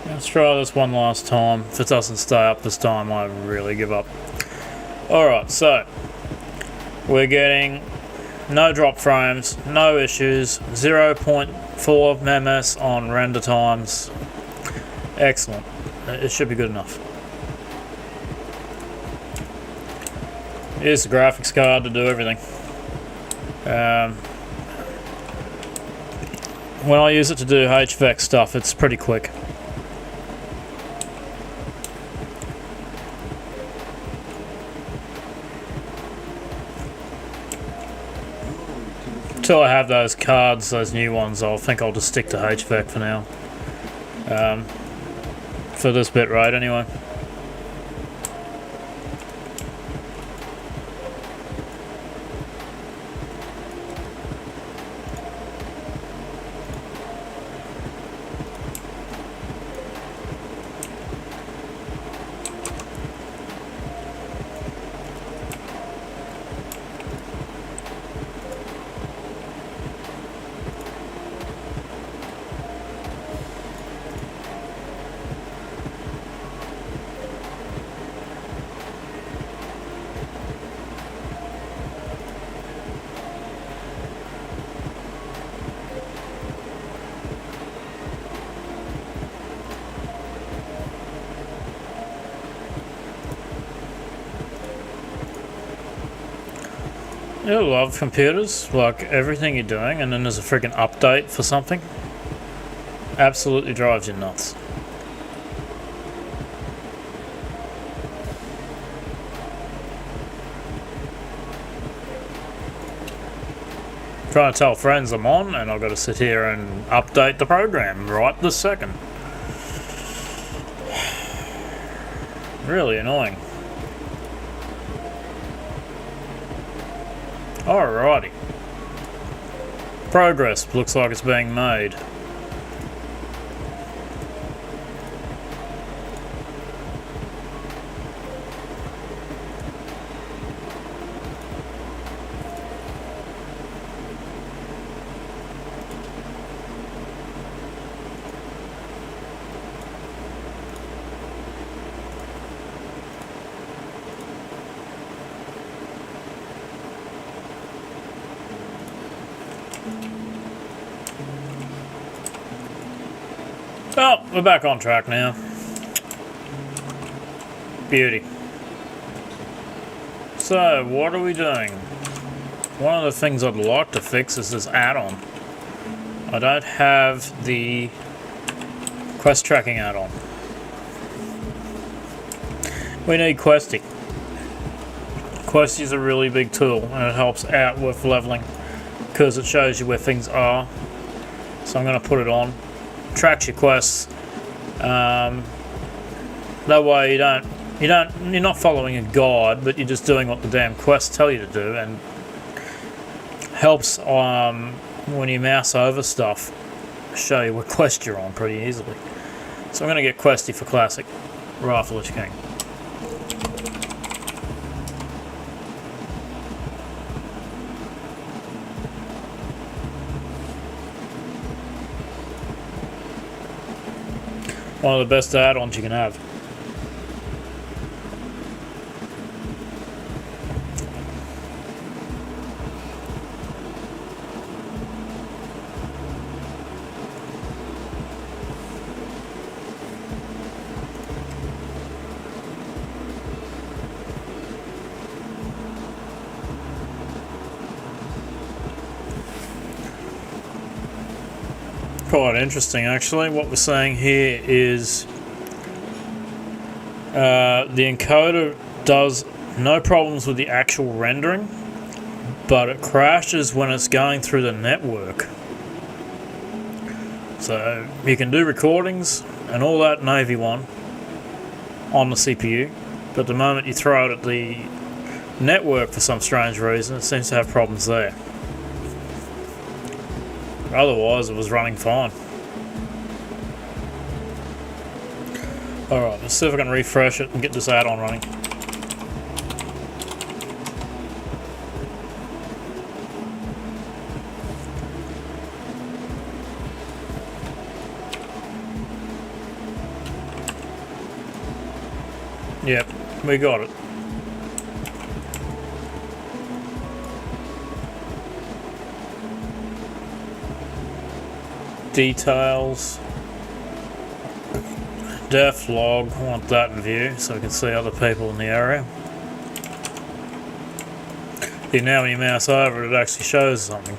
Let's try this one last time. If it doesn't stay up this time, I really give up. Alright, so we're getting no drop frames, no issues, 0.4 ms on render times. Excellent. It should be good enough. Here's the graphics card to do everything. When I use it to do HVAC stuff, it's pretty quick. Until I have those cards, those new ones, I think I'll just stick to HVAC for now. For this bit rate anyway. I love computers, like everything you're doing, and then there's a freaking update for something. Absolutely drives you nuts. Trying to tell friends I'm on, and I've got to sit here and update the program right this second. Really annoying. Alrighty. Progress looks like it's being made. Oh, we're back on track now. Beauty. So, what are we doing? One of the things I'd like to fix is this add-on. I don't have the quest tracking add-on. We need Questy. Questy is a really big tool, and it helps out with leveling because it shows you where things are. So I'm going to put it on. Tracks your quests. That way you're not following a guide, but you're just doing what the damn quests tell you to do, and helps when you mouse over stuff show you what quest you're on pretty easily. So I'm going to get Questy for Classic Wrath of the Lich King. One of the best add-ons you can have. Quite interesting actually. What we're saying here is the encoder does no problems with the actual rendering, but it crashes when it's going through the network. So you can do recordings and all that in AV1 on the CPU, but the moment you throw it at the network for some strange reason, it seems to have problems there. Otherwise, it was running fine. Alright, let's see if I can refresh it and get this add-on running. Yep, we got it. Details. Def log, I want that in view so we can see other people in the area. Yeah, now when you mouse over it actually shows something.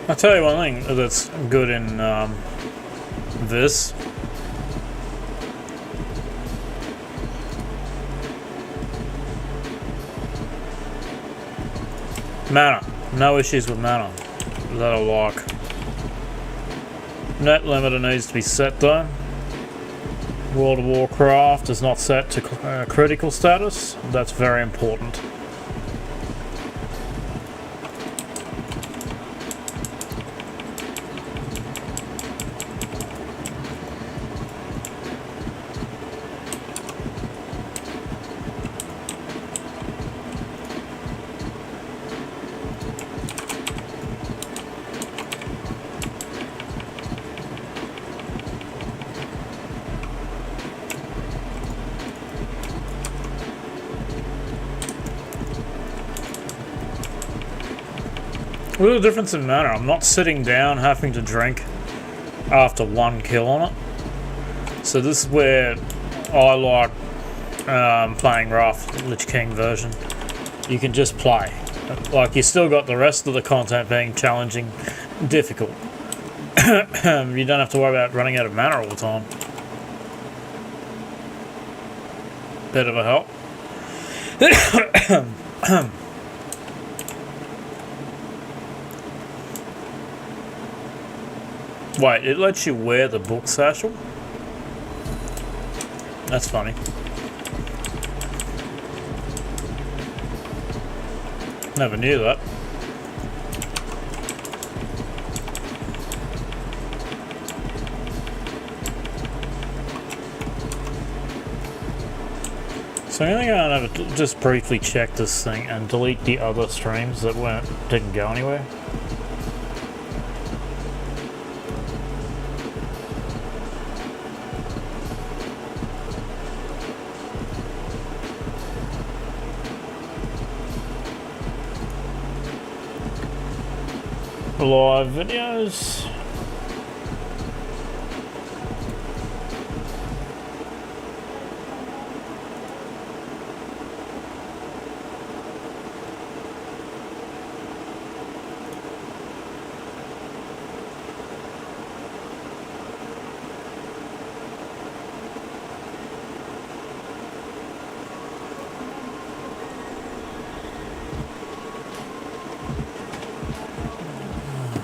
I'll tell you one thing that's good in this. Mana. No issues with mana. That I like. Net limiter needs to be set though. World of Warcraft is not set to critical status. That's very important. A little difference in mana. I'm not sitting down having to drink after one kill on it. So this is where I like playing Wrath Lich King version. You can just play. Like, you still got the rest of the content being challenging, difficult. You don't have to worry about running out of mana all the time. Bit of a help. Wait, it lets you wear the book satchel? That's funny. Never knew that. So I think I'm gonna just briefly check this thing and delete the other streams that didn't go anywhere. Live videos.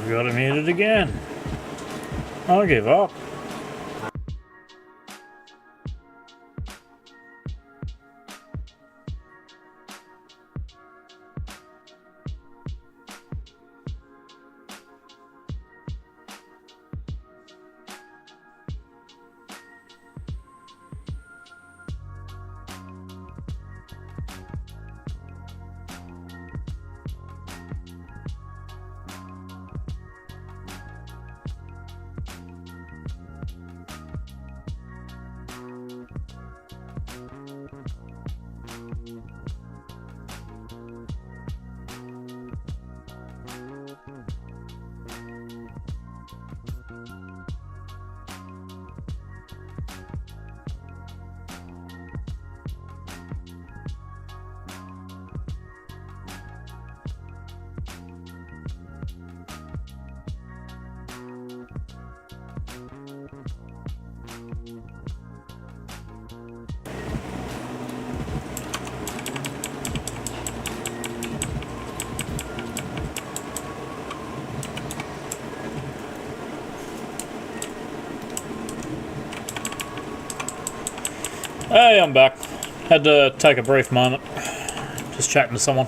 Got it muted again. I'll give up. Hey, I'm back. Had to take a brief moment. Just chatting to someone.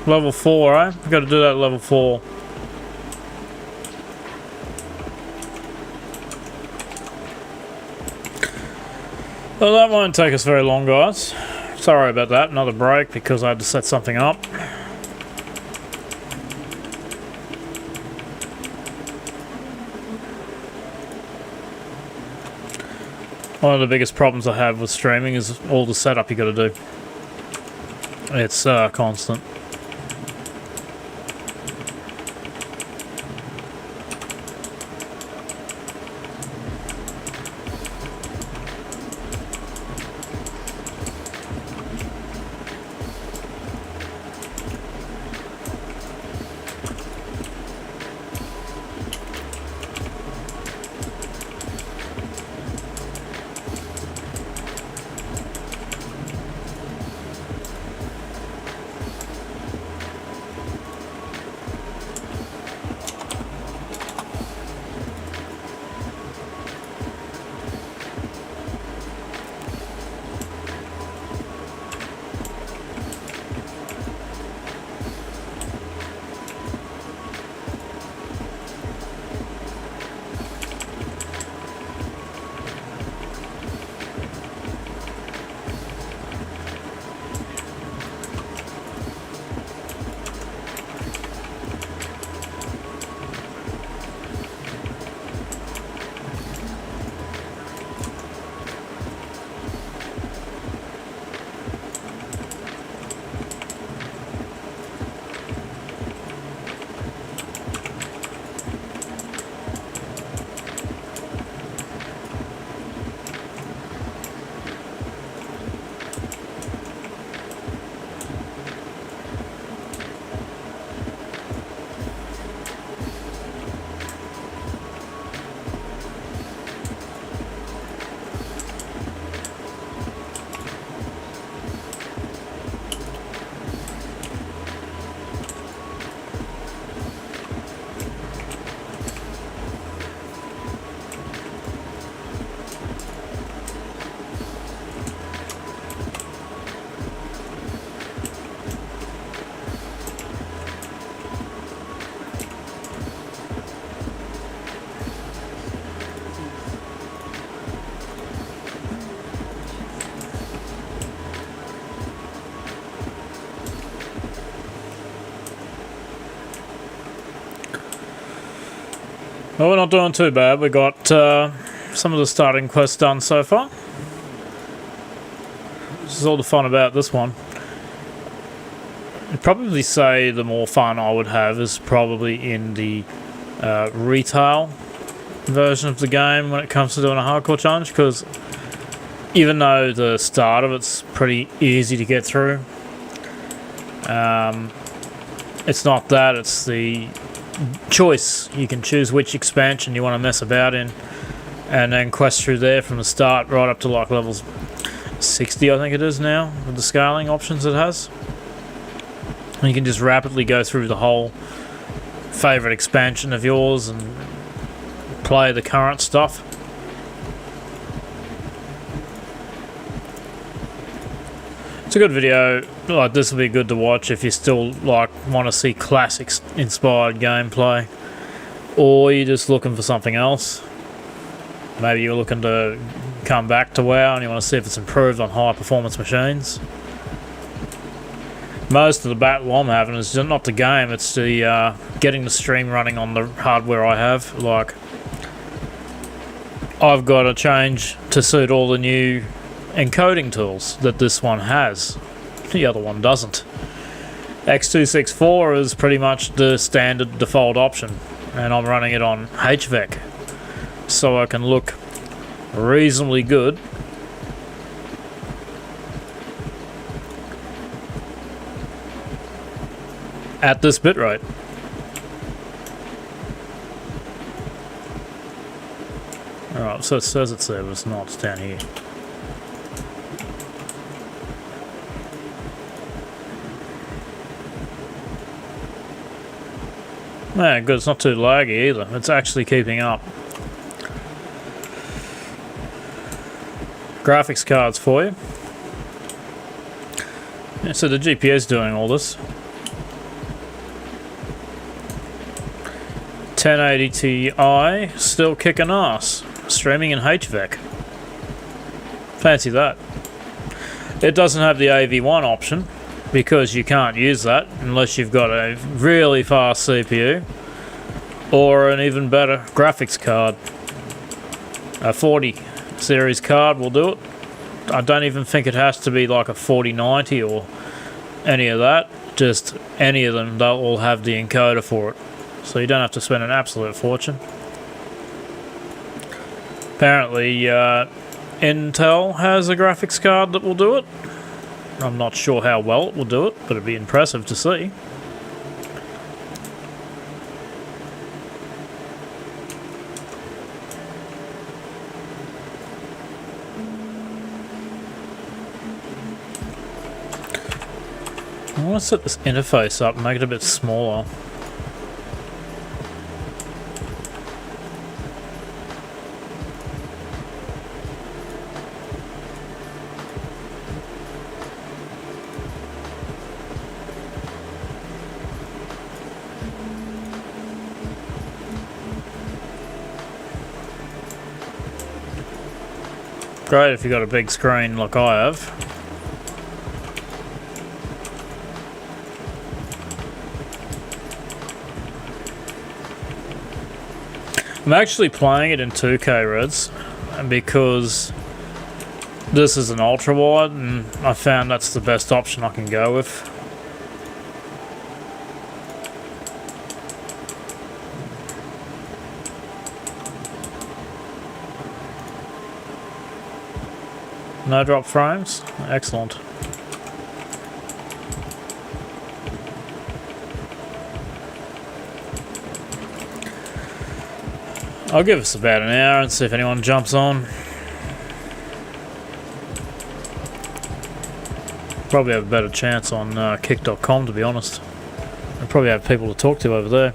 Level 4, right? We've got to do that at level 4. Well, that won't take us very long, guys. Sorry about that. Another break because I had to set something up. One of the biggest problems I have with streaming is all the setup you got to do. It's constant. Well, we're not doing too bad. We got some of the starting quests done so far. This is all the fun about this one. I'd probably say the more fun I would have is probably in the retail version of the game when it comes to doing a hardcore challenge, because even though the start of it's pretty easy to get through, it's not that, it's the choice. You can choose which expansion you want to mess about in and then quest through there from the start right up to like levels 60 I think it is now with the scaling options it has. And you can just rapidly go through the whole favourite expansion of yours and play the current stuff. It's a good video. Like, this will be good to watch if you still like want to see classics inspired gameplay, or you're just looking for something else. Maybe you're looking to come back to WoW and you want to see if it's improved on high performance machines. Most of the battle I'm having is just not the game, it's the getting the stream running on the hardware I have. Like, I've got to change to suit all the new encoding tools that this one has. The other one doesn't. X264 is pretty much the standard default option, and I'm running it on HVEC, so I can look reasonably good at this bitrate. Alright, so it says it's there, but it's not. It's down here. Yeah, good. It's not too laggy either. It's actually keeping up. Graphics cards for you. Yeah, so the GPU's doing all this. 1080 Ti, still kicking ass. Streaming in HVAC. Fancy that. It doesn't have the AV1 option, because you can't use that unless you've got a really fast CPU or an even better graphics card. A 40 series card will do it. I don't even think it has to be like a 4090 or any of that. Just any of them, they'll all have the encoder for it. So you don't have to spend an absolute fortune. Apparently Intel has a graphics card that will do it. I'm not sure how well it will do it, but it'd be impressive to see. I want to set this interface up and make it a bit smaller. Great if you've got a big screen like I have. I'm actually playing it in 2K reds because this is an ultra wide and I found that's the best option I can go with. No drop frames? Excellent. I'll give us about an hour and see if anyone jumps on. Probably have a better chance on kick.com, to be honest. I'll probably have people to talk to over there.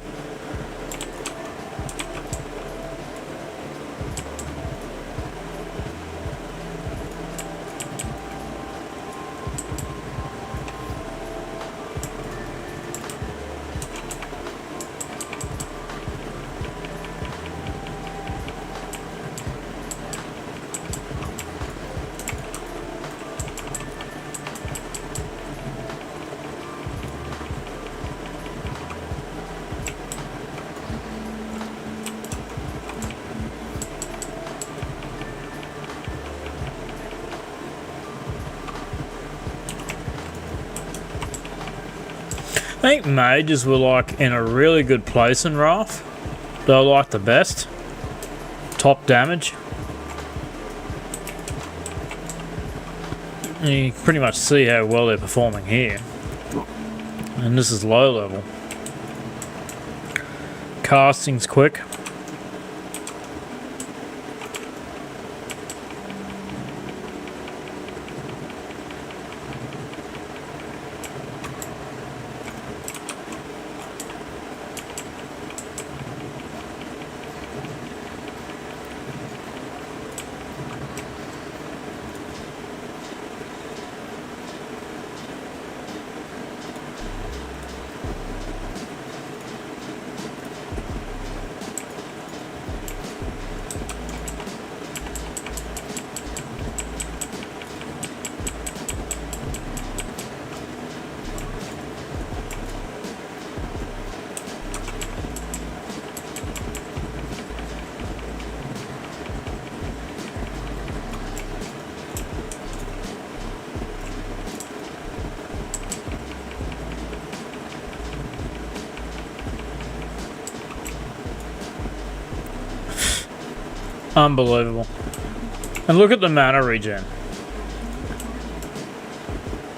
I think mages were like in a really good place in Wrath. They were like the best. Top damage. And you can pretty much see how well they're performing here. And this is low level. Casting's quick. Unbelievable. And look at the mana regen.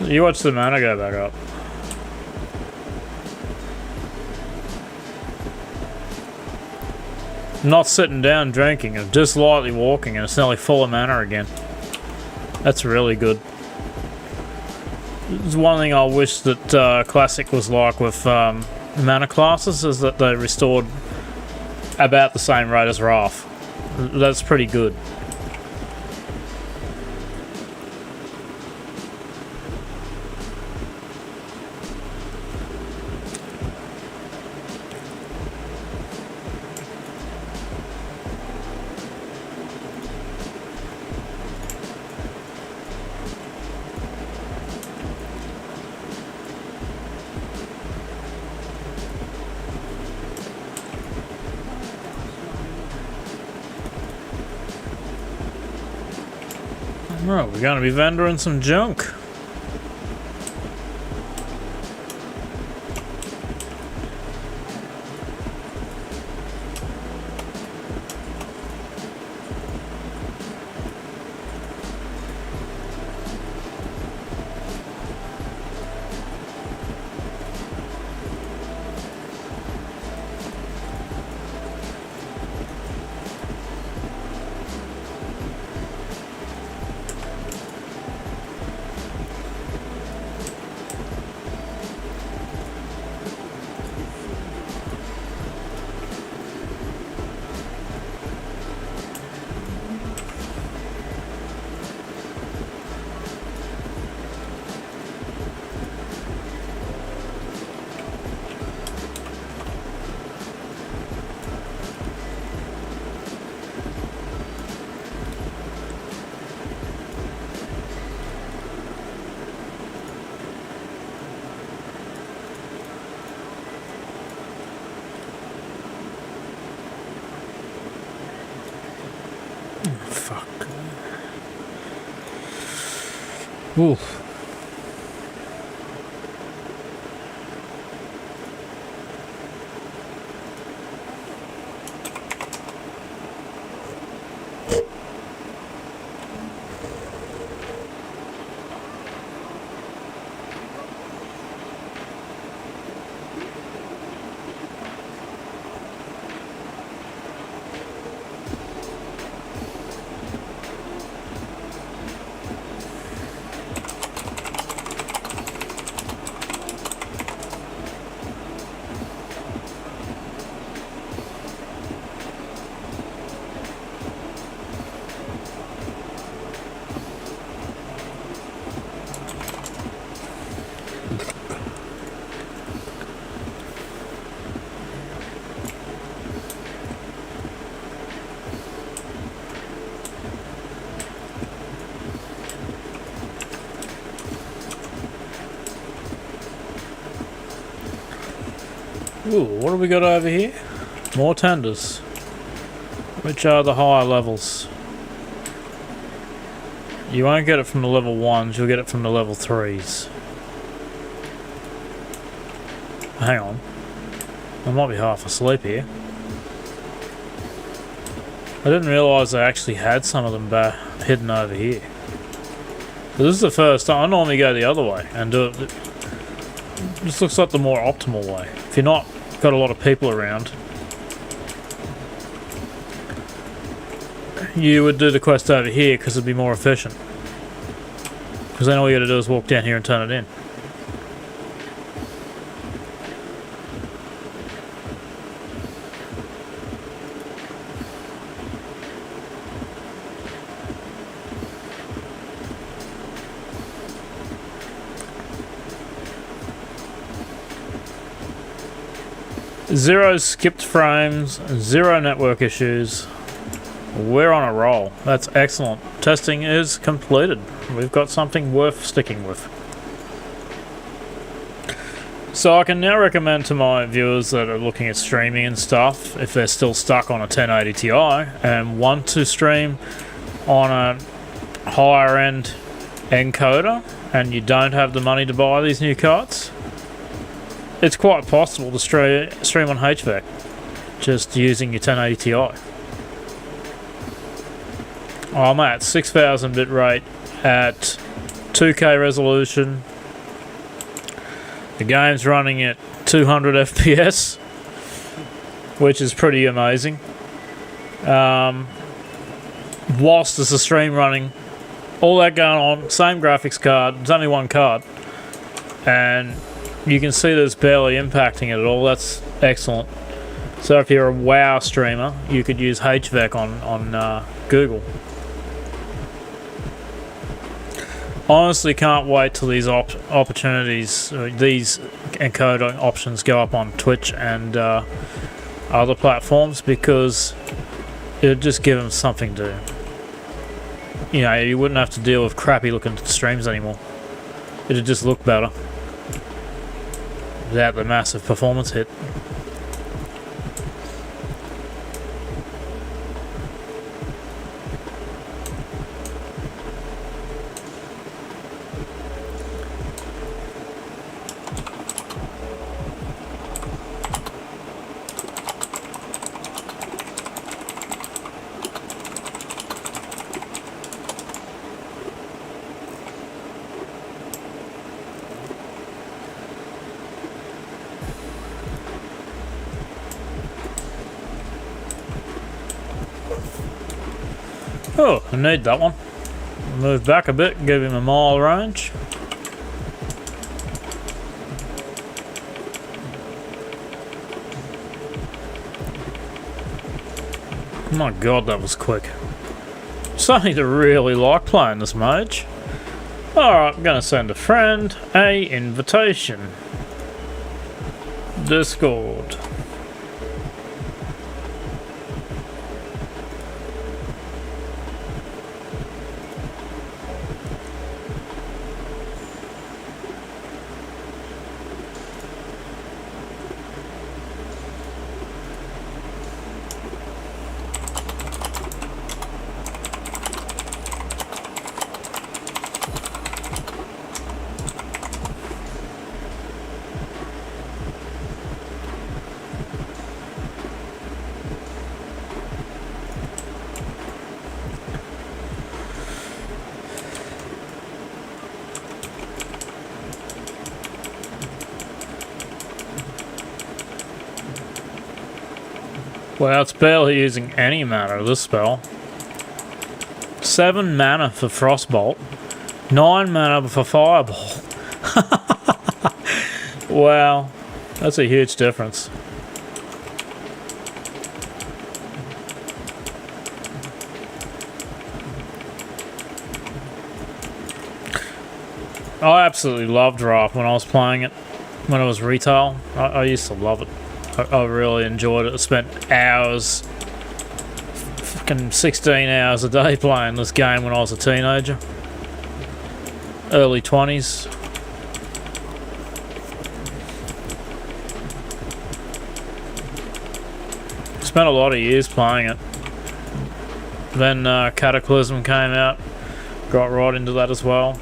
You watch the mana go back up. Not sitting down drinking, and just lightly walking, and it's nearly full of mana again. That's really good. There's one thing I wish that Classic was like with mana classes, is that they restored about the same rate as Wrath. That's pretty good. Right, we're going to be vendoring some junk. Fuck. Oof. Ooh, what have we got over here? More tenders. Which are the higher levels? You won't get it from the level 1s, you'll get it from the level 3s. Hang on. I might be half asleep here. I didn't realise I actually had some of them hidden over here. But this is the first time. I normally go the other way and do it. This looks like the more optimal way. If you're not got a lot of people around, you would do the quest over here because it'd be more efficient. Because then all you got to do is walk down here and turn it in. Zero skipped frames, zero network issues. We're on a roll. That's excellent. Testing is completed. We've got something worth sticking with. So I can now recommend to my viewers that are looking at streaming and stuff, if they're still stuck on a 1080 Ti and want to stream on a higher end encoder and you don't have the money to buy these new cards, it's quite possible to stream on HVAC just using your 1080 Ti. I'm at 6000 bit rate at 2K resolution. The game's running at 200 FPS, which is pretty amazing. Whilst there's a stream running, all that going on, same graphics card, there's only one card, and you can see that it's barely impacting it at all. That's excellent. So if you're a WoW streamer, you could use HVAC on Google. Honestly, can't wait till these opportunities, these encoder options go up on Twitch and other platforms, because it'll just give them something to, you know, you wouldn't have to deal with crappy looking streams anymore. It'd just look better without the massive performance hit. Oh, I need that one. Move back a bit, give him a mile range. My god, that was quick. Starting to really like playing this mage. Alright, I'm gonna send a friend a invitation. Discord. Well, it's barely using any mana, this spell. 7 mana for Frostbolt. 9 mana for Fireball. Wow, that's a huge difference. I absolutely loved Raft when I was playing it, when it was retail. I used to love it. I really enjoyed it. I spent hours, fucking 16 hours a day playing this game when I was a teenager. Early 20s. Spent a lot of years playing it. Then Cataclysm came out. Got right into that as well.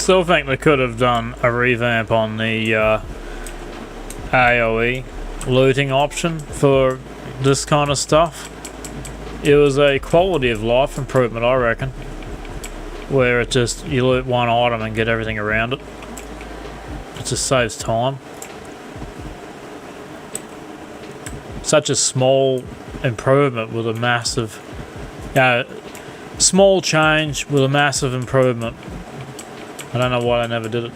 still think they could have done a revamp on the AoE looting option for this kind of stuff. It was a quality of life improvement, I reckon, where it just, you loot one item and get everything around it. It just saves time. Such a small improvement with a massive, small change with a massive improvement. I don't know why they never did it.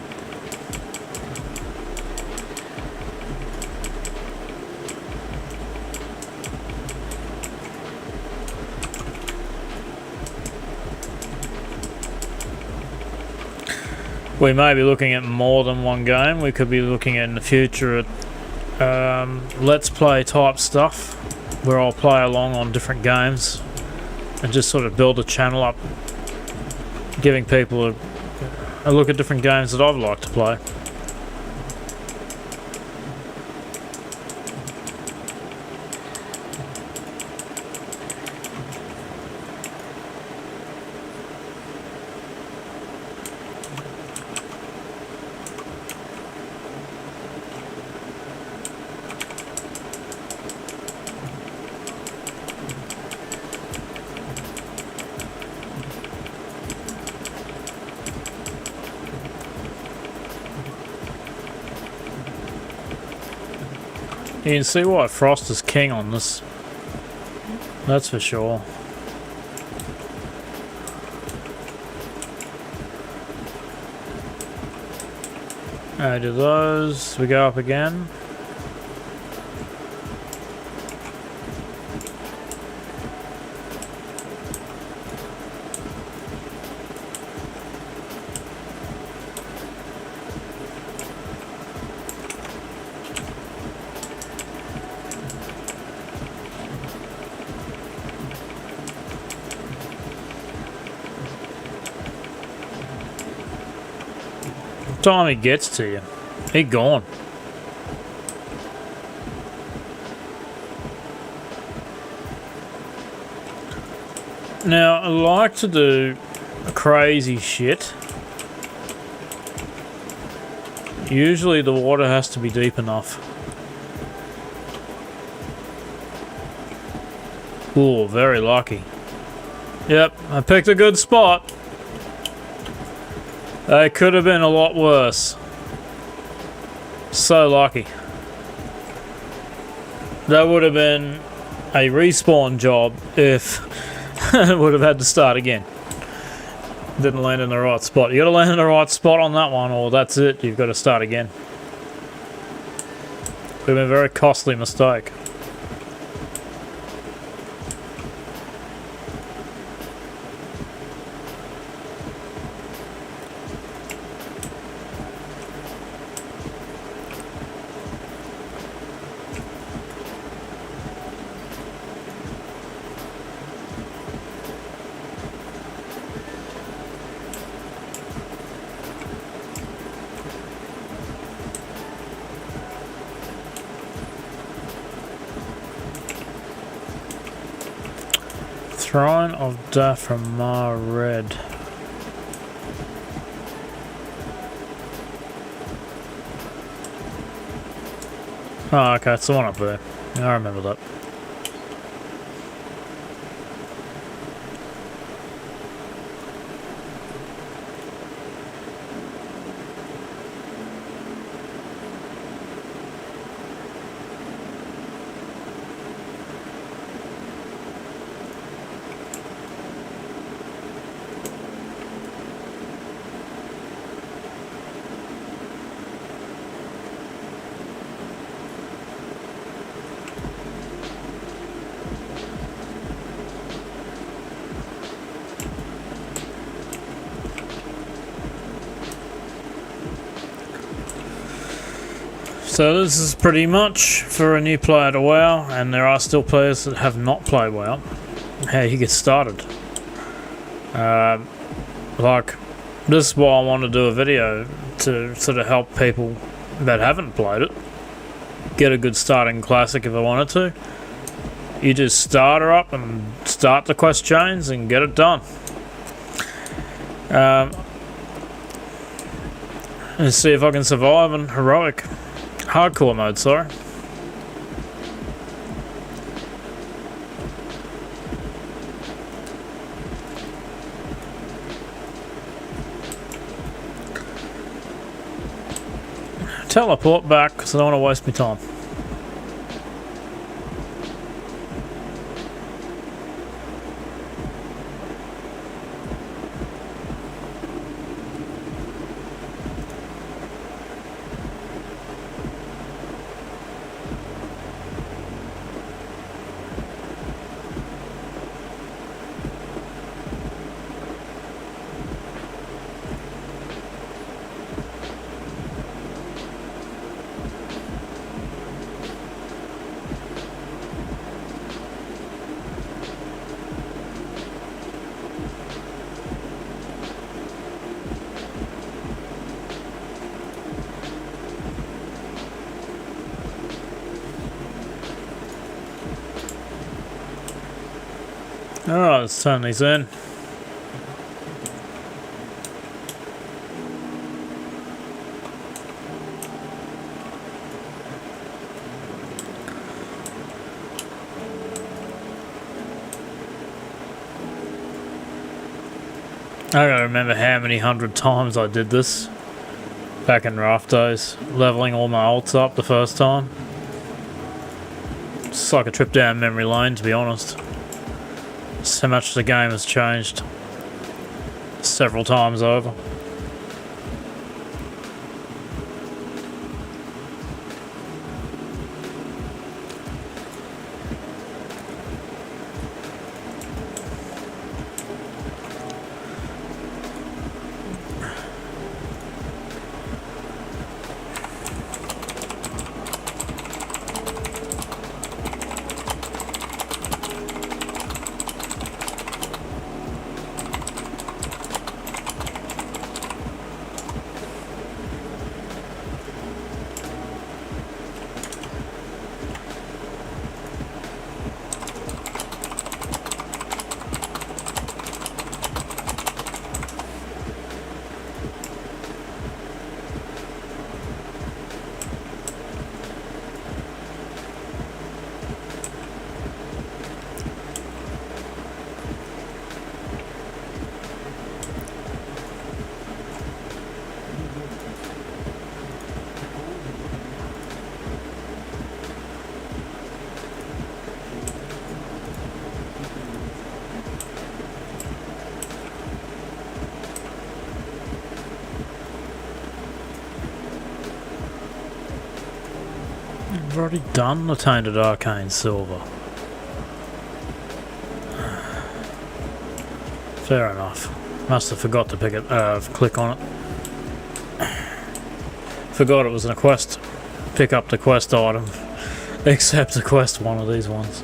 We may be looking at more than one game. We could be looking at in the future at let's play type stuff where I'll play along on different games and just sort of build a channel up, giving people a look at different games that I've liked to play. You can see why Frost is king on this. That's for sure. I do those. We go up again. Time he gets to you, he gone. Now I like to do crazy shit. Usually the water has to be deep enough. Ooh, very lucky. Yep, I picked a good spot. It could have been a lot worse. So lucky. That would have been a respawn job if it would have had to start again. Didn't land in the right spot. You gotta land in the right spot on that one, or that's it, you've got to start again. Would have been a very costly mistake. Shrine of Death from Mar Red. Oh, okay, it's the one up there. I remember that. So this is pretty much for a new player to WoW, and there are still players that have not played WoW. How you get started. Like, this is why I want to do a video to sort of help people that haven't played it get a good starting classic if I wanted to. You just start her up and start the quest chains and get it done. And see if I can survive in heroic. Hardcore mode, sorry. Teleport back because I don't want to waste my time. Alright, let's turn these in. I don't remember how many 100 times I did this back in Raft days, leveling all my ults up the first time. It's like a trip down memory lane, to be honest. So much the game has changed several times over. I've already done the Tainted Arcane Silver. Fair enough. Must have forgot to pick it, click on it. Forgot it was in a quest. Pick up the quest item. Accept the quest, one of these ones.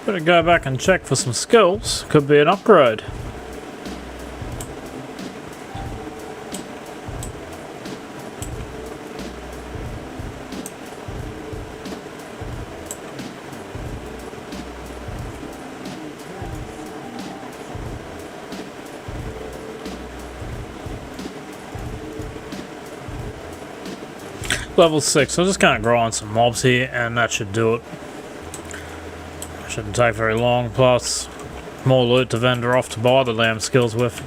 Better go back and check for some skills. Could be an upgrade. Level 6. I'm just going to grind some mobs here and that should do it. Shouldn't take very long, plus more loot to vendor off to buy the lamb skills with.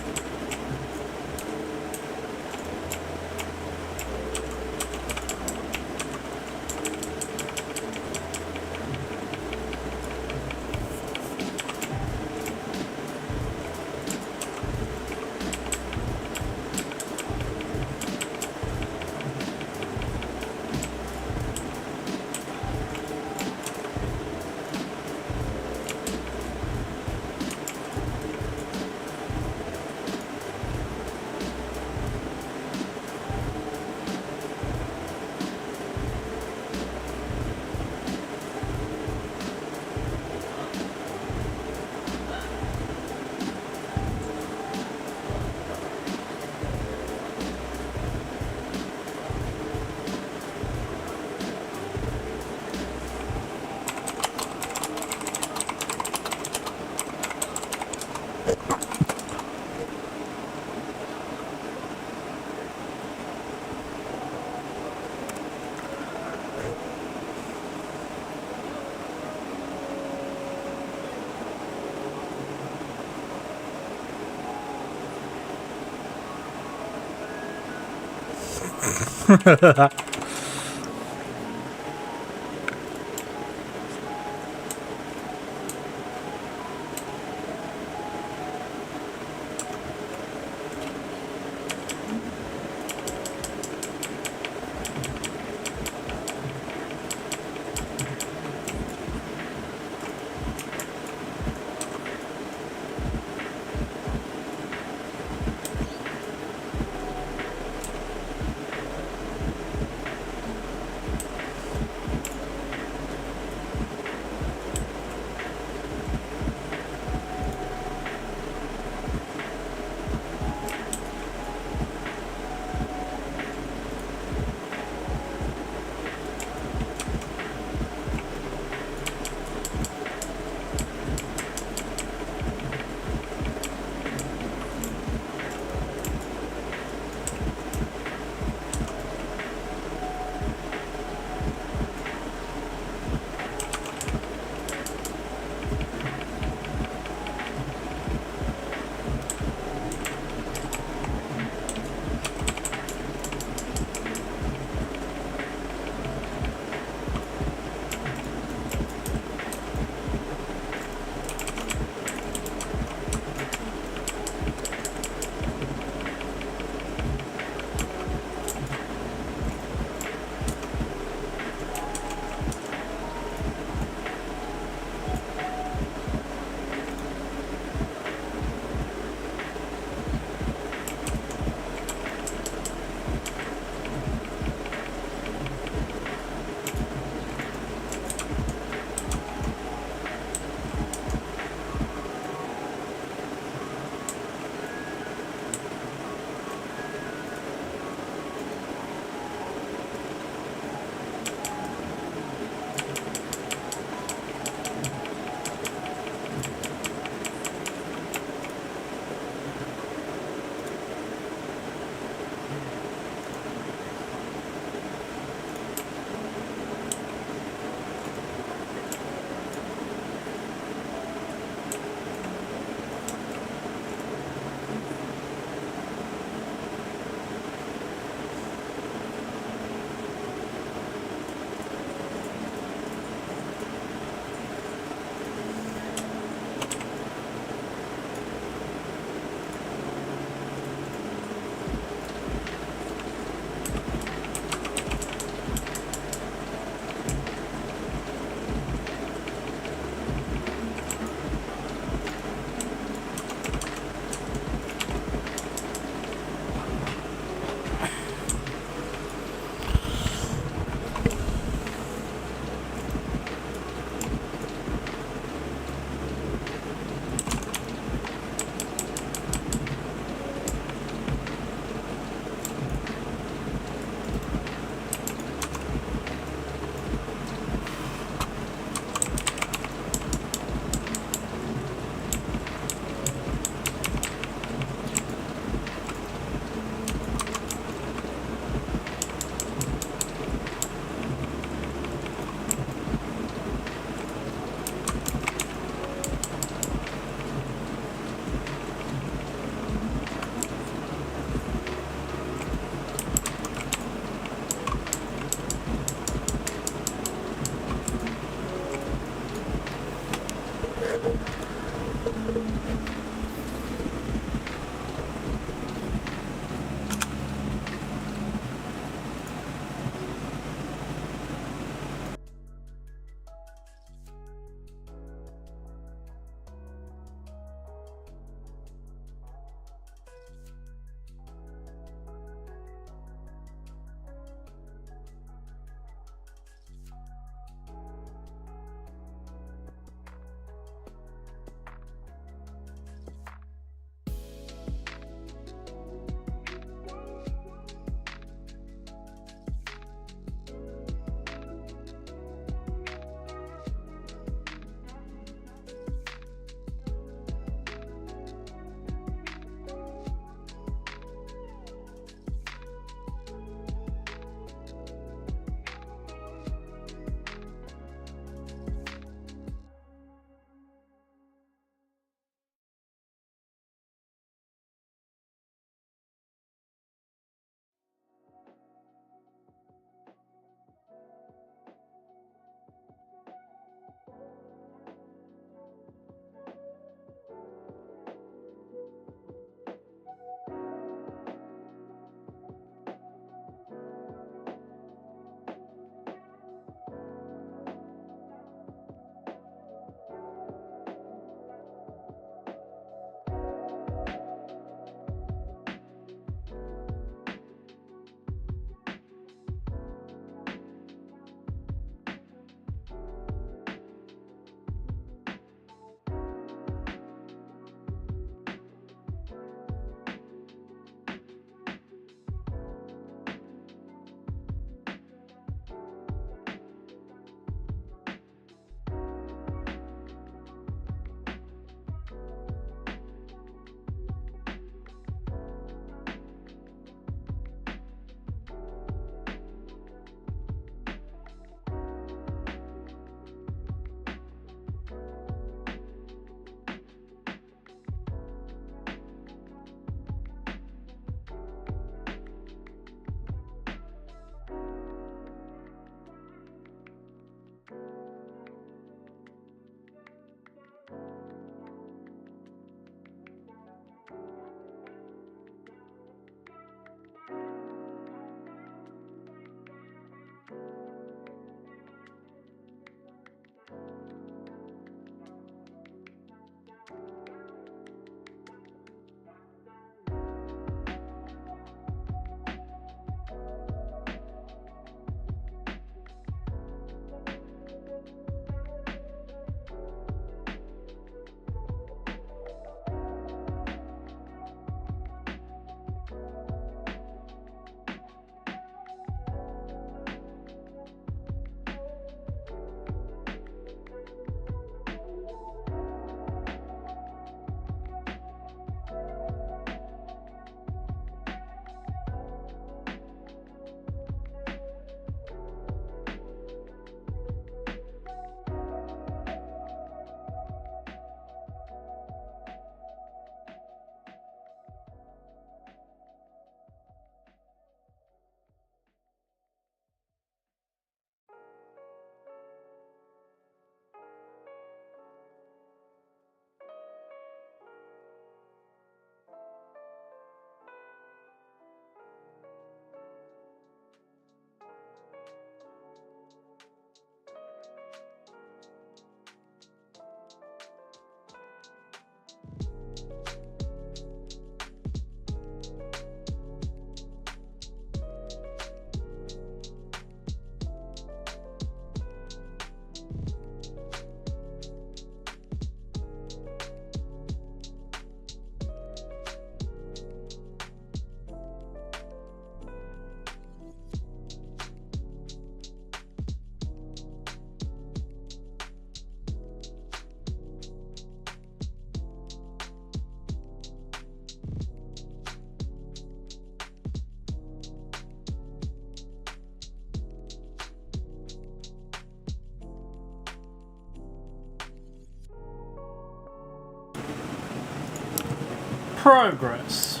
Progress.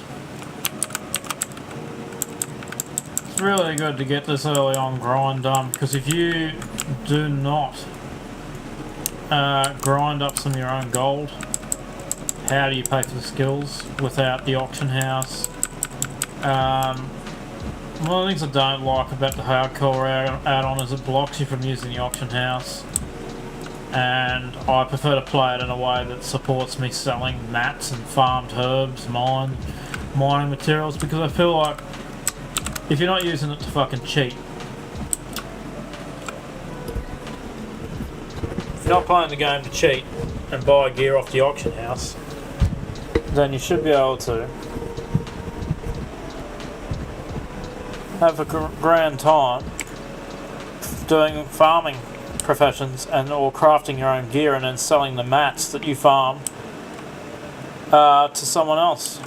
It's really good to get this early on grind done, because if you do not grind up some of your own gold, how do you pay for the skills without the auction house? One of the things I don't like about the hardcore add-on is it blocks you from using the auction house, and I prefer to play it in a way that supports me selling mats and farmed herbs, mining materials, because I feel like if you're not using it to fucking cheat, if you're not playing the game to cheat and buy gear off the auction house, then you should be able to have a grand time doing farming professions and or crafting your own gear and then selling the mats that you farm to someone else.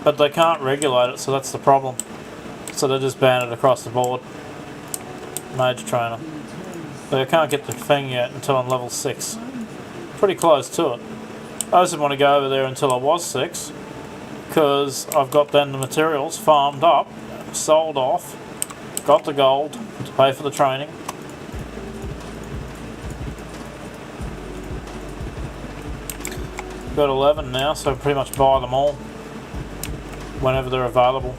But they can't regulate it, so that's the problem. So they just ban it across the board. Mage trainer. But I can't get the thing yet until I'm level 6. Pretty close to it. I just didn't want to go over there until I was 6, because I've got then the materials farmed up, sold off, got the gold to pay for the training. Got 11 now, so pretty much buy them all whenever they're available.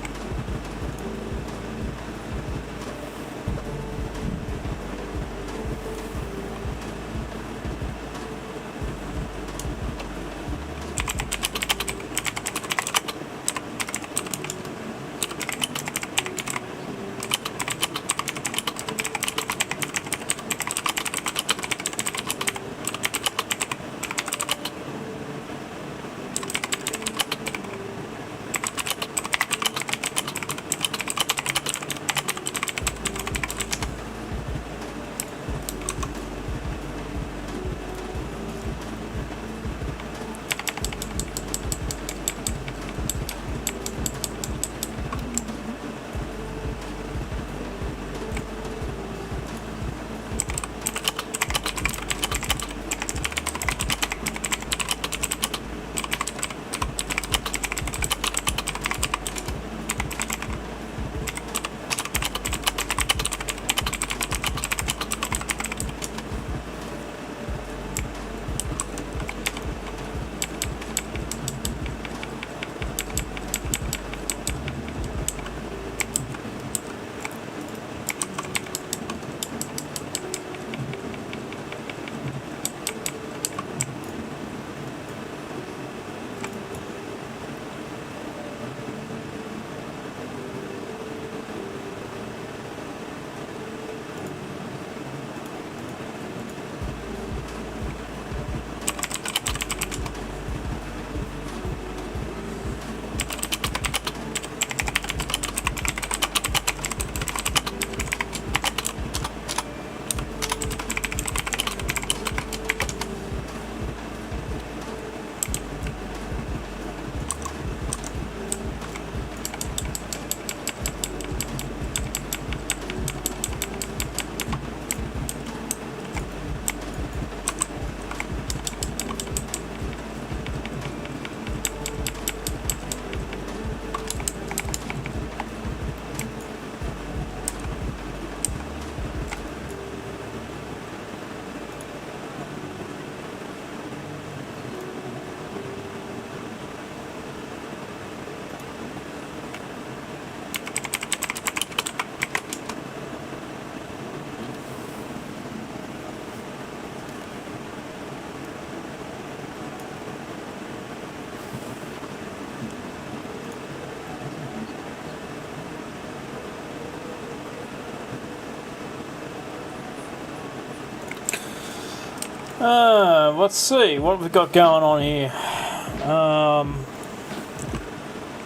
Let's see, what have we got going on here?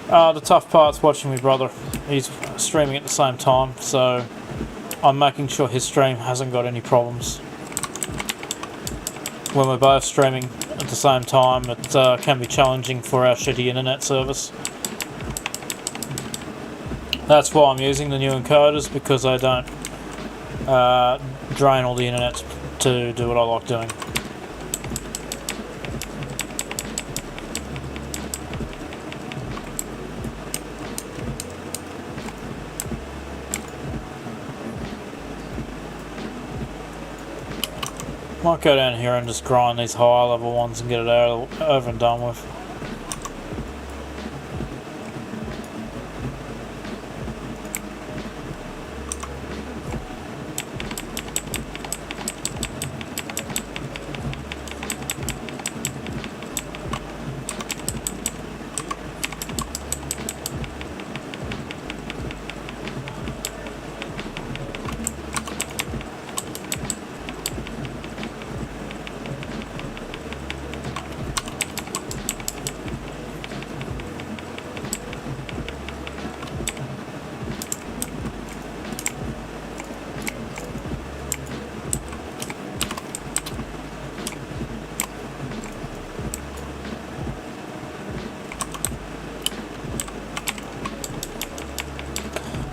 The tough part's watching my brother. He's streaming at the same time, so I'm making sure his stream hasn't got any problems. When we're both streaming at the same time, it can be challenging for our shitty internet service. That's why I'm using the new encoders, because they don't drain all the internet to do what I like doing. Might go down here and just grind these higher level ones and get it over and done with.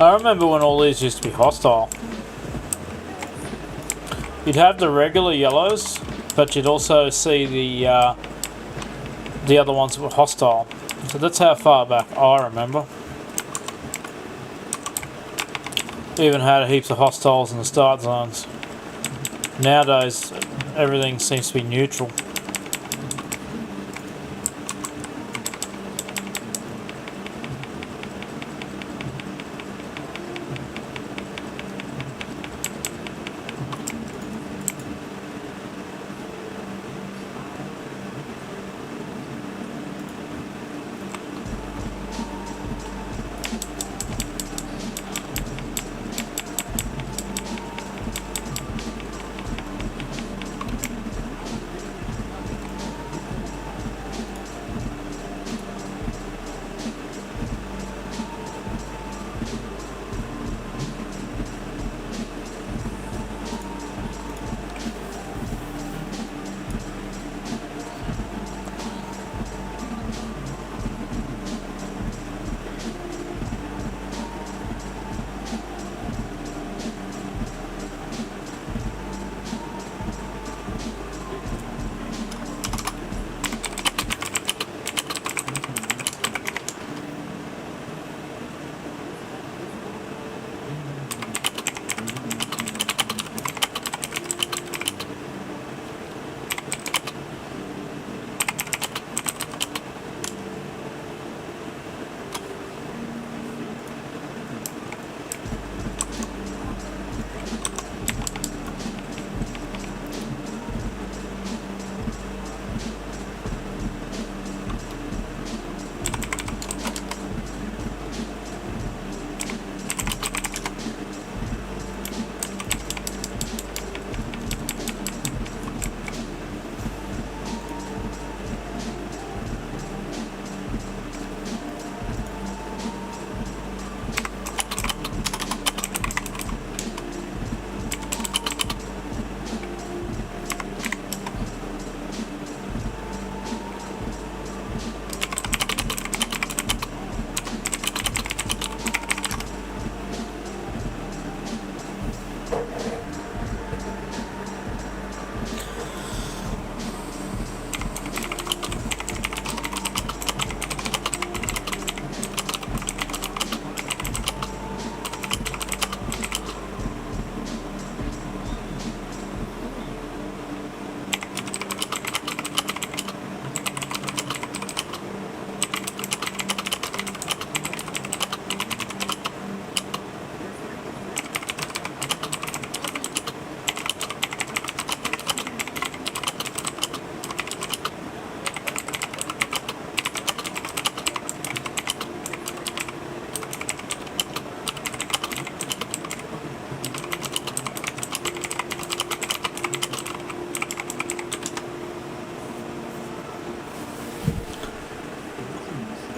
I remember when all these used to be hostile. You'd have the regular yellows, but you'd also see the other ones that were hostile. So that's how far back I remember. Even had heaps of hostiles in the start zones. Nowadays, everything seems to be neutral.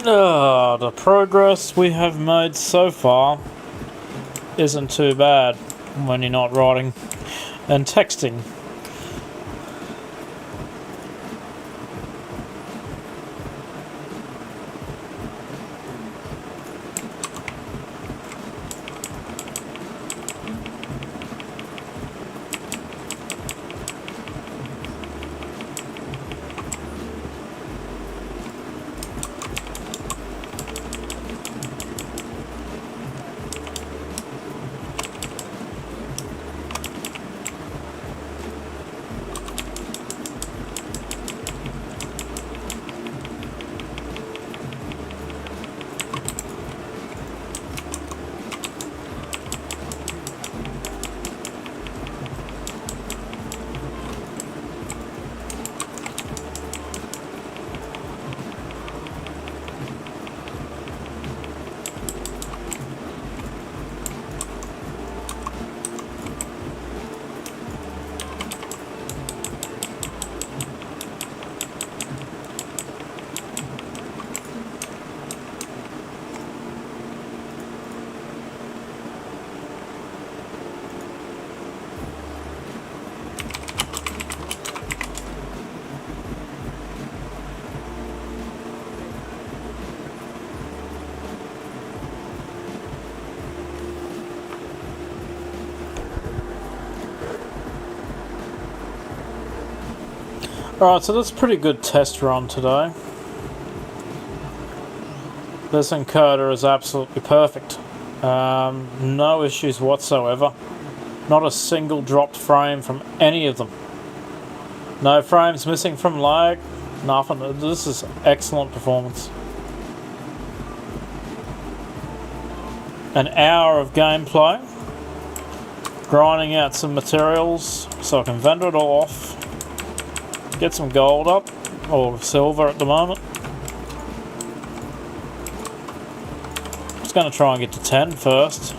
The progress we have made so far isn't too bad when you're not writing and texting. Alright, so that's a pretty good test run today. This encoder is absolutely perfect. No issues whatsoever. Not a single dropped frame from any of them. No frames missing from lag. Nothing. This is excellent performance. An hour of gameplay. Grinding out some materials so I can vendor it all off. Get some gold up, or silver at the moment. Just going to try and get to 10 first.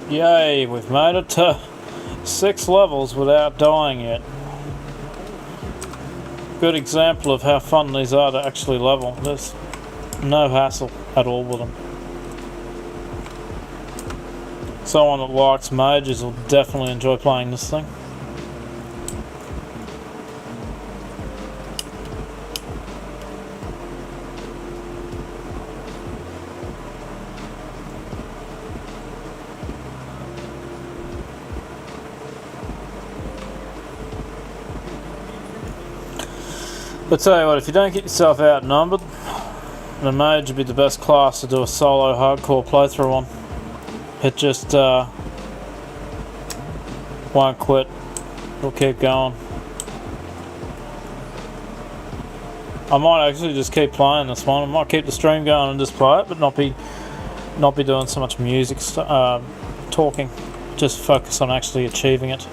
Yay, we've made it to 6 levels without dying yet. Good example of how fun these are to actually level. There's no hassle at all with them. Someone that likes mages will definitely enjoy playing this thing. But tell you what, if you don't get yourself outnumbered, the Mage would be the best class to do a solo hardcore playthrough on. It just won't quit. It'll keep going. I might actually just keep playing this one. I might keep the stream going and just play it, but not be doing so much music talking. Just focus on actually achieving it.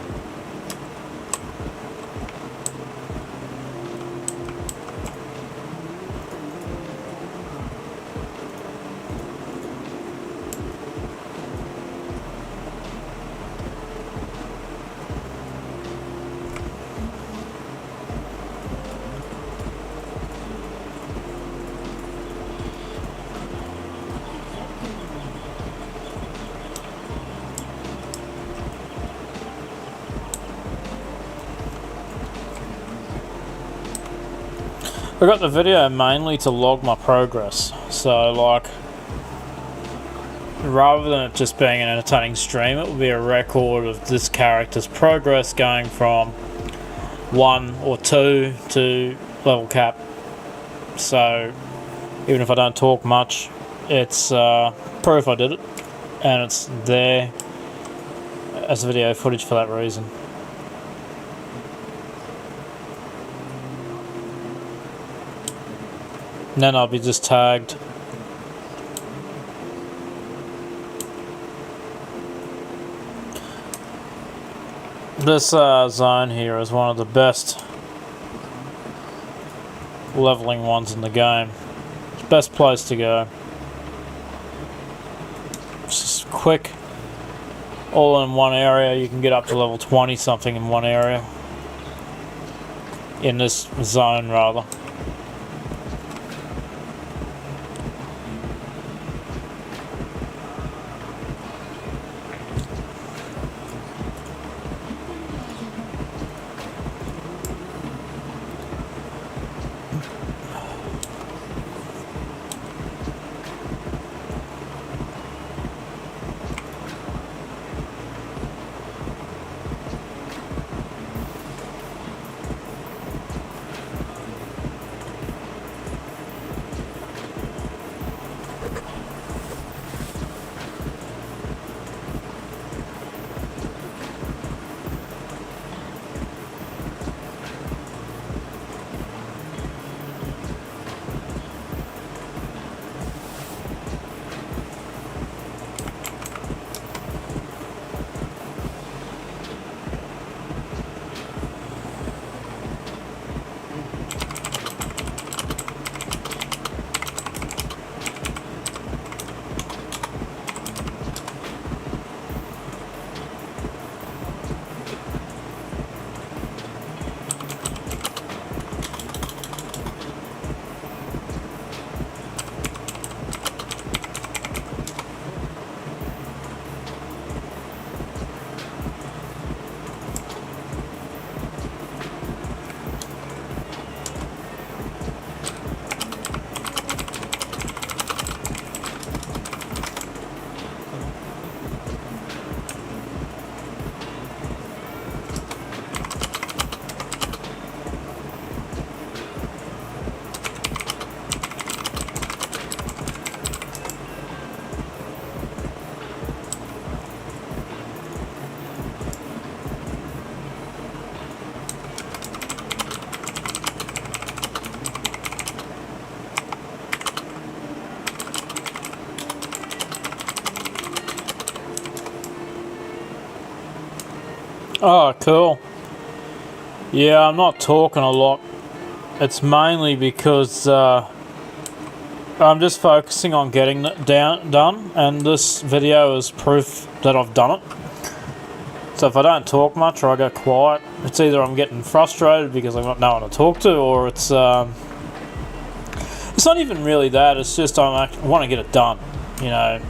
I got the video mainly to log my progress, so like rather than it just being an entertaining stream, it will be a record of this character's progress going from 1 or 2 to level cap. So even if I don't talk much, it's proof I did it, and it's there as video footage for that reason. And then I'll be just tagged. This zone here is one of the best leveling ones in the game. It's the best place to go. It's just quick, all in one area. You can get up to level 20 something in one area. In this zone, rather. Oh, cool. Yeah, I'm not talking a lot. It's mainly because I'm just focusing on getting it done, and this video is proof that I've done it. So if I don't talk much or I go quiet, it's either I'm getting frustrated because I've got no one to talk to, or it's not even really that. It's just I want to get it done, you know.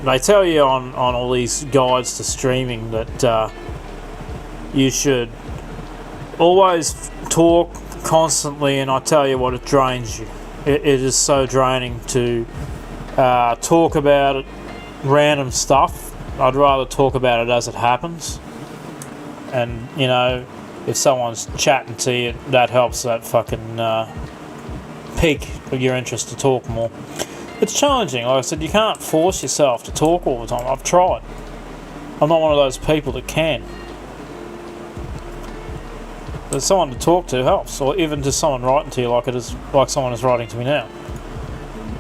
They tell you on all these guides to streaming that you should always talk constantly, and I tell you what, it drains you. It is so draining to talk about it, random stuff. I'd rather talk about it as it happens. And, you know, if someone's chatting to you, that helps that fucking pique your interest to talk more. It's challenging. Like I said, you can't force yourself to talk all the time. I've tried. I'm not one of those people that can. There's someone to talk to helps, or even just someone writing to you like someone is writing to me now.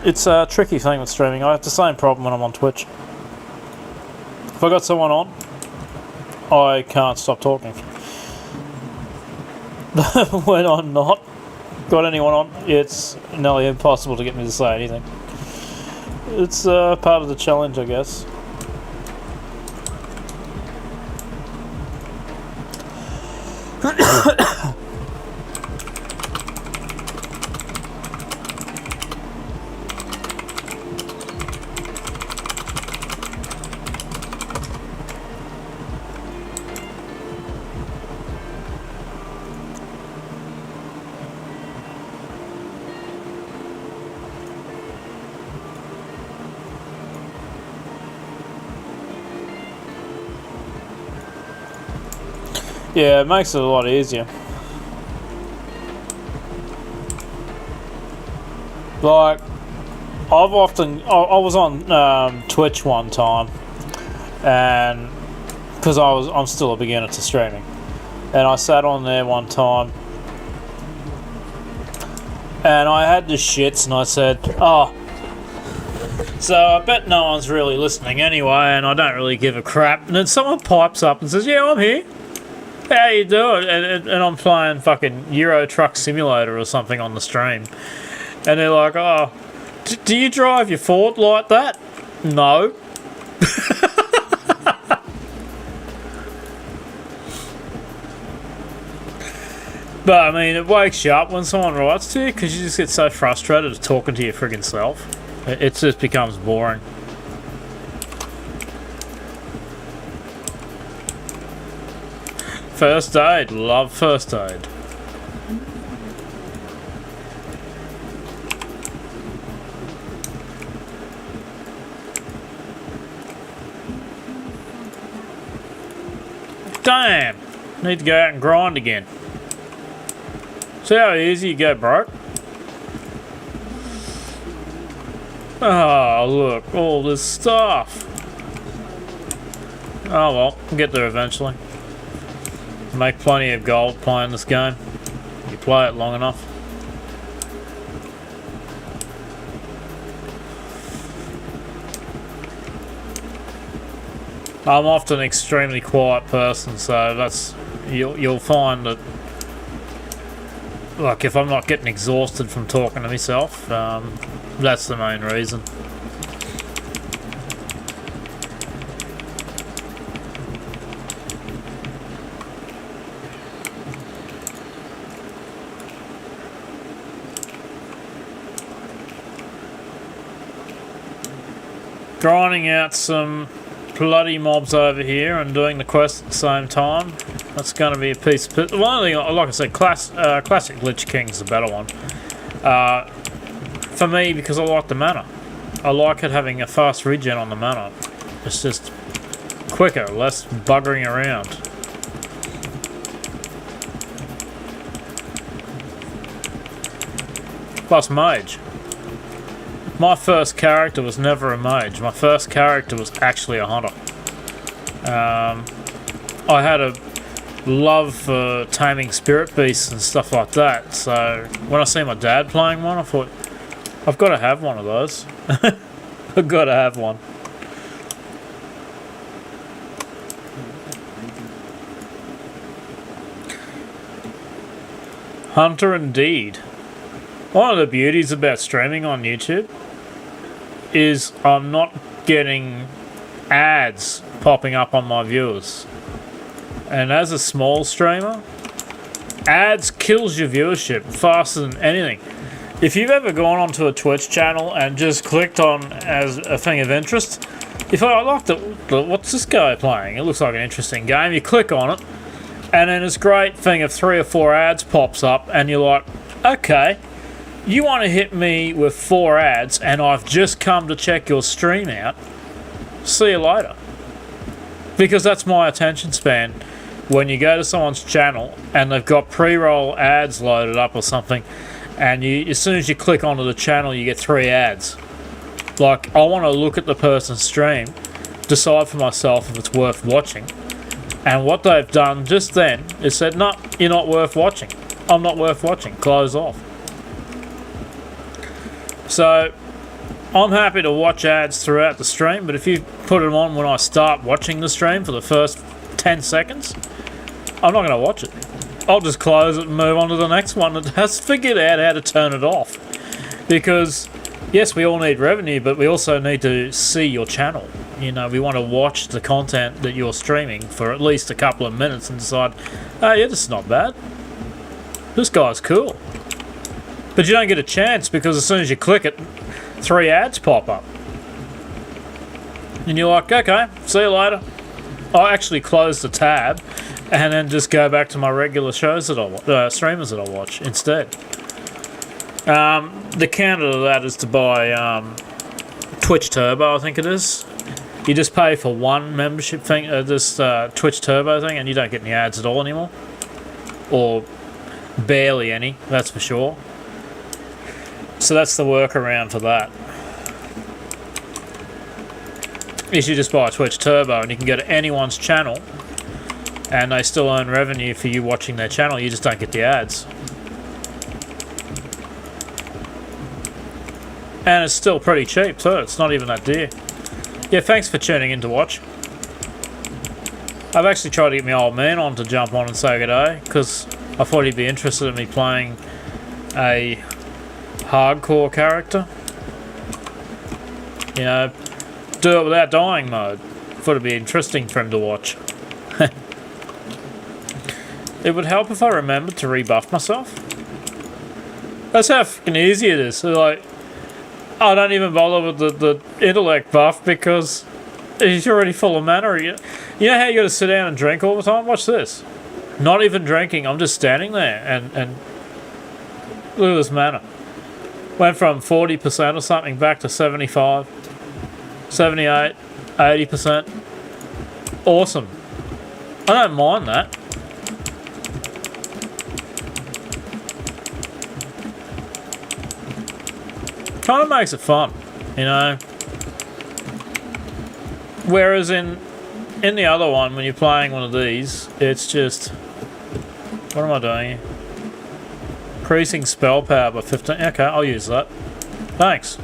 It's a tricky thing with streaming. I have the same problem when I'm on Twitch. If I got someone on, I can't stop talking. When I'm not got anyone on, it's nearly impossible to get me to say anything. It's part of the challenge, I guess. Yeah, it makes it a lot easier. Like, I was on Twitch one time, and because I'm still a beginner to streaming, and I sat on there one time, and I had the shits, and I said, "Oh, so I bet no one's really listening anyway, and I don't really give a crap." And then someone pipes up and says, "Yeah, I'm here. How you doing?" And I'm playing fucking Euro Truck Simulator or something on the stream, and they're like, "Oh, do you drive your Ford like that?" No. But I mean, it wakes you up when someone writes to you, because you just get so frustrated of talking to your friggin' self. It just becomes boring. First aid, love first aid. Damn! Need to go out and grind again. See how easy you get broke? Oh, look, all this stuff. Oh well, we'll get there eventually. Make plenty of gold playing this game. You play it long enough. I'm often an extremely quiet person, so that's you'll find that, like, if I'm not getting exhausted from talking to myself, that's the main reason. Grinding out some bloody mobs over here and doing the quest at the same time. That's going to be a piece of... One thing, like I said, classic Lich King's the better one. For me, because I like the mana. I like it having a fast regen on the mana. It's just quicker, less buggering around. Plus Mage. My first character was never a mage. My first character was actually a hunter. I had a love for taming spirit beasts and stuff like that, so when I see my dad playing one, I thought, I've got to have one of those. I've got to have one. Hunter indeed. One of the beauties about streaming on YouTube is I'm not getting ads popping up on my viewers. And as a small streamer, ads kills your viewership faster than anything. If you've ever gone onto a Twitch channel and just clicked on as a thing of interest, if I like what's this guy playing? It looks like an interesting game. You click on it, and then this great thing of 3 or 4 ads pops up, and you're like, okay, you want to hit me with 4 ads, and I've just come to check your stream out. See you later. Because that's my attention span. When you go to someone's channel and they've got pre-roll ads loaded up or something, and as soon as you click onto the channel, you get 3 ads. Like, I want to look at the person's stream, decide for myself if it's worth watching, and what they've done just then is said, no, you're not worth watching. I'm not worth watching. Close off. So, I'm happy to watch ads throughout the stream, but if you put them on when I start watching the stream for the first 10 seconds, I'm not going to watch it. I'll just close it and move on to the next one and has figured out how to turn it off. Because, yes, we all need revenue, but we also need to see your channel. You know, we want to watch the content that you're streaming for at least a couple of minutes and decide, oh yeah, this is not bad. This guy's cool. But you don't get a chance because as soon as you click it, 3 ads pop up. And you're like, okay, see you later. I'll actually close the tab and then just go back to my regular shows that I streamers that I watch instead. The counter to that is to buy Twitch Turbo, I think it is. You just pay for one membership thing, this Twitch Turbo thing, and you don't get any ads at all anymore. Or barely any, that's for sure. So that's the workaround for that. is you just buy a Twitch Turbo and you can go to anyone's channel and they still earn revenue for you watching their channel. You just don't get the ads. And it's still pretty cheap too. It's not even that dear. Yeah, thanks for tuning in to watch. I've actually tried to get my old man on to jump on and say good day, because I thought he'd be interested in me playing a hardcore character. You know, do it without dying mode. Thought it'd be interesting for him to watch. It would help if I remembered to rebuff myself. That's how fucking easy it is. So like, I don't even bother with the intellect buff because he's already full of mana. You know how you got to sit down and drink all the time? Watch this. Not even drinking. I'm just standing there and look at this mana. Went from 40% or something back to 75, 78, 80%. Awesome. I don't mind that. Kind of makes it fun, you know. Whereas in the other one, when you're playing one of these, it's just, what am I doing here? Increasing spell power by 15. Okay, I'll use that. Thanks.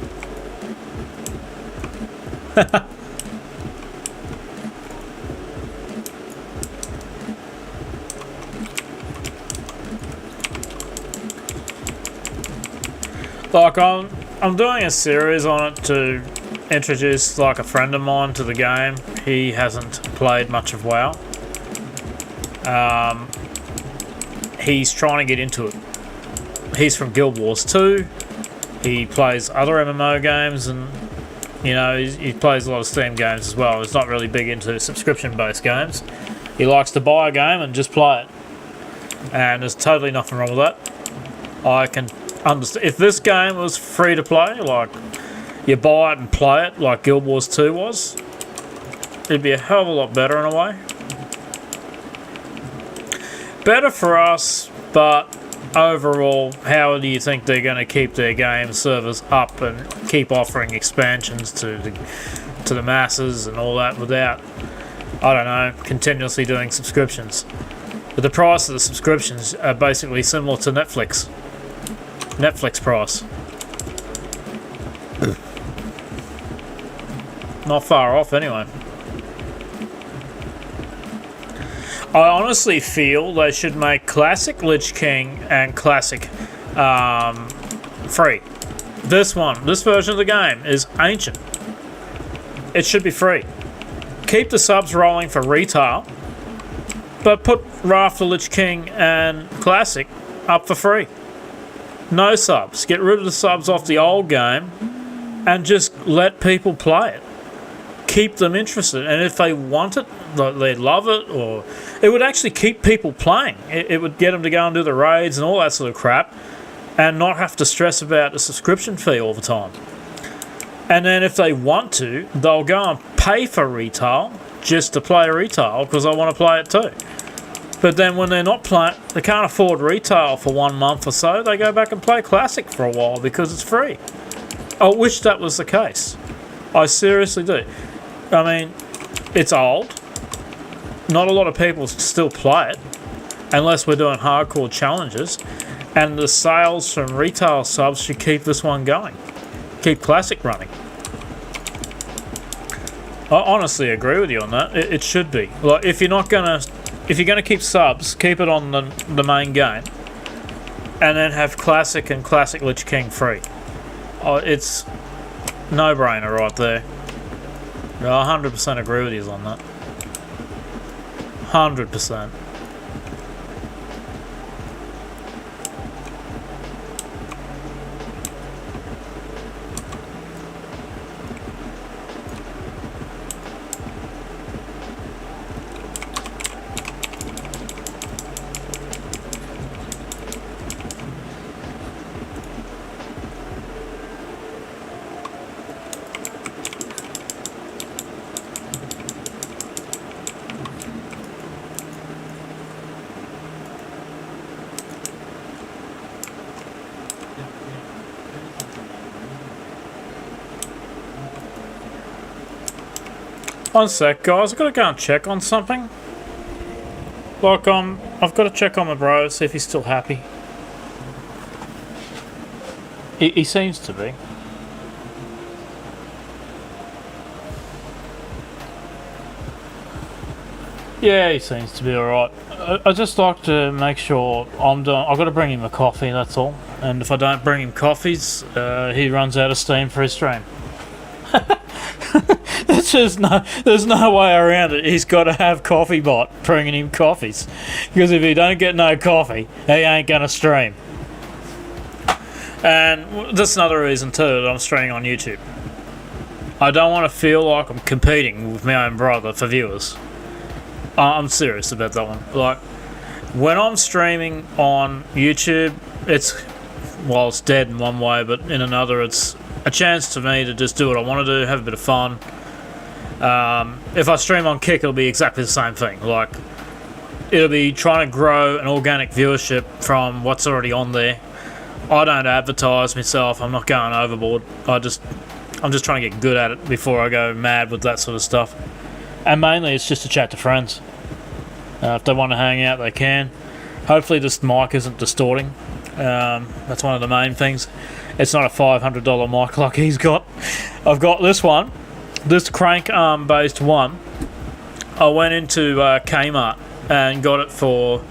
Like I'm doing a series on it to introduce like a friend of mine to the game. He hasn't played much of WoW. He's trying to get into it. He's from Guild Wars 2. He plays other MMO games, and you know he plays a lot of Steam games as well. He's not really big into subscription-based games. He likes to buy a game and just play it, and there's totally nothing wrong with that. I can understand if this game was free to play, like you buy it and play it, like Guild Wars 2 was. It'd be a hell of a lot better in a way. Better for us, but overall, how do you think they're going to keep their game servers up and keep offering expansions to the masses and all that without, I don't know, continuously doing subscriptions? But the price of the subscriptions are basically similar to Netflix. Netflix price. Not far off anyway. I honestly feel they should make Classic Lich King and Classic free. This version of the game is ancient. It should be free. Keep the subs rolling for retail, but put Wrath of Lich King and Classic up for free. No subs. Get rid of the subs off the old game and just let people play it. Keep them interested, and if they want it, they'd love it, or it would actually keep people playing. It would get them to go and do the raids and all that sort of crap and not have to stress about the subscription fee all the time. And then if they want to, they'll go and pay for retail just to play retail because I want to play it too. But then when they're not playing, they can't afford retail for 1 month or so, they go back and play Classic for a while because it's free. I wish that was the case. I seriously do. I mean, it's old. Not a lot of people still play it, unless we're doing hardcore challenges. And the sales from retail subs should keep this one going. Keep Classic running. I honestly agree with you on that. It should be. Like, if you're gonna keep subs, keep it on the main game, and then have Classic and Classic Lich King free. Oh, it's no-brainer right there. I 100% agree with you on that. 100%. One sec, guys. I've got to go and check on something. Like, I've got to check on my bro, see if he's still happy. He seems to be. Yeah, he seems to be alright. I just like to make sure I'm done. I've got to bring him a coffee, that's all. And if I don't bring him coffees, he runs out of steam for his stream. There's no way around it. He's got to have Coffee Bot bringing him coffees. Because if he don't get no coffee, he ain't going to stream. And that's another reason too that I'm streaming on YouTube. I don't want to feel like I'm competing with my own brother for viewers. I'm serious about that one. Like, when I'm streaming on YouTube, it's dead in one way, but in another it's a chance to me to just do what I want to do, have a bit of fun. If I stream on Kick, it'll be exactly the same thing. Like, it'll be trying to grow an organic viewership from what's already on there. I don't advertise myself. I'm not going overboard. I'm just trying to get good at it before I go mad with that sort of stuff. And mainly, it's just to chat to friends. If they want to hang out, they can. Hopefully, this mic isn't distorting. That's one of the main things. It's not a $500 mic like he's got. I've got this one, this crank arm based one. I went into Kmart and got it for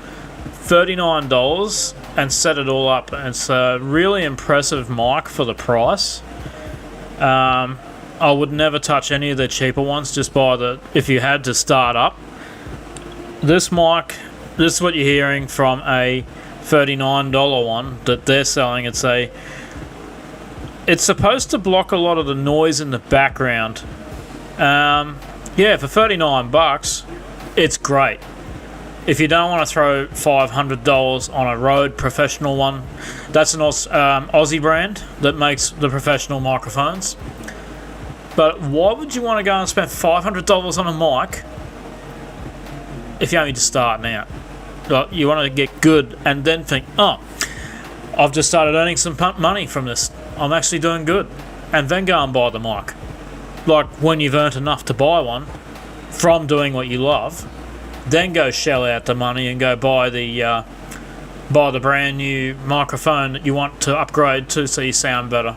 $39 and set it all up. It's a really impressive mic for the price. I would never touch any of the cheaper ones, just buy if you had to start up. This mic, this is what you're hearing from a $39 one that they're selling. It's supposed to block a lot of the noise in the background. Yeah, for $39, it's great. If you don't want to throw $500 on a Rode professional one, that's an Aussie brand that makes the professional microphones. But why would you want to go and spend $500 on a mic if you're only just starting out? Like, you want to get good and then think, oh, I've just started earning some money from this. I'm actually doing good. And then go and buy the mic. Like, when you've earned enough to buy one from doing what you love, then go shell out the money and go buy the brand new microphone that you want to upgrade to so you sound better.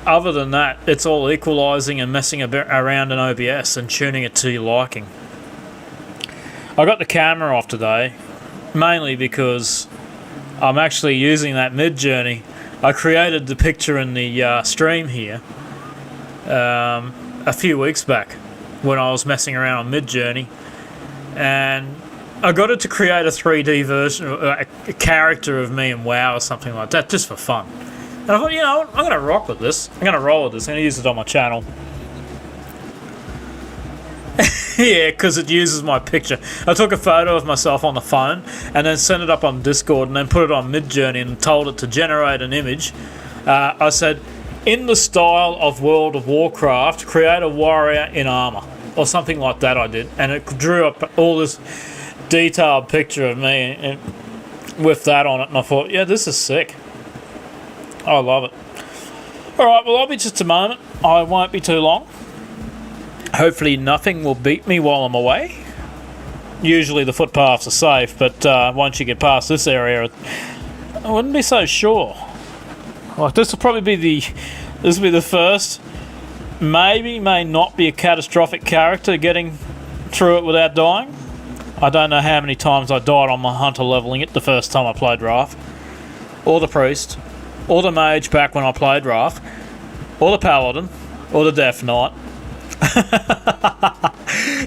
Other than that, it's all equalising and messing a bit around in OBS and tuning it to your liking. I got the camera off today, mainly because I'm actually using that mid-journey. I created the picture in the stream here a few weeks back when I was messing around on mid-journey, and I got it to create a 3D version, a character of me in WoW or something like that, just for fun. And I thought, you know, I'm going to rock with this. I'm going to roll with this. I'm going to use it on my channel. Yeah, because it uses my picture. I took a photo of myself on the phone and then sent it up on Discord and then put it on Midjourney and told it to generate an image. I said, in the style of World of Warcraft, create a warrior in armor. Or something like that I did. And it drew up all this detailed picture of me and with that on it. And I thought, yeah, this is sick. I love it. Alright, well, I'll be just a moment. I won't be too long. Hopefully nothing will beat me while I'm away. Usually the footpaths are safe, but once you get past this area, I wouldn't be so sure. Like, this will probably be the first, may not be a catastrophic character getting through it without dying. I don't know how many times I died on my hunter leveling it the first time I played Wrath. Or the priest. Or the mage back when I played Wrath. Or the paladin. Or the death knight.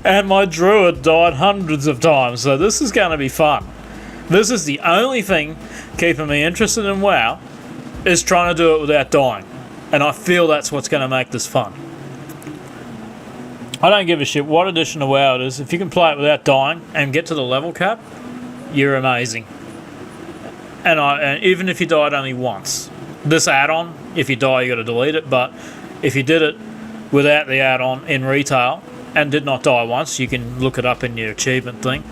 And my druid died hundreds of times, so this is going to be fun. This is the only thing keeping me interested in WoW, is trying to do it without dying. And I feel that's what's going to make this fun. I don't give a shit what edition of WoW it is. If you can play it without dying and get to the level cap, you're amazing. And even if you died only once, this add-on, if you die you got to delete it, but if you did it without the add-on in retail and did not die once, you can look it up in your achievement thing.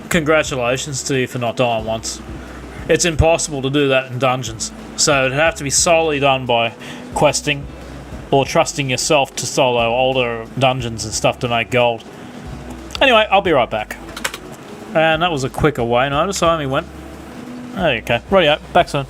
Congratulations to you for not dying once. It's impossible to do that in dungeons, so it'd have to be solely done by questing or trusting yourself to solo older dungeons and stuff to make gold. Anyway, I'll be right back. And that was a quicker way. Notice I only went... Okay, rightio, back soon.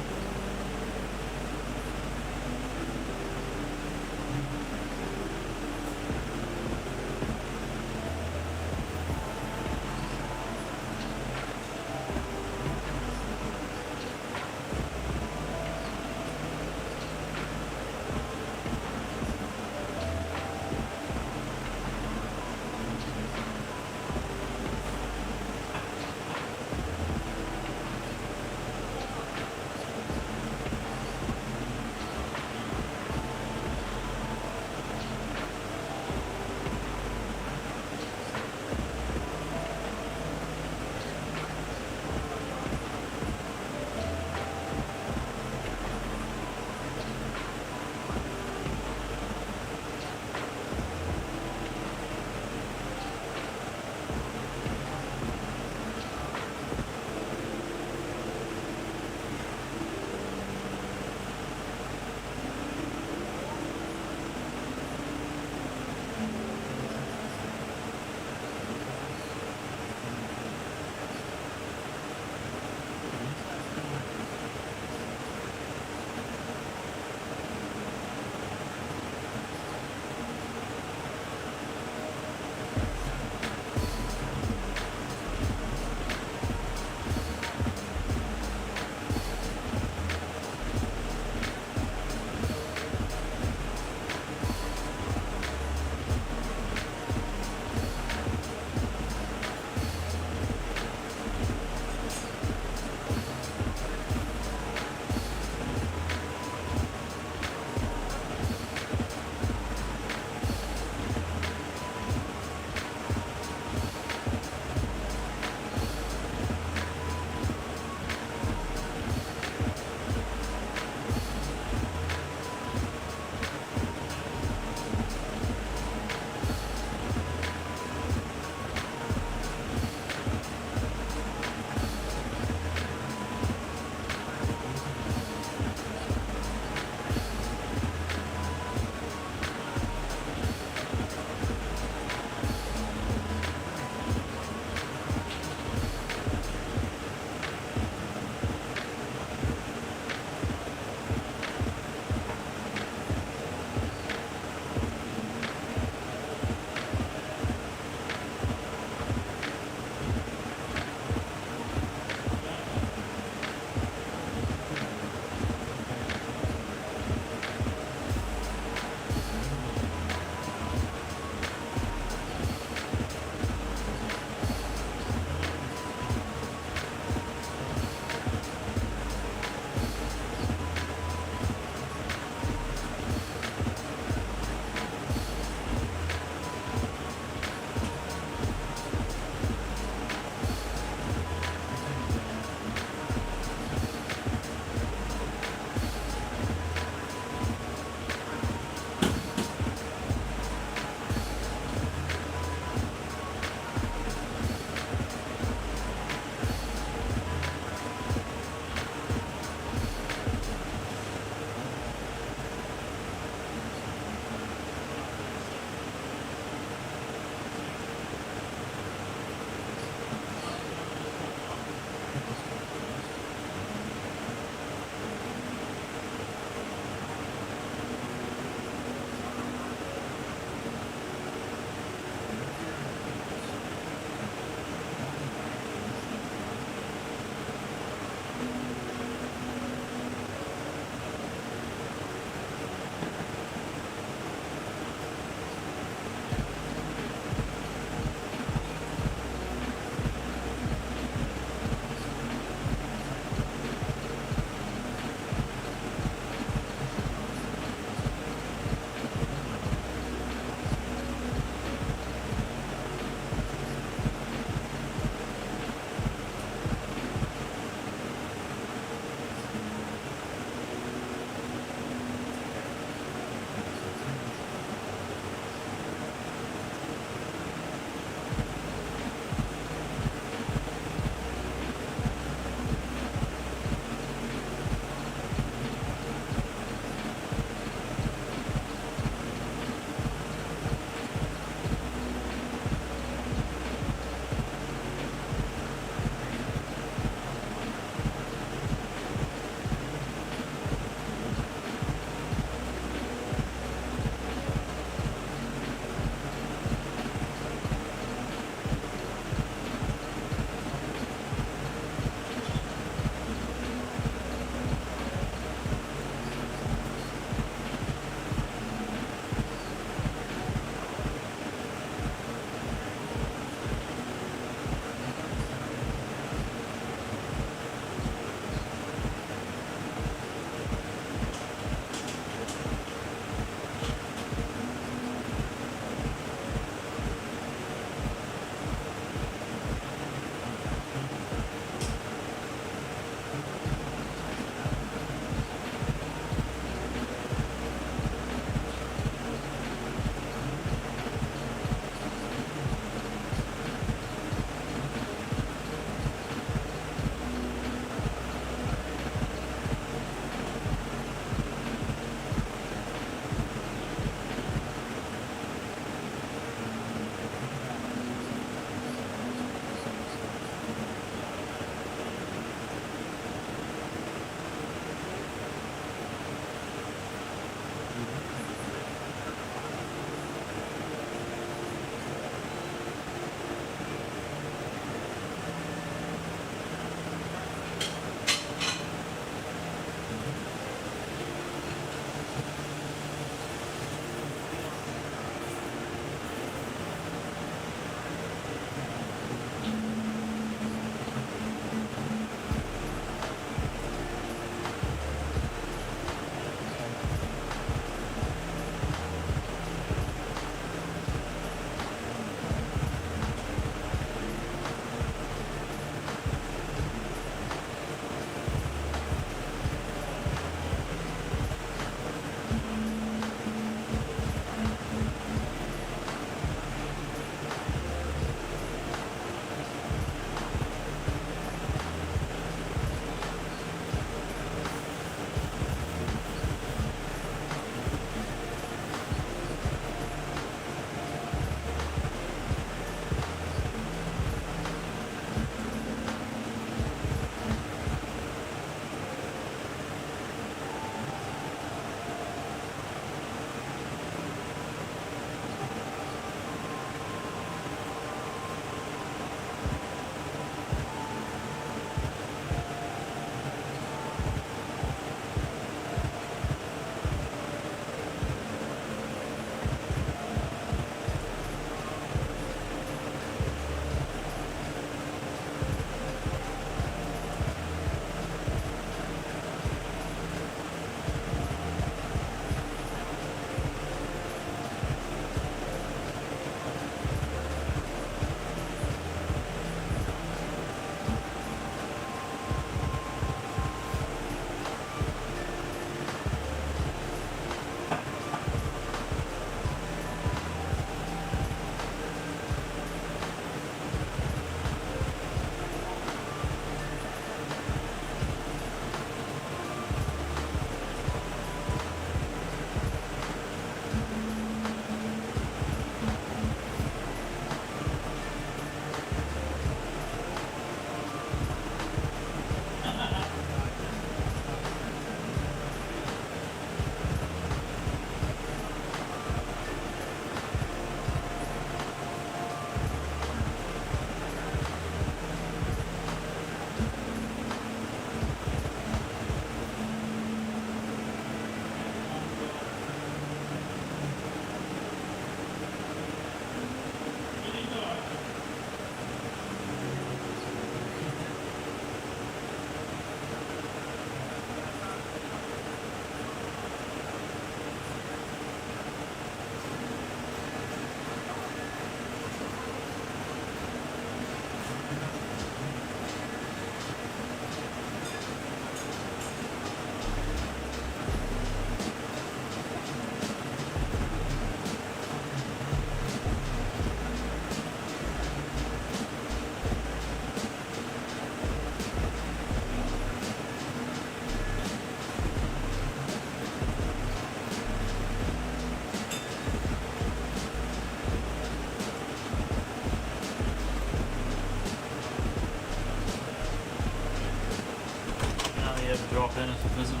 pop in as a visitor.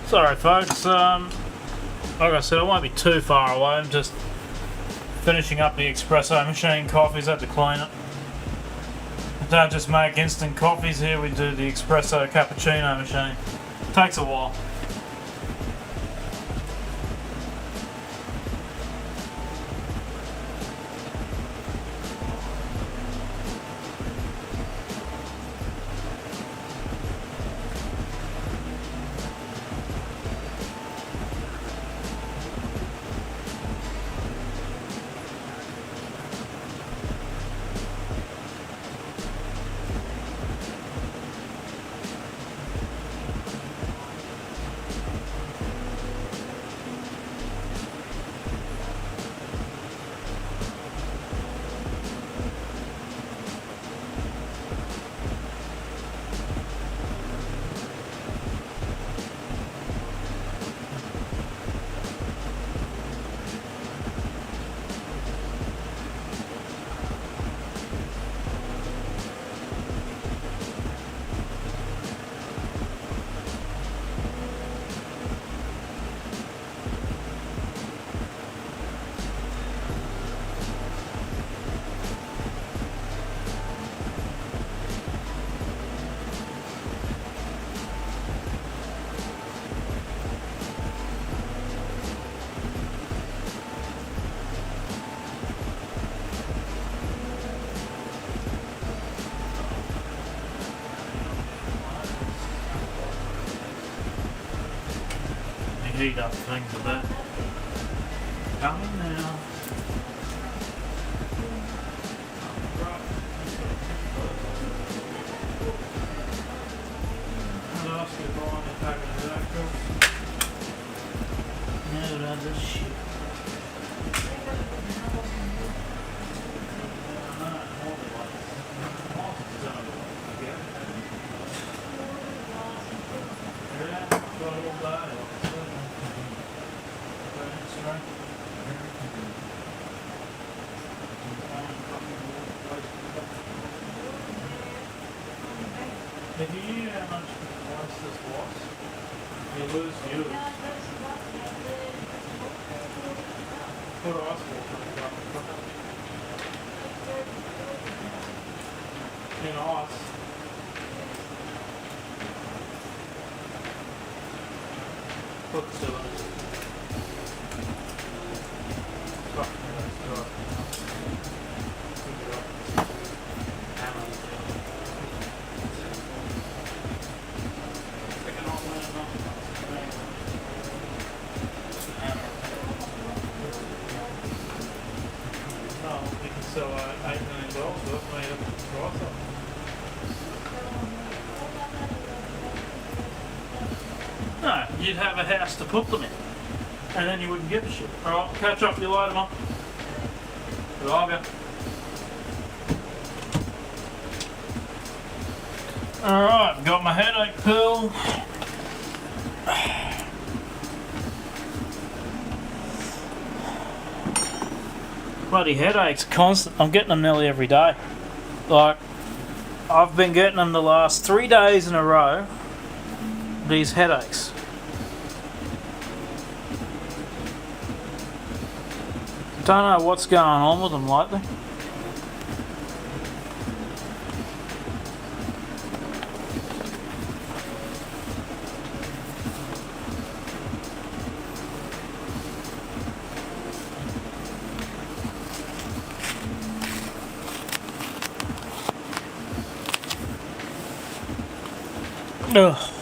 Sorry folks, like I said, I won't be too far away. I'm just finishing up the espresso machine. Coffees, had to clean it. We don't just make instant coffees here, we do the espresso cappuccino machine. Takes a while. Heat up things a bit. Coming now. I'll ask you if I want to take it to that course. No, this shit. If you knew how much price this was, you lose viewers. Put ice water in ice. Put to it. So $8 million worth made up the price up. No, you'd have a house to put them in, and then you wouldn't give a shit. Alright, catch up with you later, Mum. Love ya. Alright, got my headache pill. Bloody headaches, constant. I'm getting them nearly every day. Like, I've been getting them the last 3 days in a row. These headaches. Don't know what's going on with them lately. Ugh.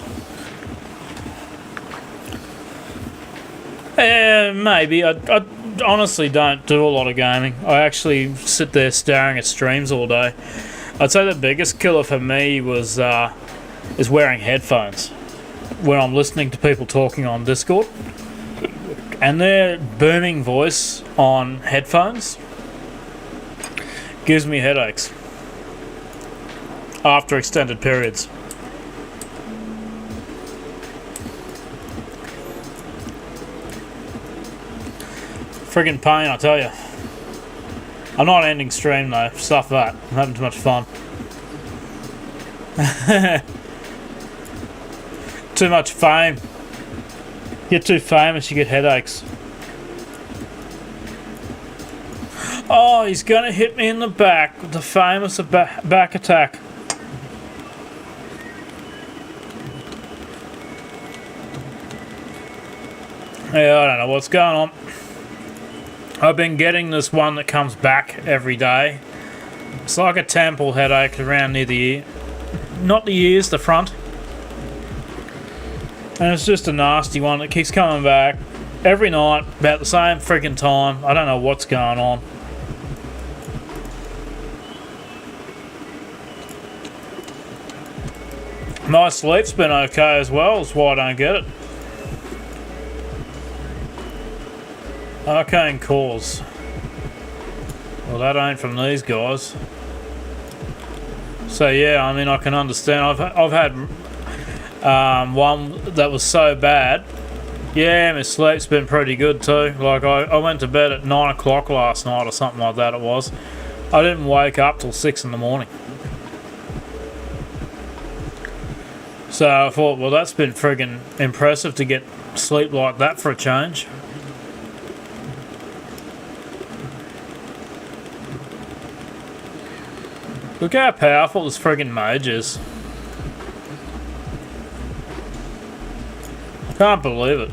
Maybe. I honestly don't do a lot of gaming. I actually sit there staring at streams all day. I'd say the biggest killer for me was is wearing headphones when I'm listening to people talking on Discord, and their booming voice on headphones gives me headaches after extended periods. Friggin' pain, I tell you. I'm not ending stream though. Stuff that. I'm having too much fun. Too much fame. Get too famous, you get headaches. Oh, he's gonna hit me in the back with the famous back attack. Yeah, I don't know what's going on. I've been getting this one that comes back every day. It's like a temple headache around near the ear. Not the ears, the front. And it's just a nasty one that keeps coming back every night, about the same freaking time. I don't know what's going on. My sleep's been okay as well, that's why I don't get it. Arcane cause. Well, that ain't from these guys. So yeah, I mean, I can understand. I've had one that was so bad. Yeah, my sleep's been pretty good too. Like I went to bed at 9 o'clock last night or something like that. It was. I didn't wake up till 6 in the morning. So I thought, well, that's been friggin' impressive to get sleep like that for a change. Look how powerful this friggin' mage is. Can't believe it.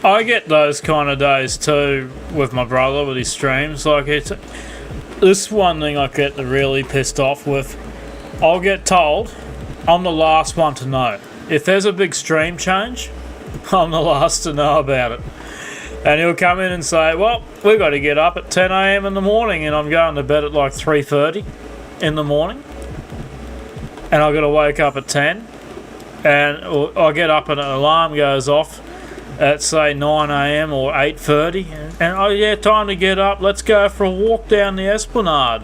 I get those kind of days too with my brother with his streams. Like this one thing I get really pissed off with. I'll get told I'm the last one to know. If there's a big stream change, I'm the last to know about it. And he'll come in and say, well, we've got to get up at 10 a.m. in the morning, and I'm going to bed at like 3:30 in the morning. And I've got to wake up at 10. And I get up and an alarm goes off at, say, 9 a.m. or 8:30. And, oh, yeah, time to get up. Let's go for a walk down the Esplanade.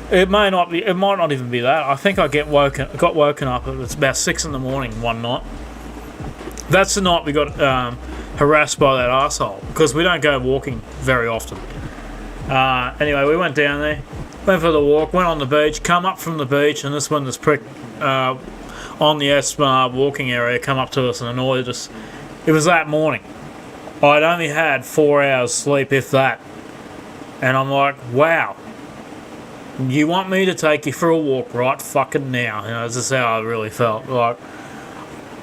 It might not even be that. I think I got woken up. It's about 6 in the morning one night. That's the night we got harassed by that arsehole, because we don't go walking very often. Anyway, we went down there, went for the walk, went on the beach, come up from the beach, and this one, this prick on the Esplanade walking area, come up to us and annoyed us. It was that morning. I'd only had 4 hours sleep, if that. And I'm like, wow. You want me to take you for a walk right fucking now? You know, this is how I really felt. Like,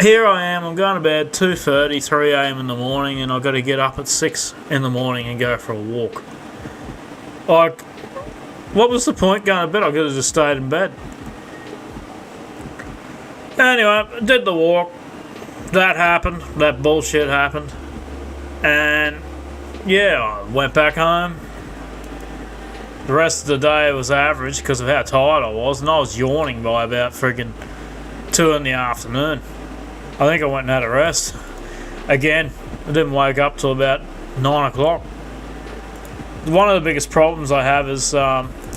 here I am, I'm going to bed 2:30, 3 a.m. in the morning, and I've got to get up at 6 in the morning and go for a walk. Like, what was the point going to bed? I could have just stayed in bed. Anyway, did the walk. That happened. That bullshit happened. And, yeah, I went back home. The rest of the day was average because of how tired I was, and I was yawning by about friggin' 2 in the afternoon. I think I went and had a rest. Again, I didn't wake up till about 9 o'clock. One of the biggest problems I have is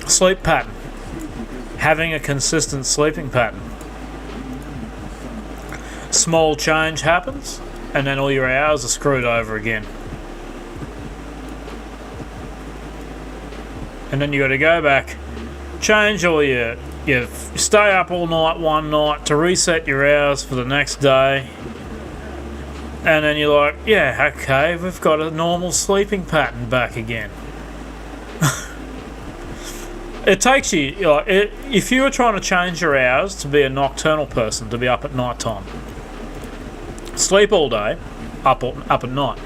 sleep pattern. Having a consistent sleeping pattern. Small change happens, and then all your hours are screwed over again. And then you got to go back, change all you stay up all night one night to reset your hours for the next day. And then you're like, yeah, okay, we've got a normal sleeping pattern back again. It takes you, if you were trying to change your hours to be a nocturnal person, to be up at night time, sleep all day, up at night,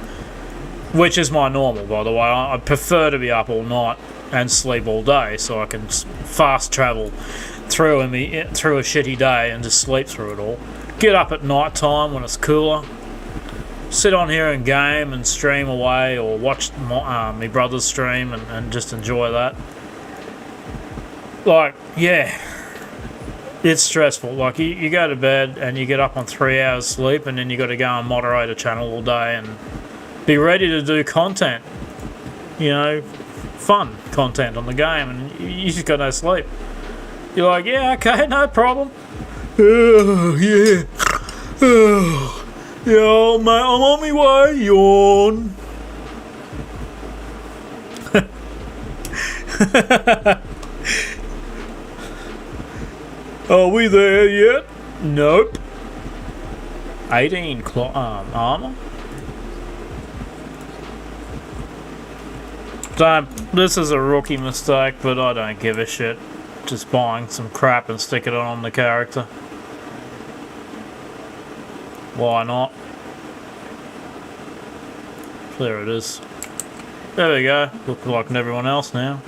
which is my normal, by the way. I prefer to be up all night and sleep all day, so I can fast travel through a shitty day and just sleep through it all. Get up at night time when it's cooler, sit on here and game and stream away, or watch my brother's stream and just enjoy that. Like, yeah, it's stressful. Like, you go to bed and you get up on 3 hours sleep, and then you got to go and moderate a channel all day and be ready to do content, fun content on the game, and you just got no sleep. You're like, yeah, okay, no problem. Oh, yeah. Oh, yeah, mate, I'm on my way. Yawn. Are we there yet? Nope. 18 armor. This is a rookie mistake, but I don't give a shit. Just buying some crap and stick it on the character. Why not? There it is. There we go. Look like everyone else now.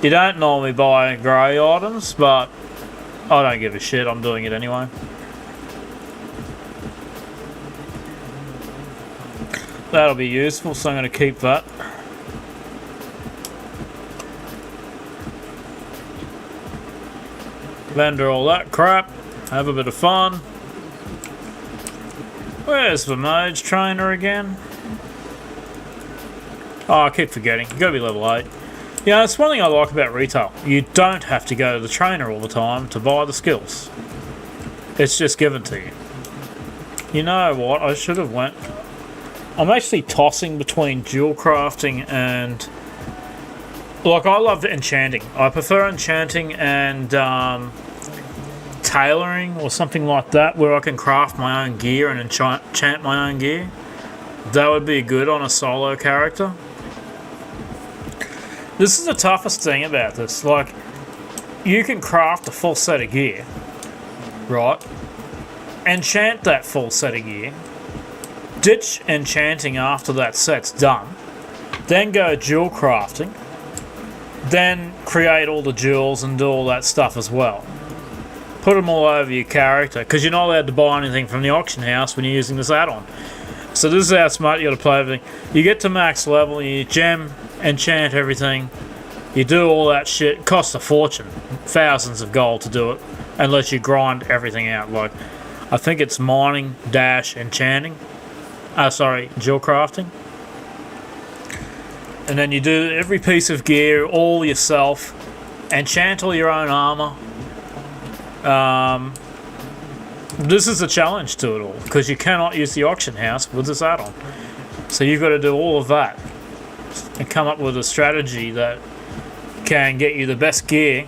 You don't normally buy grey items, but I don't give a shit. I'm doing it anyway. That'll be useful, so I'm going to keep that. Vendor all that crap. Have a bit of fun. Where's the mage trainer again? Oh, I keep forgetting. You gotta be level 8. Yeah, it's one thing I like about retail. You don't have to go to the trainer all the time to buy the skills. It's just given to you. You know what? I should have went... I'm actually tossing between dual crafting and... Like, I love enchanting. I prefer enchanting and tailoring or something like that, where I can craft my own gear and enchant my own gear. That would be good on a solo character. This is the toughest thing about this. Like, you can craft a full set of gear, right? Enchant that full set of gear. Ditch enchanting after that set's done. Then go dual crafting. Then create all the jewels and do all that stuff as well. Put them all over your character, because you're not allowed to buy anything from the auction house when you're using this add-on. So this is how smart you got to play everything. You get to max level, you gem, enchant everything, you do all that shit. It costs a fortune, thousands of gold to do it, unless you grind everything out. Like, I think it's mining, dash, enchanting. Dual crafting. And then you do every piece of gear all yourself, enchant all your own armor. This is a challenge to it all, because you cannot use the auction house with this add-on. So you've got to do all of that and come up with a strategy that can get you the best gear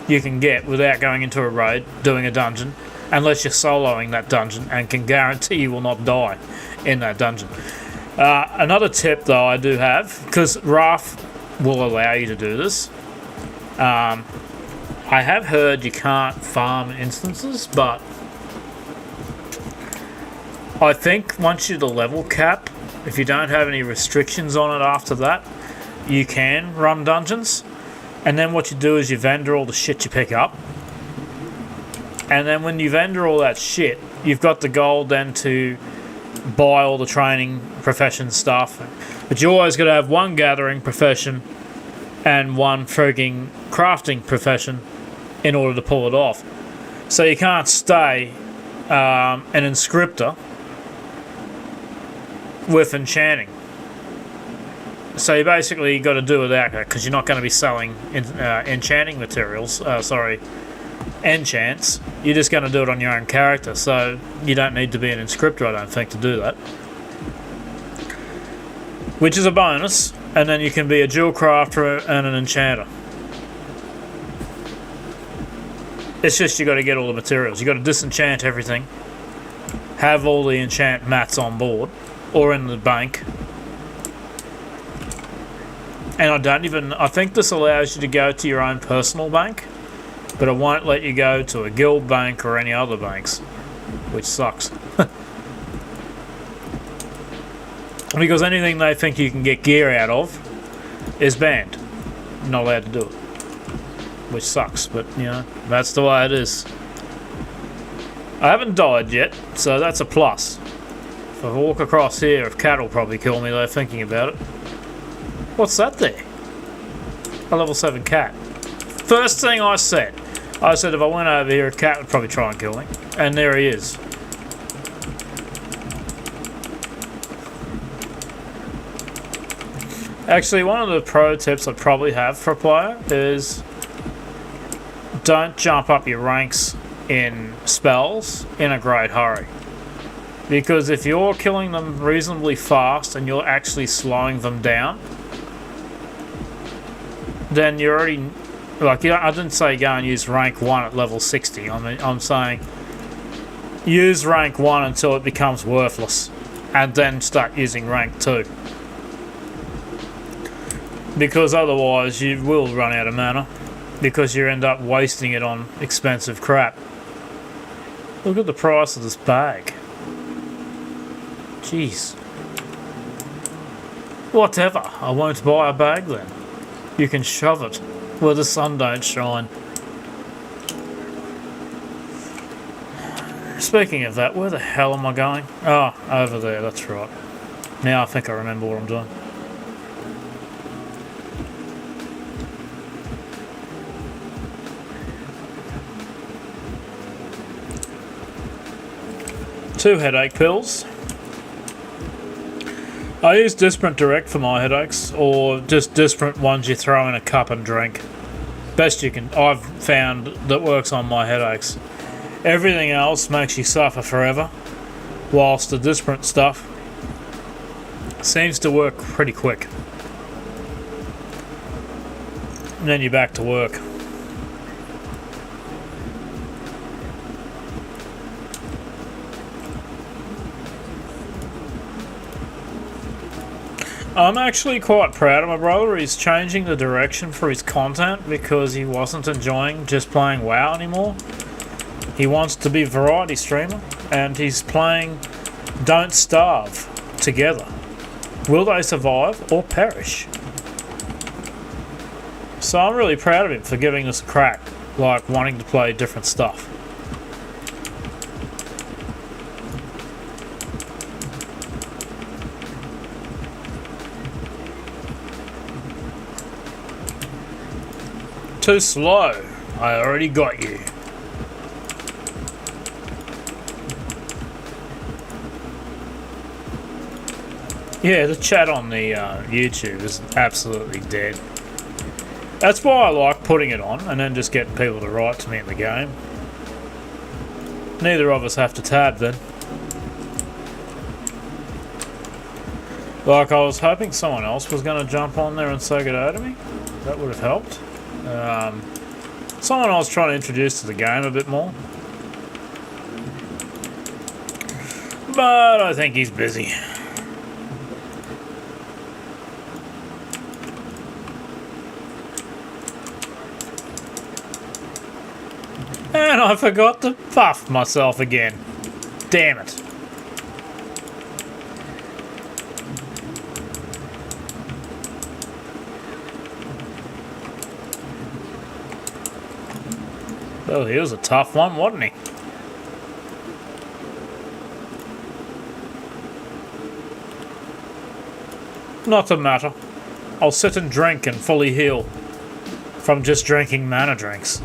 you can get without going into a raid, doing a dungeon, unless you're soloing that dungeon and can guarantee you will not die in that dungeon. Another tip though I do have, because Wrath will allow you to do this. I have heard you can't farm instances, but I think once you're the level cap, if you don't have any restrictions on it after that, you can run dungeons. And then what you do is you vendor all the shit you pick up. And then when you vendor all that shit, you've got the gold then to buy all the training profession stuff. But you always got to have one gathering profession and one frigging crafting profession in order to pull it off. So you can't stay an inscriptor with enchanting. So you basically got to do without that, because you're not going to be selling enchanting materials, enchants. You're just going to do it on your own character, so you don't need to be an inscriptor, I don't think, to do that. Which is a bonus, and then you can be a jewel crafter and an enchanter. It's just you got to get all the materials. You got to disenchant everything, have all the enchant mats on board or in the bank. And I think this allows you to go to your own personal bank, but it won't let you go to a guild bank or any other banks, which sucks. Because anything they think you can get gear out of is banned. You're not allowed to do it, which sucks, but you know, that's the way it is. I haven't died yet, so that's a plus. If I walk across here, if cat will probably kill me though, thinking about it. What's that there? A level 7 cat. First thing I said if I went over here, a cat would probably try and kill me. And there he is. Actually, one of the pro tips I probably have for a player is don't jump up your ranks in spells in a great hurry. Because if you're killing them reasonably fast and you're actually slowing them down, then you're already... Like, I didn't say go and use rank 1 at level 60. I'm saying use rank 1 until it becomes worthless, and then start using rank 2. Because otherwise you will run out of mana, because you end up wasting it on expensive crap. Look at the price of this bag. Jeez. Whatever, I won't buy a bag then. You can shove it where the sun don't shine. Speaking of that, where the hell am I going? Oh, over there, that's right. Now I think I remember what I'm doing. Two headache pills. I use Disprint Direct for my headaches, or just Disprint ones you throw in a cup and drink. Best you can, I've found, that works on my headaches. Everything else makes you suffer forever, whilst the Disprint stuff seems to work pretty quick. And then you're back to work. I'm actually quite proud of my brother. He's changing the direction for his content because he wasn't enjoying just playing WoW anymore. He wants to be a variety streamer, and he's playing Don't Starve together. Will they survive or perish? So I'm really proud of him for giving this a crack, like wanting to play different stuff. Too slow. I already got you. Yeah, the chat on the YouTube is absolutely dead. That's why I like putting it on and then just getting people to write to me in the game. Neither of us have to tab then. Like, I was hoping someone else was going to jump on there and say good day to me. That would have helped. Someone I was trying to introduce to the game a bit more. But I think he's busy. And I forgot to buff myself again. Damn it. Well, he was a tough one, wasn't he? Not a matter. I'll sit and drink and fully heal from just drinking mana drinks.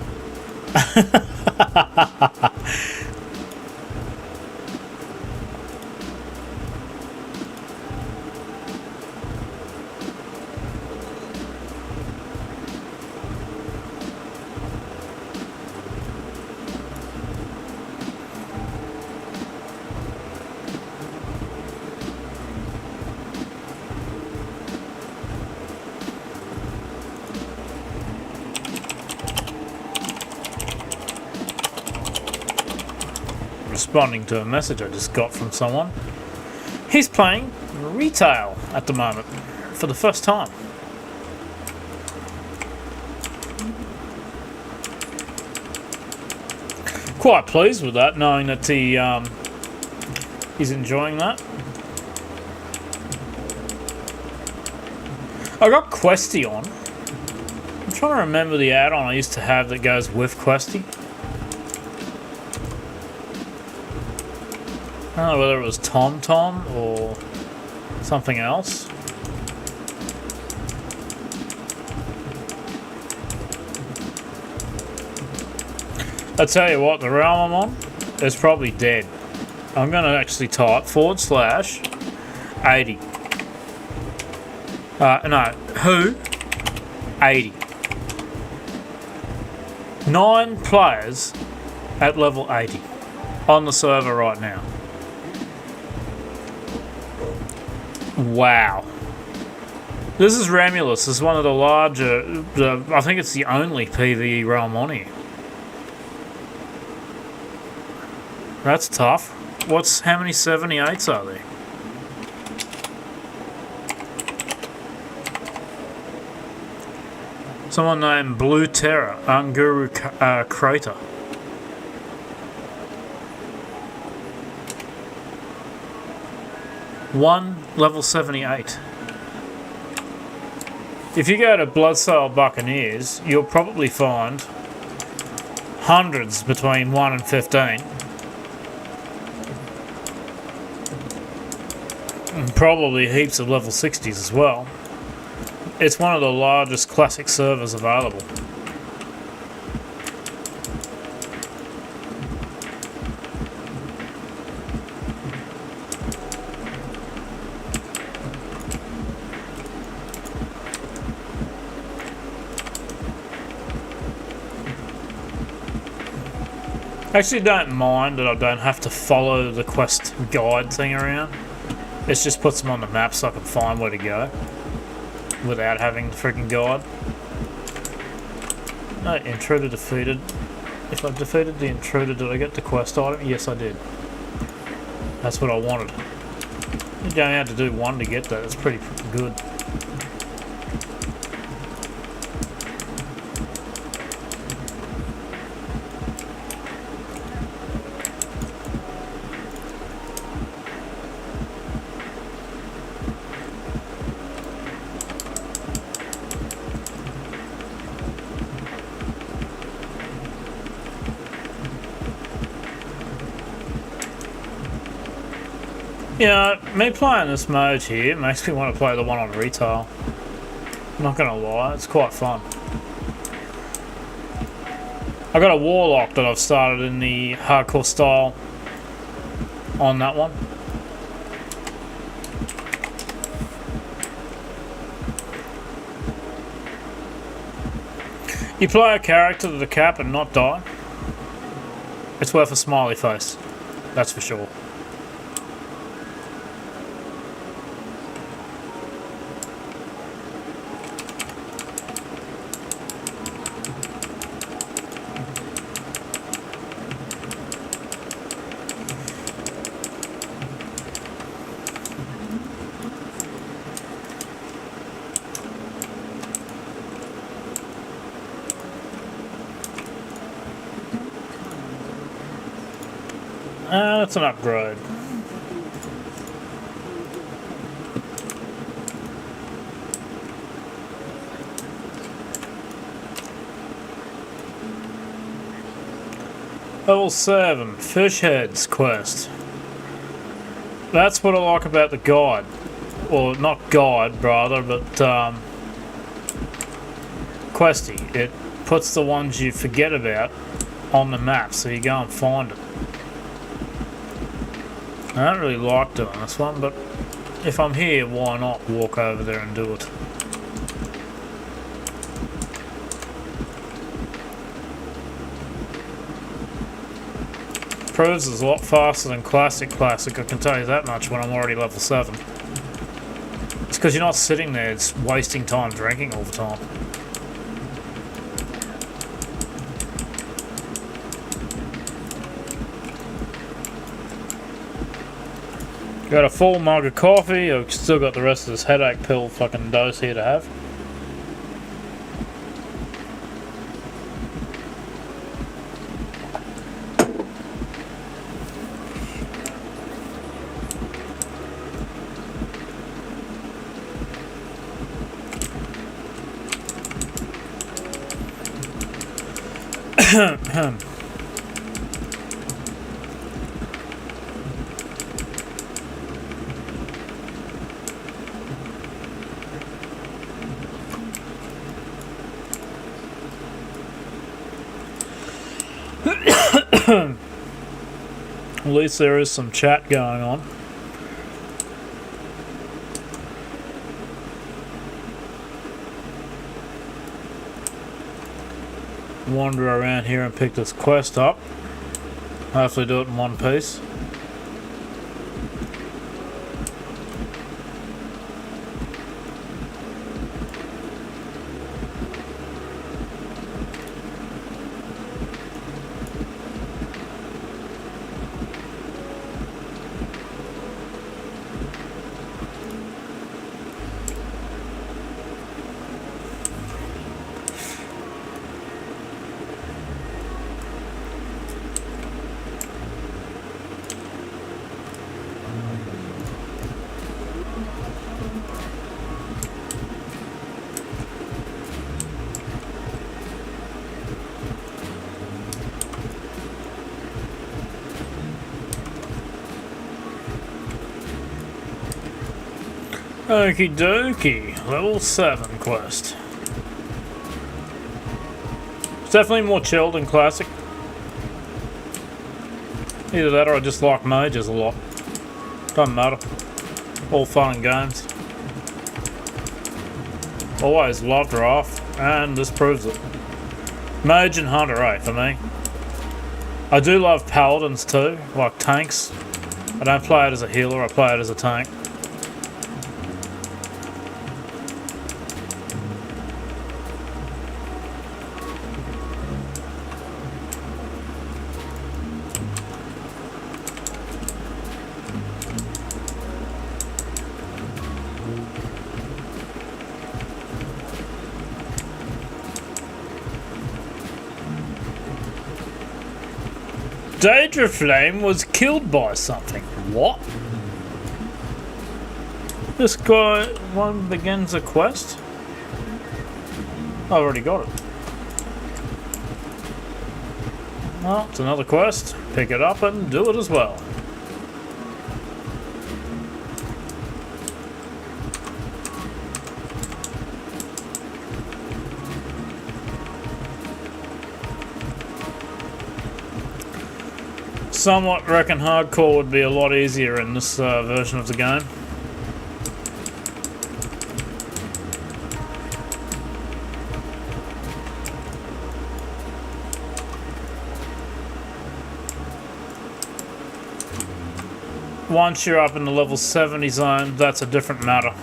Responding to a message I just got from someone. He's playing retail at the moment for the first time. Quite pleased with that, knowing that he's enjoying that. I got Questy on. I'm trying to remember the add-on I used to have that goes with Questy. I don't know whether it was TomTom or something else. I tell you what, the realm I'm on is probably dead. I'm going to actually type /80. No, who? 80. 9 players at level 80 on the server right now. Wow. This is Ramulus. This is one of the larger, I think it's the only PvE realm on here. That's tough. How many 78s are there? Someone named Blue Terror, Unguru Crater. One level 78. If you go to Bloodsail Buccaneers, you'll probably find hundreds between 1 and 15. And probably heaps of level 60s as well. It's one of the largest classic servers available. I actually don't mind that I don't have to follow the quest guide thing around. It just puts them on the map so I can find where to go without having the freaking guide. No, intruder defeated. If I defeated the intruder, did I get the quest item? Yes, I did. That's what I wanted. You don't have to do one to get that. That's pretty good. Yeah, me playing this mode here makes me want to play the one on retail. I'm not gonna lie, it's quite fun. I got a warlock that I've started in the hardcore style on that one. You play a character to the cap and not die, it's worth a smiley face, that's for sure. That's an upgrade. Level 7, Fish Heads quest. That's what I like about the guide. Or not guide, rather, but questy. It puts the ones you forget about on the map, so you go and find it. I don't really like doing this one, but if I'm here, why not walk over there and do it? Proves is a lot faster than Classic, I can tell you that much when I'm already level 7. It's because you're not sitting there, it's wasting time drinking all the time. Got a full mug of coffee. I've still got the rest of this headache pill fucking dose here to have. At least there is some chat going on. wander around here and pick this quest up. Hopefully do it in one piece. Okie dokie, level 7 quest. It's definitely more chilled than classic. Either that or I just like mages a lot. Doesn't matter. All fun and games. Always loved Wrath, and this proves it. Mage and Hunter, eh, for me. I do love paladins too, like tanks. I don't play it as a healer, I play it as a tank. Daedra Flame was killed by something. What? This guy one begins a quest? I've already got it. Well, it's another quest. Pick it up and do it as well. Somewhat reckon hardcore would be a lot easier in this version of the game. Once you're up in the level 70 zone, that's a different matter.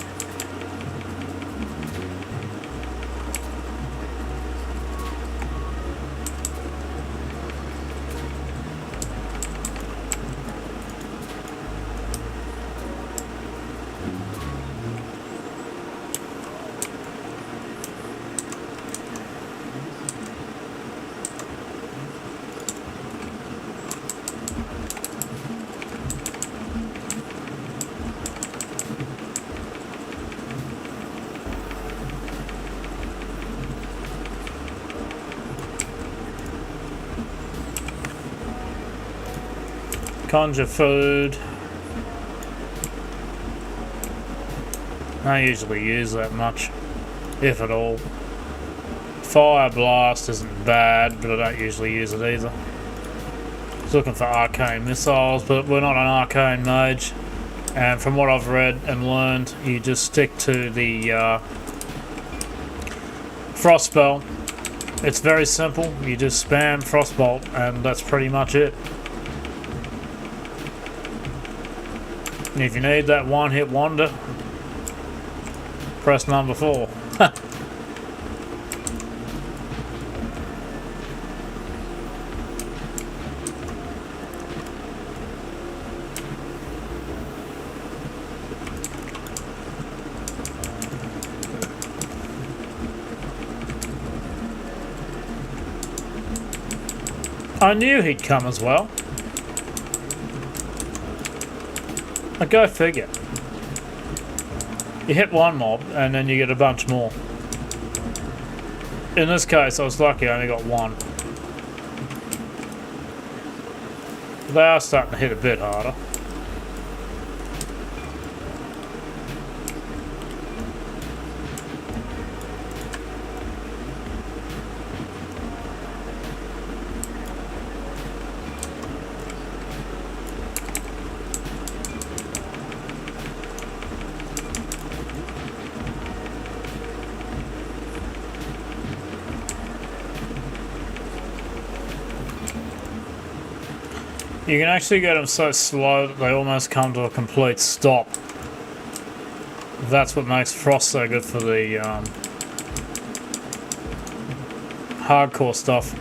Conjure food. I usually use that much, if at all. Fire Blast isn't bad, but I don't usually use it either. I was looking for arcane missiles, but we're not an arcane mage. And from what I've read and learned, you just stick to the frost spell. It's very simple. You just spam frostbolt, and that's pretty much it. And if you need that one-hit wonder, press number 4. I knew he'd come as well. Go figure. You hit one mob and then you get a bunch more. In this case I was lucky I only got one. They are starting to hit a bit harder. You can actually get them so slow that they almost come to a complete stop. That's what makes Frost so good for the hardcore stuff.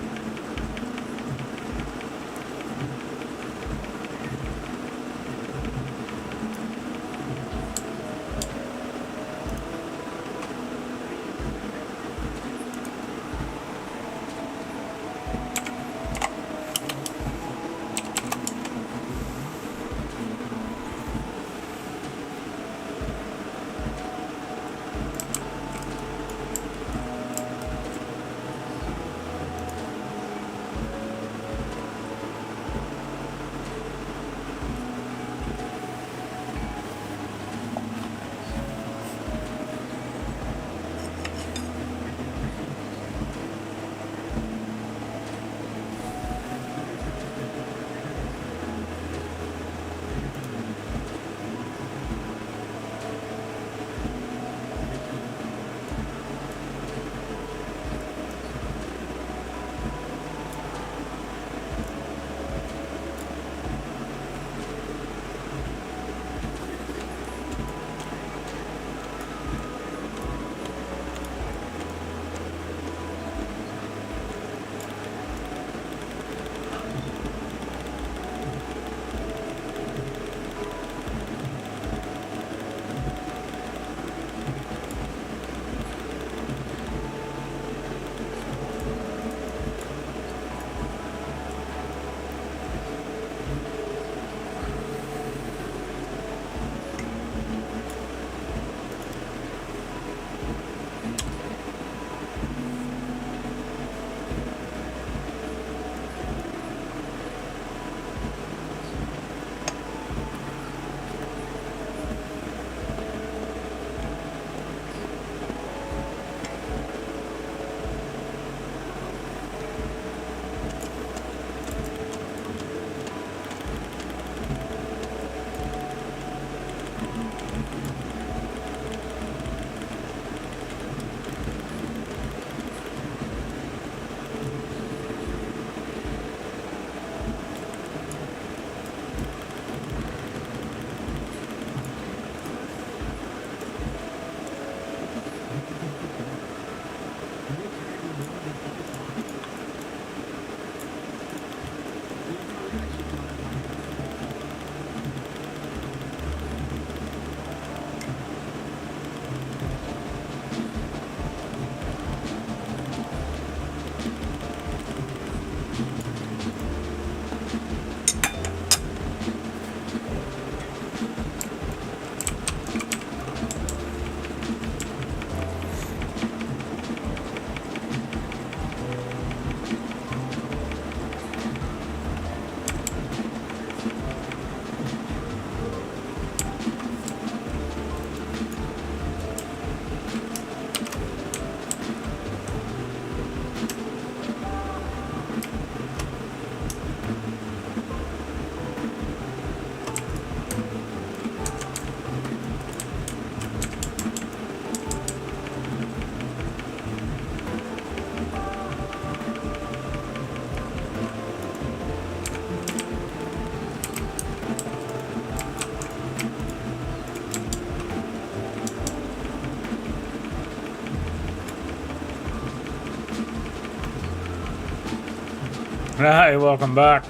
Hey, welcome back.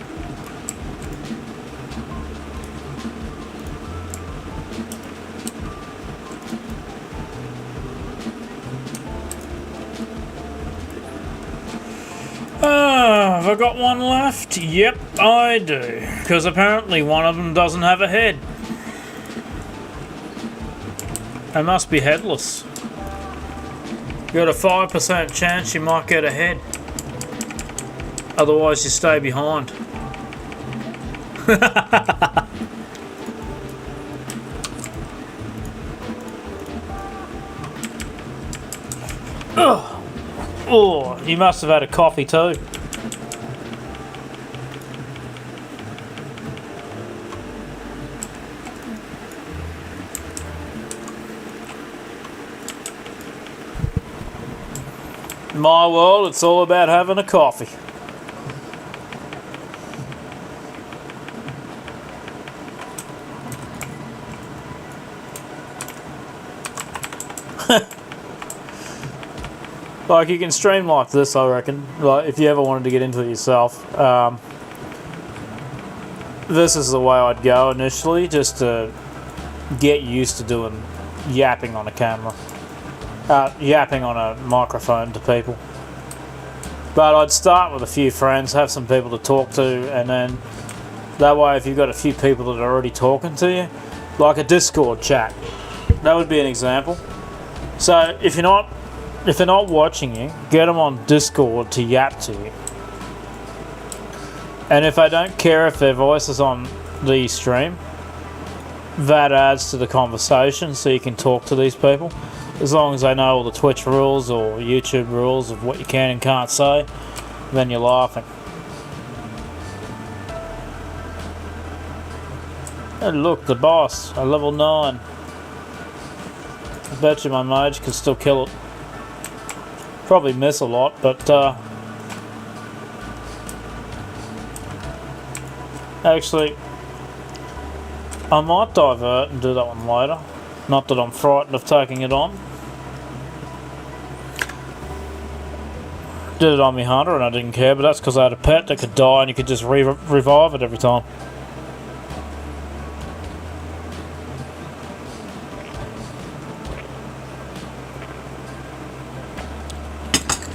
Have I got one left? Yep, I do. Because apparently one of them doesn't have a head. They must be headless. You got a 5% chance you might get a head. Otherwise you stay behind. Oh, you must have had a coffee too. In my world, it's all about having a coffee. Like, you can stream like this, I reckon. Like, if you ever wanted to get into it yourself. This is the way I'd go initially, just to get used to doing yapping on a camera. Yapping on a microphone to people. But I'd start with a few friends, have some people to talk to, and then that way if you've got a few people that are already talking to you, like a Discord chat, that would be an example. So if they're not watching you, get them on Discord to yap to you. And if they don't care if their voice is on the stream, that adds to the conversation so you can talk to these people. As long as they know all the Twitch rules or YouTube rules of what you can and can't say, then you're laughing. And look, the boss, a level 9. I bet you my mage could still kill it. Probably miss a lot, but actually, I might divert and do that one later. Not that I'm frightened of taking it on. Did it on me hunter and I didn't care, but that's because I had a pet that could die and you could just revive it every time.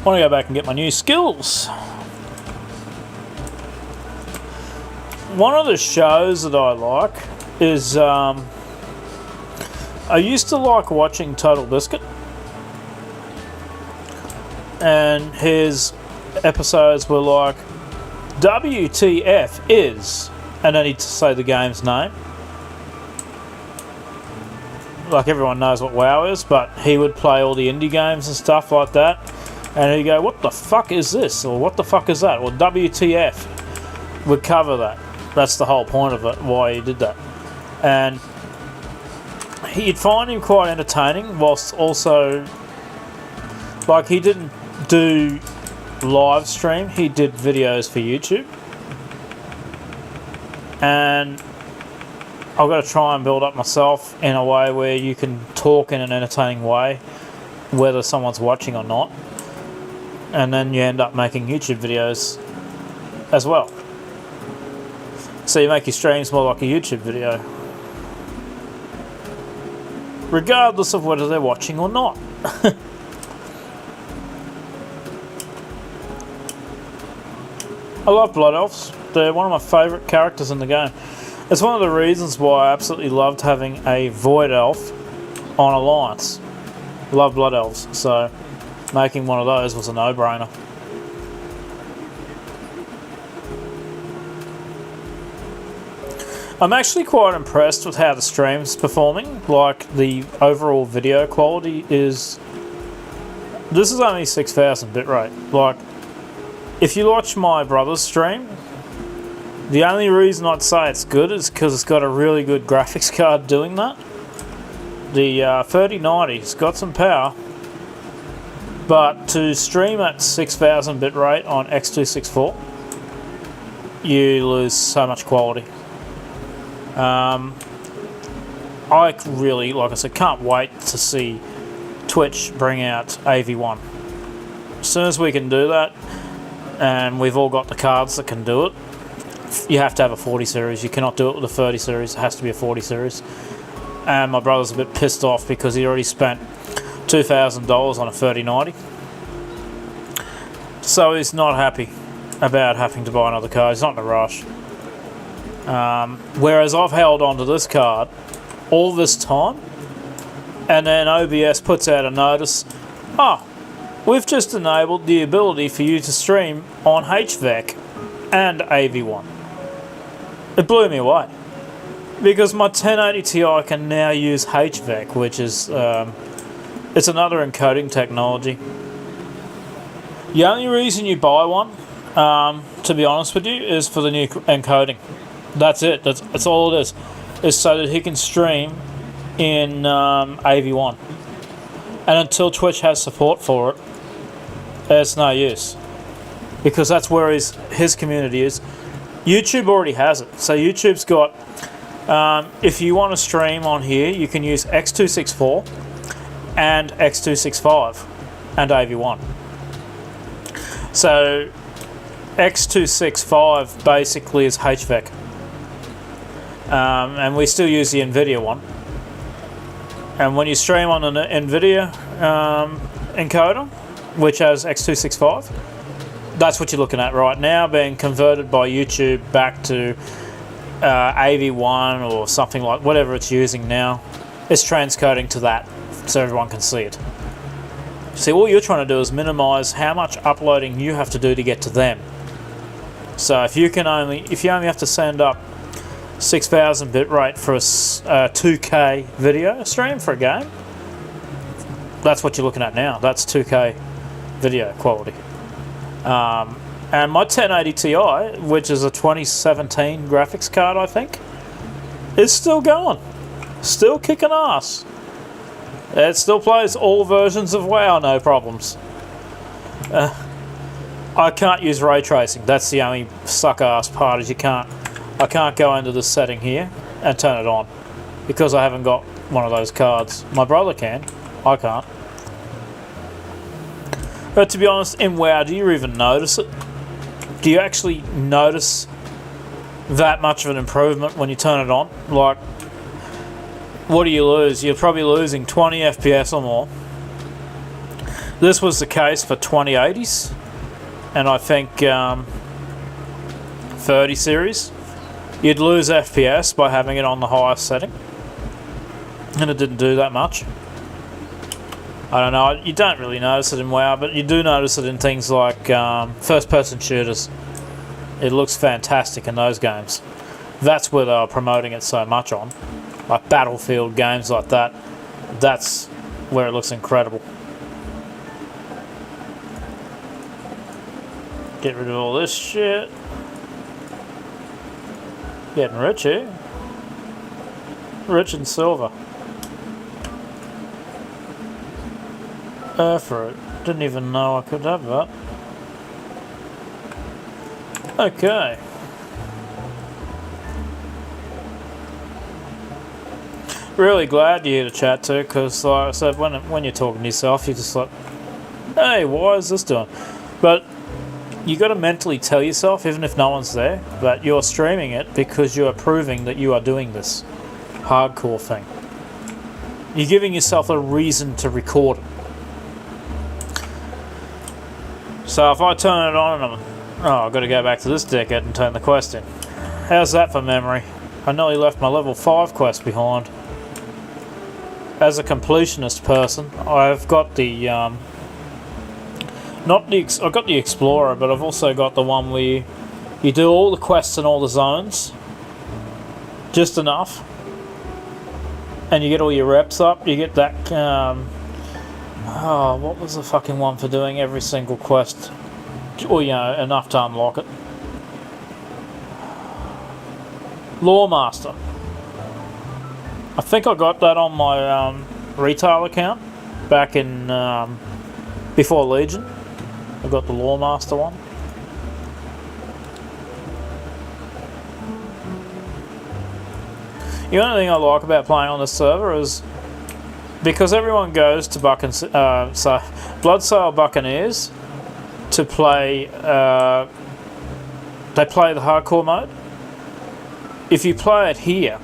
I want to go back and get my new skills. One of the shows that I like is I used to like watching Total Biscuit, and his episodes were like, WTF is, and then he'd say the game's name. Like, everyone knows what WoW is, but he would play all the indie games and stuff like that, and he'd go, what the fuck is this, or what the fuck is that, or WTF would cover that. That's the whole point of it, why he did that. And you'd find him quite entertaining, whilst also, like, he didn't do live stream, he did videos for YouTube. And I've got to try and build up myself in a way where you can talk in an entertaining way, whether someone's watching or not. And then you end up making YouTube videos as well. So you make your streams more like a YouTube video, regardless of whether they're watching or not. I love Blood Elves. They're one of my favourite characters in the game. It's one of the reasons why I absolutely loved having a Void Elf on Alliance. Love Blood Elves, so making one of those was a no-brainer. I'm actually quite impressed with how the stream's performing. Like, the overall video quality is... This is only 6,000 bitrate. Like, if you watch my brother's stream, the only reason I'd say it's good is because it's got a really good graphics card doing that. The 3090's got some power, but to stream at 6,000 bitrate on X264, you lose so much quality. I really, like I said, can't wait to see Twitch bring out AV1. As soon as we can do that, and we've all got the cards that can do it, you have to have a 40 series. You cannot do it with a 30 series. It has to be a 40 series. And my brother's a bit pissed off because he already spent $2,000 on a 3090. So he's not happy about having to buy another card. He's not in a rush. Whereas I've held on to this card all this time, and then OBS puts out a notice, we've just enabled the ability for you to stream on HVAC and AV1. It blew me away, because my 1080 Ti can now use HVAC, which is it's another encoding technology. The only reason you buy one, to be honest with you, is for the new encoding. That's it. That's all it is so that he can stream in AV1. And until Twitch has support for it, it's no use, because that's where his community is. YouTube already has it. So YouTube's got, if you want to stream on here, you can use X264 and X265 and AV1. So X265 basically is HVAC, and we still use the NVIDIA one. And when you stream on an NVIDIA encoder, which has X265, that's what you're looking at right now, being converted by YouTube back to AV1 or something like whatever it's using now. It's transcoding to that so everyone can see it. See, all you're trying to do is minimize how much uploading you have to do to get to them. So if you only have to send up 6,000 bitrate for a 2K video stream for a game, that's what you're looking at now. That's 2K video quality. And my 1080 Ti, which is a 2017 graphics card, I think, is still going. Still kicking ass. It still plays all versions of WoW, no problems. I can't use ray tracing. That's the only suck-ass part, is I can't go into the setting here and turn it on because I haven't got one of those cards. My brother can. I can't. But to be honest, in WoW, do you even notice it? Do you actually notice that much of an improvement when you turn it on? Like, what do you lose? You're probably losing 20 FPS or more. This was the case for 2080s, and I think 30 series. You'd lose FPS by having it on the highest setting, and it didn't do that much. I don't know, you don't really notice it in WoW, but you do notice it in things like first-person shooters. It looks fantastic in those games. That's where they were promoting it so much on. Like Battlefield games like that. That's where it looks incredible. Get rid of all this shit. Getting rich here. Rich in silver. Fruit. Didn't even know I could have that. Okay. Really glad you're here to chat to, because like I said, when you're talking to yourself, you're just like, hey, why is this doing? But you got to mentally tell yourself, even if no one's there, that you're streaming it because you are proving that you are doing this hardcore thing. You're giving yourself a reason to record it. So if I turn it on and I've got to go back to this dickhead and turn the quest in. How's that for memory? I nearly left my level 5 quest behind. As a completionist person, I've got the I've got the Explorer, but I've also got the one where you do all the quests in all the zones, just enough, and you get all your reps up. You get that. What was the fucking one for doing every single quest? Or, enough to unlock it. Lawmaster. I think I got that on my retail account back in before Legion. I got the Lawmaster one. The only thing I like about playing on this server is because everyone goes to Bloodsail Buccaneers to play. They play the hardcore mode. If you play it here,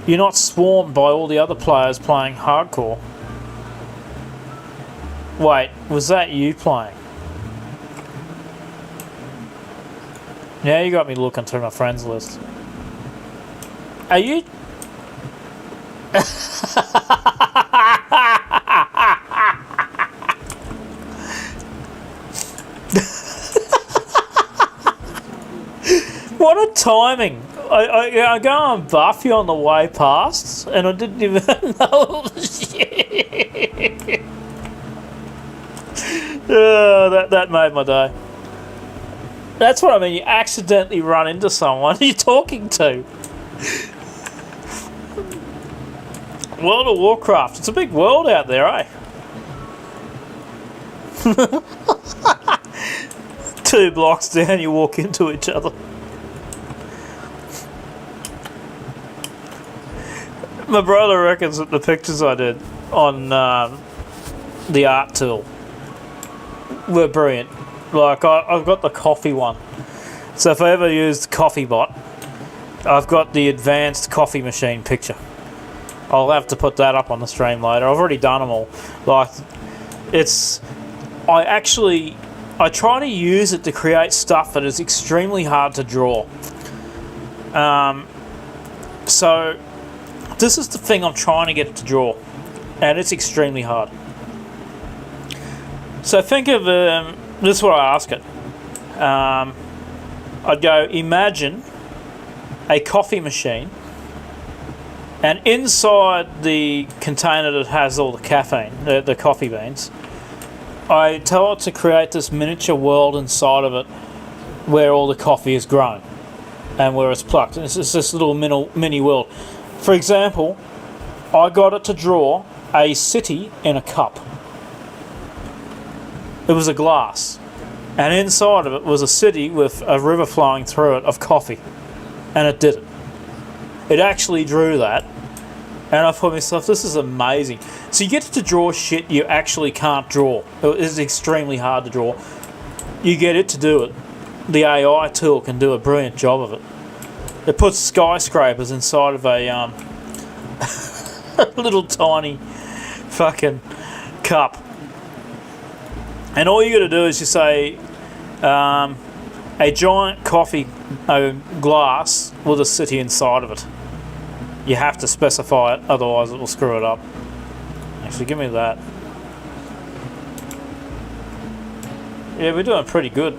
you're not swarmed by all the other players playing hardcore. Wait, was that you playing? Now you got me looking through my friends list. Are you? What a timing! I go and buff you on the way past, and I didn't even know it was you. Oh, that made my day. That's what I mean. You accidentally run into someone you're talking to. World of Warcraft. It's a big world out there, eh? 2 blocks down, you walk into each other. My brother reckons that the pictures I did on the art tool were brilliant. Like I've got the coffee one, so if I ever use the coffee bot, I've got the advanced coffee machine picture. I'll have to put that up on the stream later. I've already done them all. Like I try to use it to create stuff that is extremely hard to draw. So this is the thing I'm trying to get it to draw, and it's extremely hard. So think of this is what I ask it. I'd go, imagine a coffee machine, and inside the container that has all the caffeine, the coffee beans, I tell it to create this miniature world inside of it where all the coffee is grown and where it's plucked. And it's just this little mini world. For example, I got it to draw a city in a cup. It was a glass, and inside of it was a city with a river flowing through it of coffee, and it did it. It actually drew that, and I thought to myself, this is amazing. So you get to draw shit you actually can't draw. It is extremely hard to draw. You get it to do it. The AI tool can do a brilliant job of it. It puts skyscrapers inside of a a little tiny fucking cup. And all you got to do is just say a giant coffee glass with a city inside of it. You have to specify it, otherwise it will screw it up. Actually, give me that. Yeah, we're doing pretty good.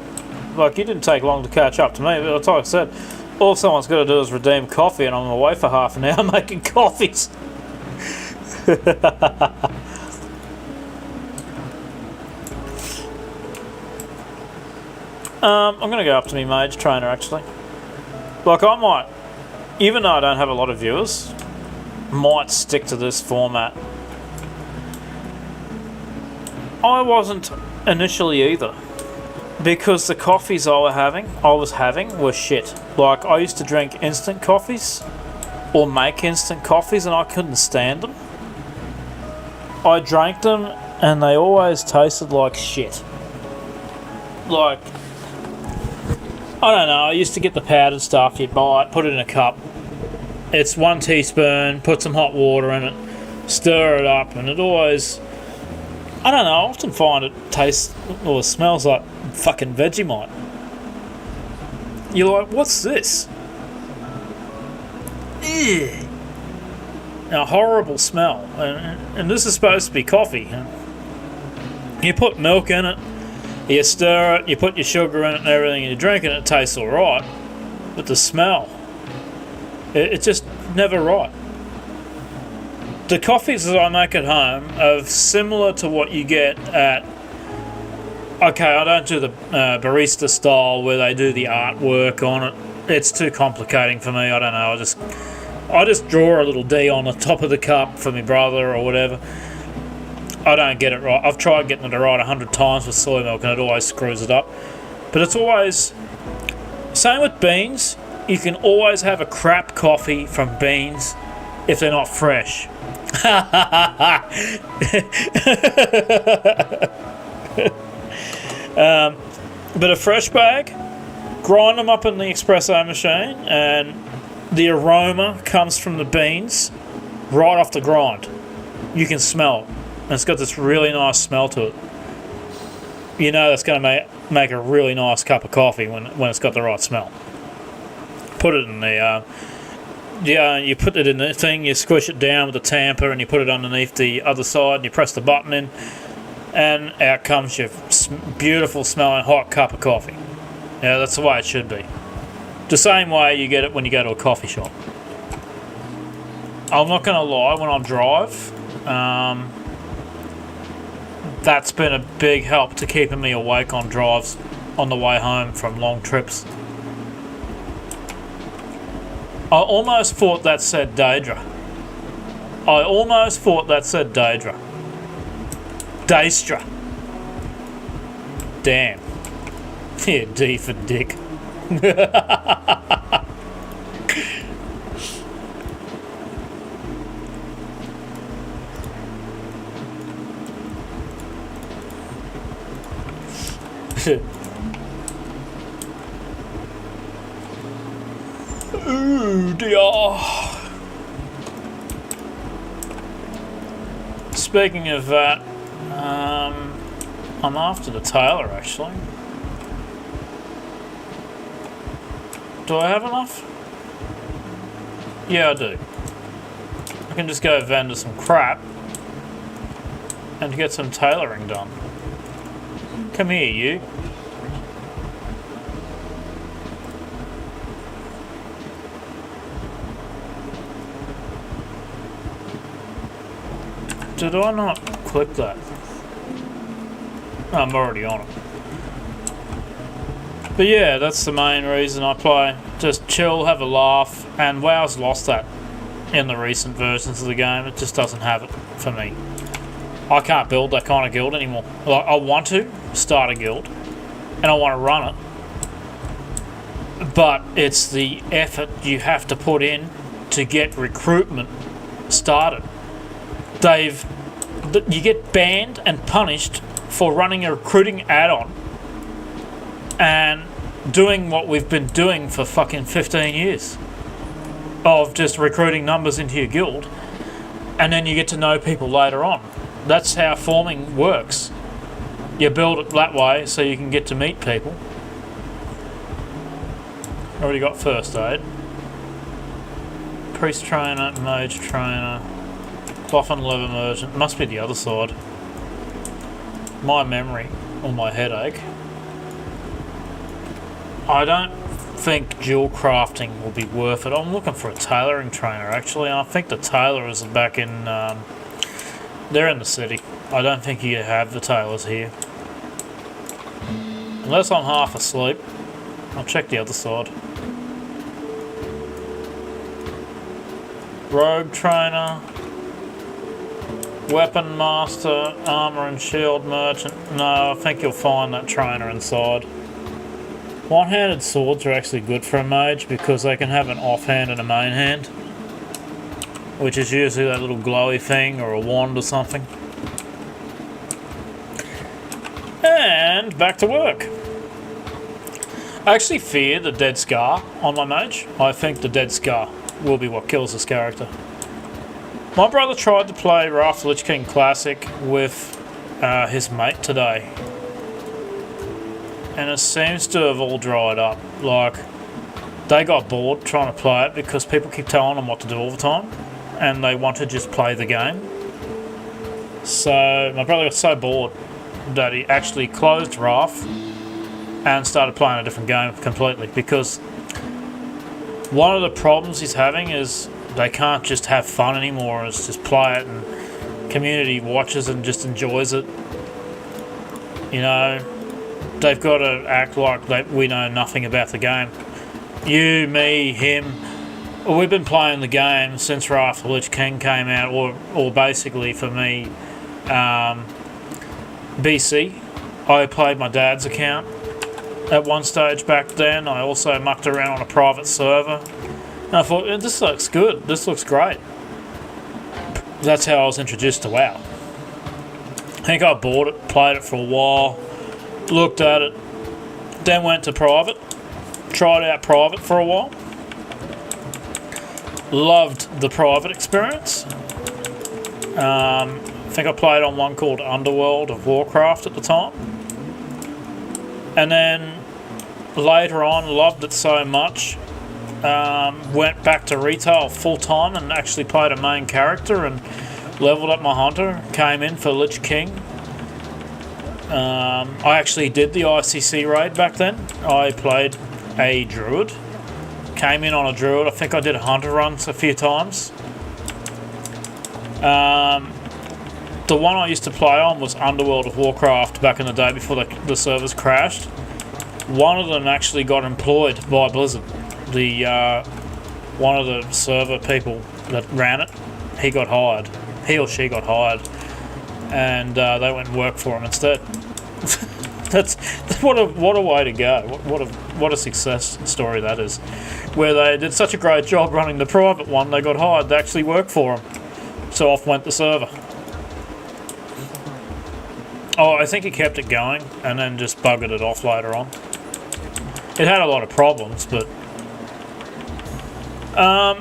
Like, you didn't take long to catch up to me, but like I said, all someone's got to do is redeem coffee, and I'm away for half an hour making coffees. I'm going to go up to me Mage trainer, actually. Like, I might, even though I don't have a lot of viewers, might stick to this format. I wasn't initially either, because the coffees I was having were shit. Like, I used to drink instant coffees or make instant coffees, and I couldn't stand them. I drank them and they always tasted like shit. Like, I don't know, I used to get the powdered stuff, you'd buy it, put it in a cup. It's 1 teaspoon, put some hot water in it, stir it up, and it always, I don't know, I often find it tastes or smells like fucking Vegemite. You're like, what's this? Ugh. A horrible smell. And this is supposed to be coffee. You put milk in it, you stir it, you put your sugar in it and everything, and you drink it, and it tastes alright. But the smell, it's just never right. The coffees that I make at home are similar to what you get at... Okay, I don't do the barista style where they do the artwork on it. It's too complicating for me, I don't know. I just draw a little D on the top of the cup for my brother or whatever. I don't get it right. I've tried getting it right 100 times with soy milk and it always screws it up. But it's always... Same with beans. You can always have a crap coffee from beans if they're not fresh. But a fresh bag, grind them up in the espresso machine, and the aroma comes from the beans right off the grind. You can smell it, and it's got this really nice smell to it. You know that's going to make a really nice cup of coffee when it's got the right smell. Put it in the you put it in the thing, you squish it down with a tamper, and you put it underneath the other side, and you press the button in, and out comes your beautiful smelling hot cup of coffee. Yeah, that's the way it should be. The same way you get it when you go to a coffee shop. I'm not going to lie, when I drive, that's been a big help to keeping me awake on drives on the way home from long trips. I almost thought that said Daedra. Daestra. Damn. Yeah, D for dick. Ooh, dear. Speaking of that, I'm after the tailor actually. Do I have enough? Yeah, I do. I can just go vendor some crap and get some tailoring done. Come here, you. Did I not click that? Oh, I'm already on it. But yeah, that's the main reason I play. Just chill, have a laugh, and WoW's lost that in the recent versions of the game. It just doesn't have it for me. I can't build that kind of guild anymore. Like, I want to start a guild, and I want to run it, but it's the effort you have to put in to get recruitment started. You get banned and punished for running a recruiting add-on and doing what we've been doing for fucking 15 years of just recruiting numbers into your guild, and then you get to know people later on. That's how forming works. You build it that way so you can get to meet people. Already got first aid. Priest trainer, mage trainer, cloth and leather merchant. Must be the other side. My memory or my headache. I don't think dual crafting will be worth it. I'm looking for a tailoring trainer actually, and I think the tailors are back in. They're in the city. I don't think you have the tailors here. Unless I'm half asleep. I'll check the other side. Rogue trainer. Weapon master. Armor and shield merchant. No, I think you'll find that trainer inside. One-handed swords are actually good for a mage because they can have an offhand and a main hand, which is usually that little glowy thing or a wand or something. And back to work. I actually fear the dead scar on my mage. I think the dead scar will be what kills this character. My brother tried to play Wrath Lich King Classic with his mate today, and it seems to have all dried up. Like, they got bored trying to play it because people keep telling them what to do all the time, and they want to just play the game. So my brother got so bored that he actually closed Wrath and started playing a different game completely, because one of the problems he's having is they can't just have fun anymore. It's just play it and community watches and just enjoys it. You know, they've got to act like we know nothing about the game. You, me, him, we've been playing the game since Wrath of Lich King came out, or basically for me, BC. I played my dad's account at one stage back then. I also mucked around on a private server. And I thought, this looks good, this looks great. That's how I was introduced to WoW. I think I bought it, played it for a while, looked at it, then went to private, tried out private for a while. Loved the private experience. I think I played on one called Underworld of Warcraft at the time. And then later on, loved it so much, went back to retail full time and actually played a main character and leveled up my hunter, came in for Lich King. I actually did the ICC raid back then. I played a druid, came in on a druid. I think I did hunter runs a few times. The one I used to play on was Underworld of Warcraft back in the day before the servers crashed. One of them actually got employed by Blizzard. One of the server people that ran it, he or she got hired, and they went and worked for him instead. That's what a way to go. What a success story that is. Where they did such a great job running the private one, they got hired to actually work for him. So off went the server. Oh, I think he kept it going and then just buggered it off later on. It had a lot of problems, but I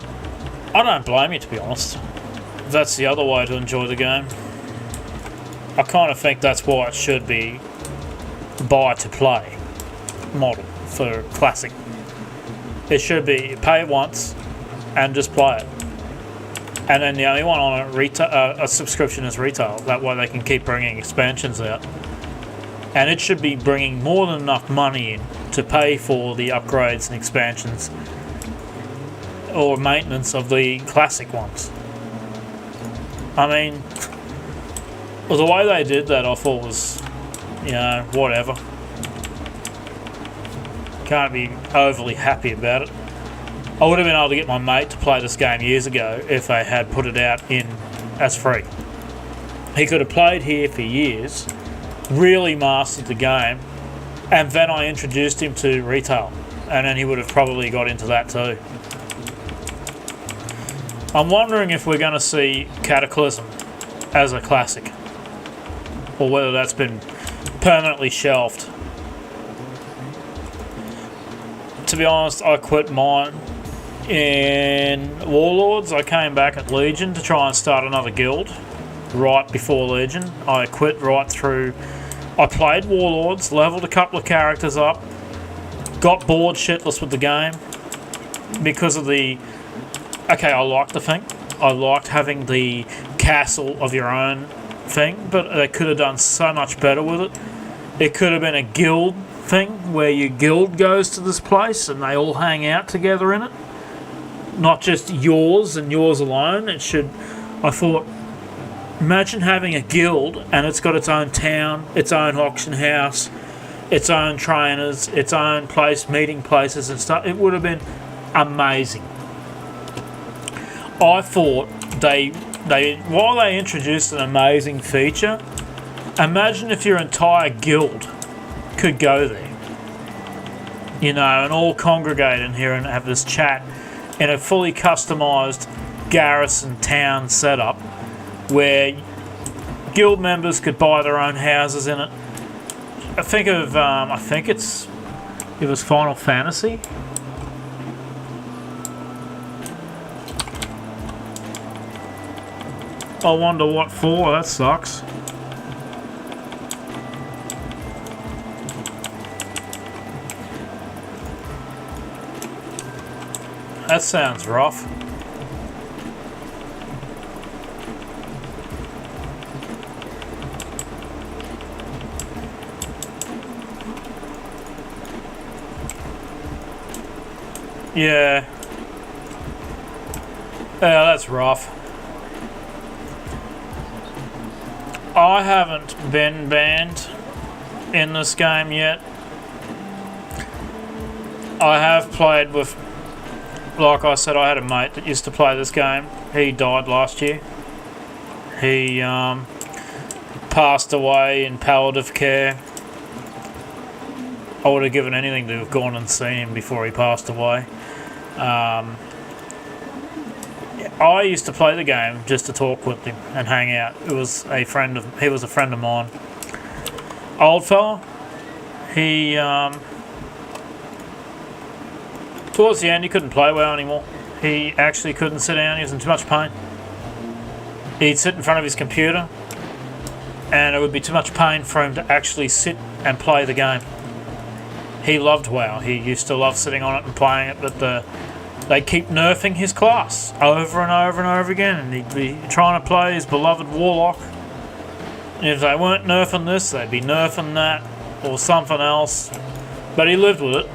don't blame you, to be honest. That's the other way to enjoy the game. I kind of think that's why it should be buy to play model for Classic. It should be pay it once and just play it. And then the only one on a subscription is retail. That way they can keep bringing expansions out. And it should be bringing more than enough money in to pay for the upgrades and expansions or maintenance of the classic ones. I mean, well, the way they did that I thought was, you know, whatever. Can't be overly happy about it. I would have been able to get my mate to play this game years ago if they had put it out in as free. He could have played here for years, really mastered the game, and then I introduced him to retail, and then he would have probably got into that too. I'm wondering if we're going to see Cataclysm as a classic, or whether that's been permanently shelved. To be honest, I quit mine in Warlords. I came back at Legion to try and start another guild right before Legion. I quit right through. I played Warlords, leveled a couple of characters up, got bored shitless with the game because of the... Okay, I liked the thing. I liked having the castle of your own thing, but they could have done so much better with it. It could have been a guild thing where your guild goes to this place and they all hang out together in it. Not just yours and yours alone. It should... I thought, imagine having a guild and it's got its own town, its own auction house, its own trainers, its own place, meeting places and stuff. It would have been amazing. I thought while they introduced an amazing feature, imagine if your entire guild could go there, you know, and all congregate in here and have this chat in a fully customised garrison town setup where guild members could buy their own houses in it. I think of, it was Final Fantasy. I wonder what for, that sucks. That sounds rough. Yeah. Yeah, that's rough. I haven't been banned in this game yet. I have played with... Like I said, I had a mate that used to play this game. He died last year. He passed away in palliative care. I would have given anything to have gone and seen him before he passed away. I used to play the game just to talk with him and hang out. He was a friend of mine. Old fella. He towards the end, he couldn't play well anymore. He actually couldn't sit down. He was in too much pain. He'd sit in front of his computer, and it would be too much pain for him to actually sit and play the game. He loved WoW. He used to love sitting on it and playing it, but they keep nerfing his class over and over and over again, and he'd be trying to play his beloved Warlock. And if they weren't nerfing this, they'd be nerfing that or something else. But he lived with it.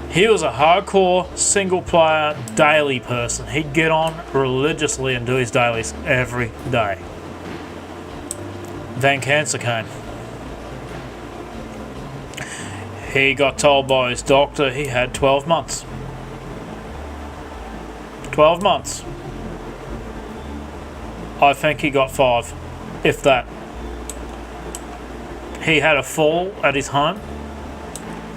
He was a hardcore, single-player, daily person. He'd get on religiously and do his dailies every day. Then cancer came. He got told by his doctor he had 12 months. 12 months. I think he got 5, if that. He had a fall at his home,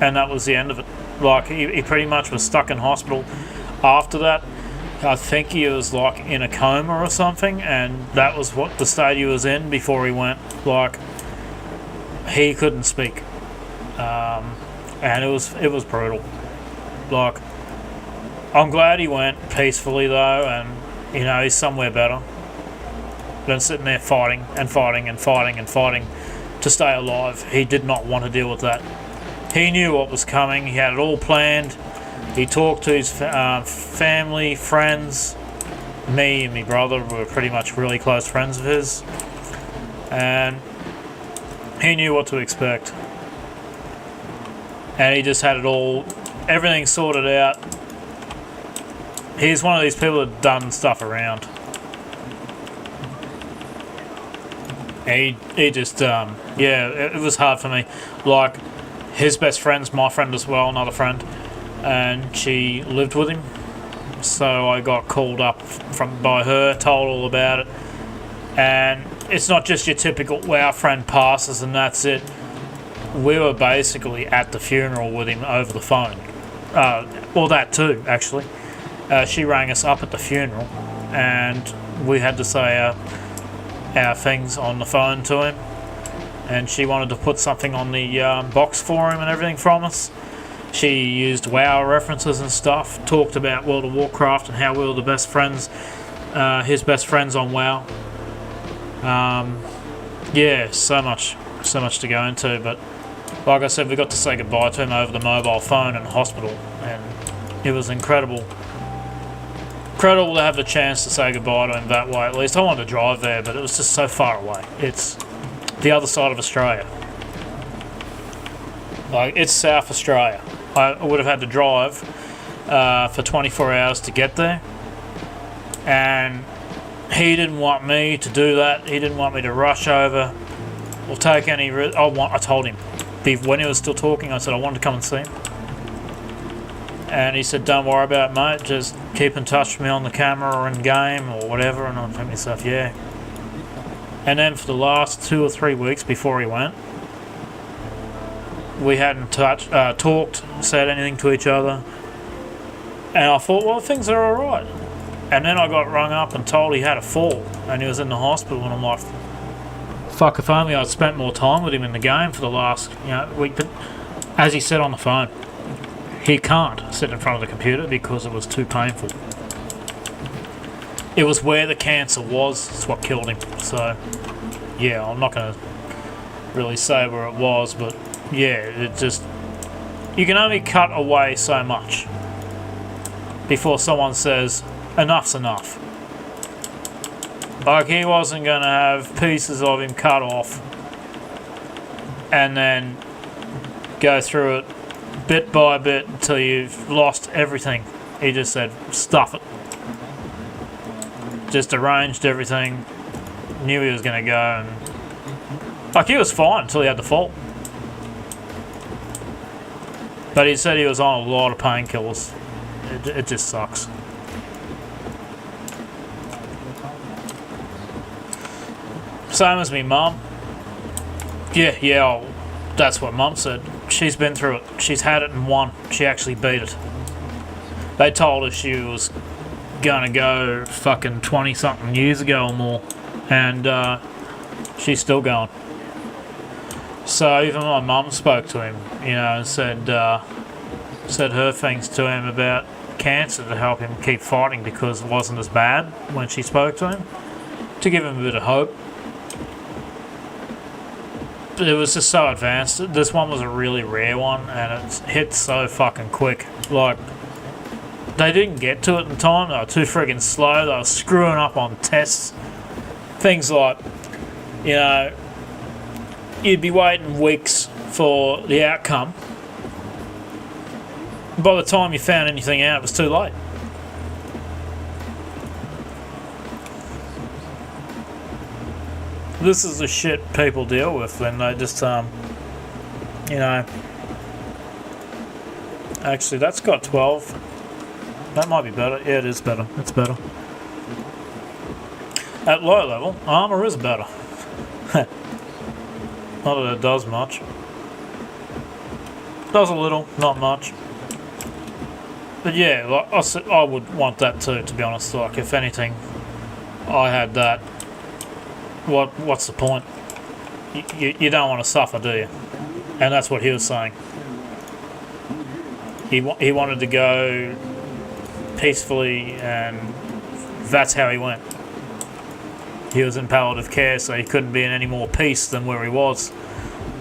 and that was the end of it. Like, he pretty much was stuck in hospital. After that, I think he was like in a coma or something, and that was what the state he was in before he went. Like, he couldn't speak, and it was brutal. Like, I'm glad he went peacefully though, and you know he's somewhere better than sitting there fighting and fighting and fighting and fighting to stay alive. He did not want to deal with that. He knew what was coming. He had it all planned. He talked to his family, friends. Me and my brother were pretty much really close friends of his, and he knew what to expect. And he just had it all, everything sorted out. He's one of these people that done stuff around. He just, yeah, it was hard for me. Like, his best friend's my friend as well, another friend, and she lived with him. So I got called up by her, told all about it. And it's not just your typical, well, our friend passes and that's it. We were basically at the funeral with him over the phone. Well, that too, actually. She rang us up at the funeral, and we had to say our things on the phone to him. And she wanted to put something on the box for him and everything from us. She used WoW references and stuff, talked about World of Warcraft and how we were the best friends, his best friends on WoW. Yeah, so much to go into, but like I said, we got to say goodbye to him over the mobile phone in the hospital, and it was incredible to have the chance to say goodbye to him that way. At least I wanted to drive there, but it was just so far away. It's the other side of Australia. Like, it's South Australia. I would have had to drive for 24 hours to get there, and he didn't want me to do that. He didn't want me to rush over or take any risk. I told him when he was still talking. I said I wanted to come and see him, and he said, "Don't worry about it, mate. Just keep in touch with me on the camera or in game or whatever." And I think to myself, yeah. And then for the last 2 or 3 weeks before he went, we hadn't talked, said anything to each other, and I thought, well, things are all right. And then I got rung up and told he had a fall, and he was in the hospital, and I'm like, fuck, if only I'd spent more time with him in the game for the last week. But as he said on the phone, he can't sit in front of the computer because it was too painful. It was where the cancer was, it's what killed him. So, yeah, I'm not going to really say where it was, but yeah, it just, you can only cut away so much before someone says, enough's enough. Like, he wasn't going to have pieces of him cut off and then go through it bit by bit until you've lost everything. He just said, stuff it. Just arranged everything, knew he was going to go, and like, he was fine until he had the fall. But he said he was on a lot of painkillers. It just sucks. Same as me mum. Yeah, that's what mum said. She's been through it. She's had it and won. She actually beat it. They told her she was gonna go fucking 20-something years ago or more, and she's still going. So even my mum spoke to him, and said her things to him about cancer to help him keep fighting, because it wasn't as bad when she spoke to him, to give him a bit of hope. But it was just so advanced. This one was a really rare one, and it hit so fucking quick. Like, they didn't get to it in time. They were too friggin' slow. They were screwing up on tests. Things like, you'd be waiting weeks for the outcome. By the time you found anything out, it was too late. This is the shit people deal with when they just, Actually, that's got 12. That might be better. Yeah, it is better. It's better. At low level, armor is better. Not that it does much. Does a little, not much. But yeah, like I would want that too, to be honest. Like, if anything, I had that. What's the point? you don't want to suffer, do you? And that's what he was saying. He wanted to go peacefully, and that's how he went. He was in palliative care, so he couldn't be in any more peace than where he was.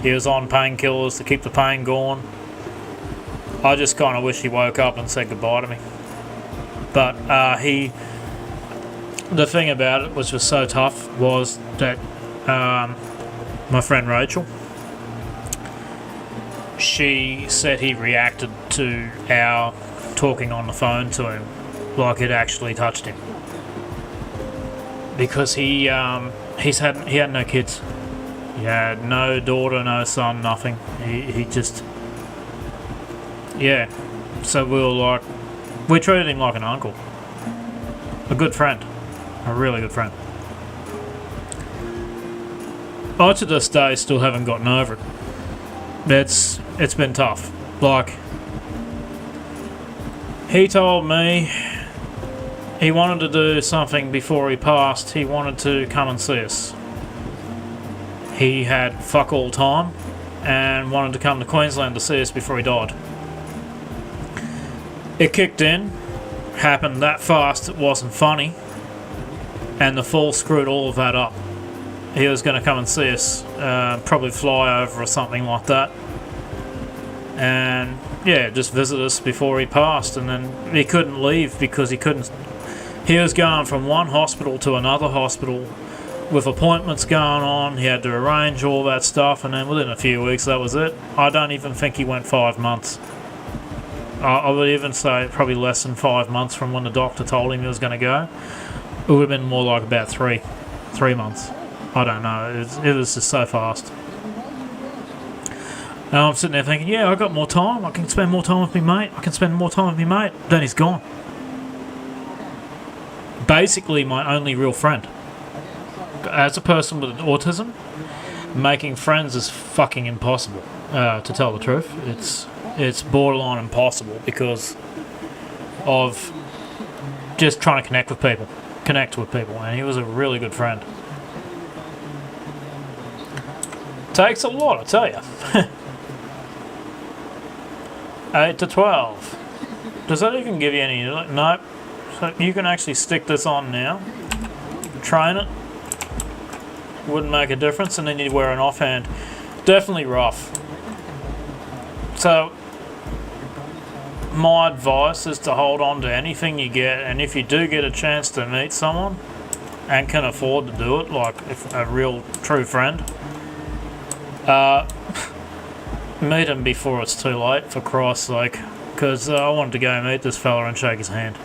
He was on painkillers to keep the pain going. I just kind of wish he woke up and said goodbye to me. But the thing about it, which was so tough, was that my friend Rachel, she said he reacted to our talking on the phone to him like it actually touched him. Because he had no kids. He had no daughter, no son, nothing. He just... Yeah. So we treated him like an uncle. A good friend. A really good friend. I to this day still haven't gotten over it. It's been tough. Like, he told me he wanted to do something before he passed. He wanted to come and see us. He had fuck all time and wanted to come to Queensland to see us before he died. It kicked in, happened that fast it wasn't funny, and the fall screwed all of that up. He was going to come and see us, probably fly over or something like that, and yeah, just visit us before he passed. And then he couldn't leave because he was going from one hospital to another hospital with appointments going on. He had to arrange all that stuff, and then within a few weeks that was it. I don't even think he went 5 months. I would even say probably less than 5 months from when the doctor told him he was going to go. It would have been more like about 3 months. I don't know. It was just so fast. And I'm sitting there thinking, yeah, I got more time. I can spend more time with me mate. I can spend more time with me mate. Then he's gone. Basically my only real friend. As a person with autism, making friends is fucking impossible, to tell the truth. It's borderline impossible because of just trying to connect with people, and he was a really good friend. Takes a lot, I tell you. 8 to 12. Does that even give you any? Nope. So you can actually stick this on now, train it. Wouldn't make a difference, and then you'd wear an offhand. Definitely rough. So my advice is to hold on to anything you get, and if you do get a chance to meet someone and can afford to do it, like if a real true friend, meet him before it's too late, for Christ's sake, because I wanted to go meet this fella and shake his hand.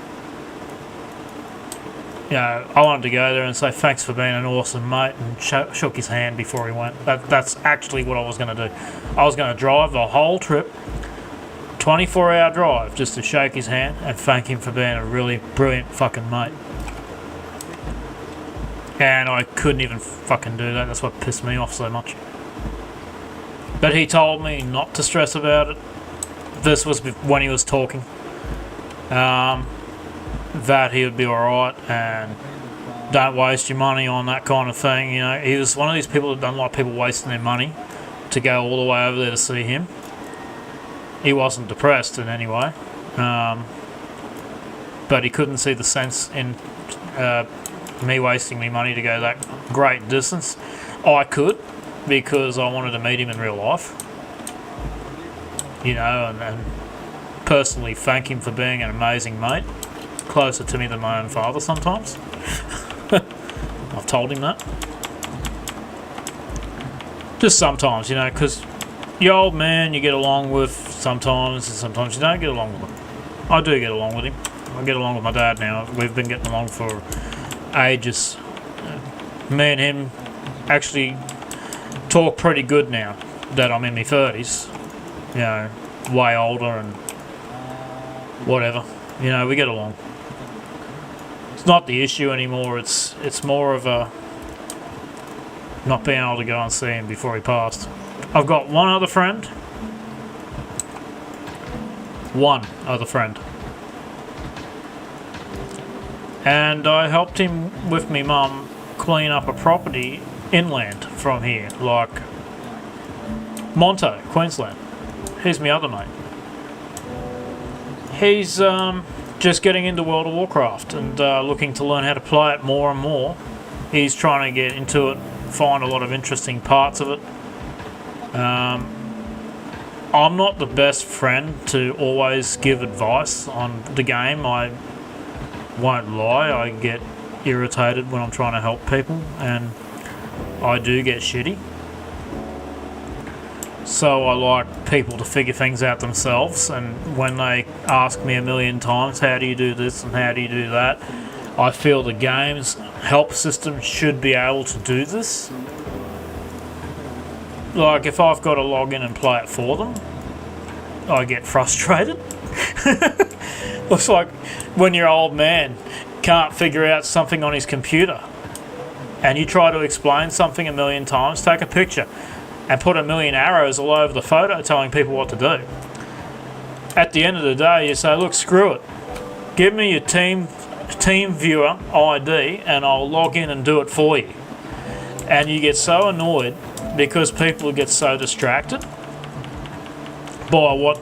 Yeah, I wanted to go there and say thanks for being an awesome mate, and shook his hand before he went. That's actually what I was going to do. I was going to drive the whole trip, 24-hour drive, just to shake his hand and thank him for being a really brilliant fucking mate. And I couldn't even fucking do that. That's what pissed me off so much. But he told me not to stress about it. This was when he was talking. That he would be alright, and don't waste your money on that kind of thing. You know, he was one of these people that don't like people wasting their money to go all the way over there to see him. He wasn't depressed in any way, but he couldn't see the sense in me wasting me money to go that great distance. I could, because I wanted to meet him in real life, you know, and personally thank him for being an amazing mate. Closer to me than my own father sometimes. I've told him that. Just sometimes, you know, because your old man you get along with sometimes, and sometimes you don't get along with him. I do get along with him. I get along with my dad now. We've been getting along for ages. Me and him actually talk pretty good now that I'm in my 30s. You know, way older and whatever. You know, we get along. It's not the issue anymore. It's more of a not being able to go and see him before he passed. I've got one other friend. And I helped him with me mum clean up a property inland from here, like Monto, Queensland. Here's my other mate. He's just getting into World of Warcraft and looking to learn how to play it more and more. He's trying to get into it, find a lot of interesting parts of it. I'm not the best friend to always give advice on the game. I won't lie, I get irritated when I'm trying to help people, and I do get shitty. So I like people to figure things out themselves, and when they ask me a million times, how do you do this and how do you do that, I feel the game's help system should be able to do this. Like, if I've got to log in and play it for them, I get frustrated. Looks like when your old man can't figure out something on his computer and you try to explain something a million times, take a picture and put a million arrows all over the photo telling people what to do. At the end of the day, you say, look, screw it. Give me your team viewer ID and I'll log in and do it for you. And you get so annoyed because people get so distracted by what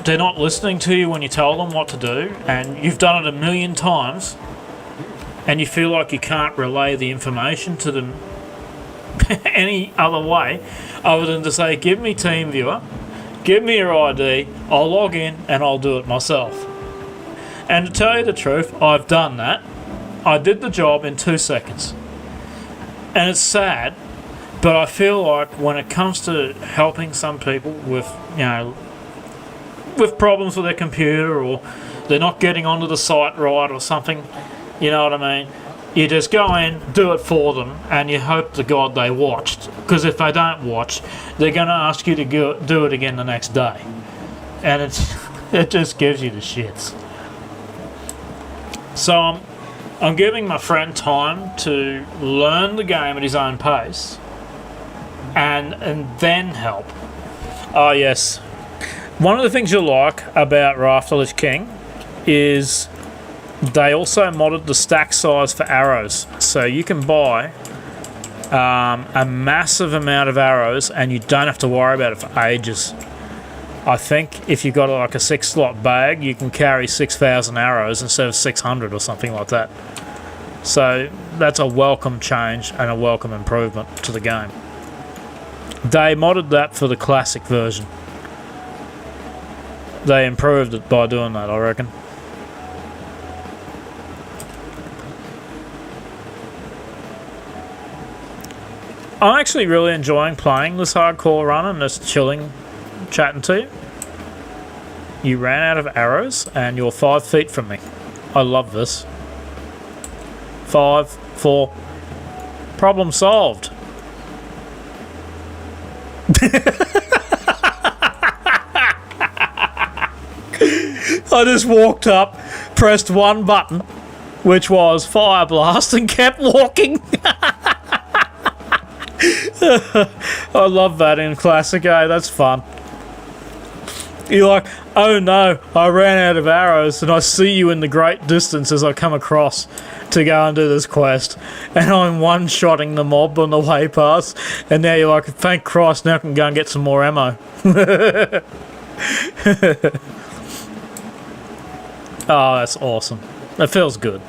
they're not listening to you when you tell them what to do, and you've done it a million times and you feel like you can't relay the information to them any other way other than to say, give me TeamViewer, give me your ID, I'll log in and I'll do it myself. And to tell you the truth, I've done that. I did the job in 2 seconds. And it's sad, but I feel like when it comes to helping some people with, with problems with their computer, or they're not getting onto the site right or something, you know what I mean? You just go in, do it for them, and you hope to God they watched. Because if they don't watch, they're going to ask you to do it again the next day. And it just gives you the shits. So I'm giving my friend time to learn the game at his own pace and then help. Oh yes. One of the things you'll like about Wrath of the Lich King is they also modded the stack size for arrows. So you can buy a massive amount of arrows and you don't have to worry about it for ages. I think if you've got like a 6-slot bag, you can carry 6,000 arrows instead of 600 or something like that. So that's a welcome change and a welcome improvement to the game. They modded that for the classic version. They improved it by doing that, I reckon. I'm actually really enjoying playing this hardcore run and just chilling, chatting to you. You ran out of arrows and you're 5 feet from me. I love this. 5, 4. Problem solved. I just walked up, pressed one button, which was Fire Blast, and kept walking. I love that in Classic, eh? That's fun. You're like, oh no, I ran out of arrows, and I see you in the great distance as I come across to go and do this quest, and I'm one-shotting the mob on the way past, and now you're like, thank Christ, now I can go and get some more ammo. Oh, that's awesome. It feels good.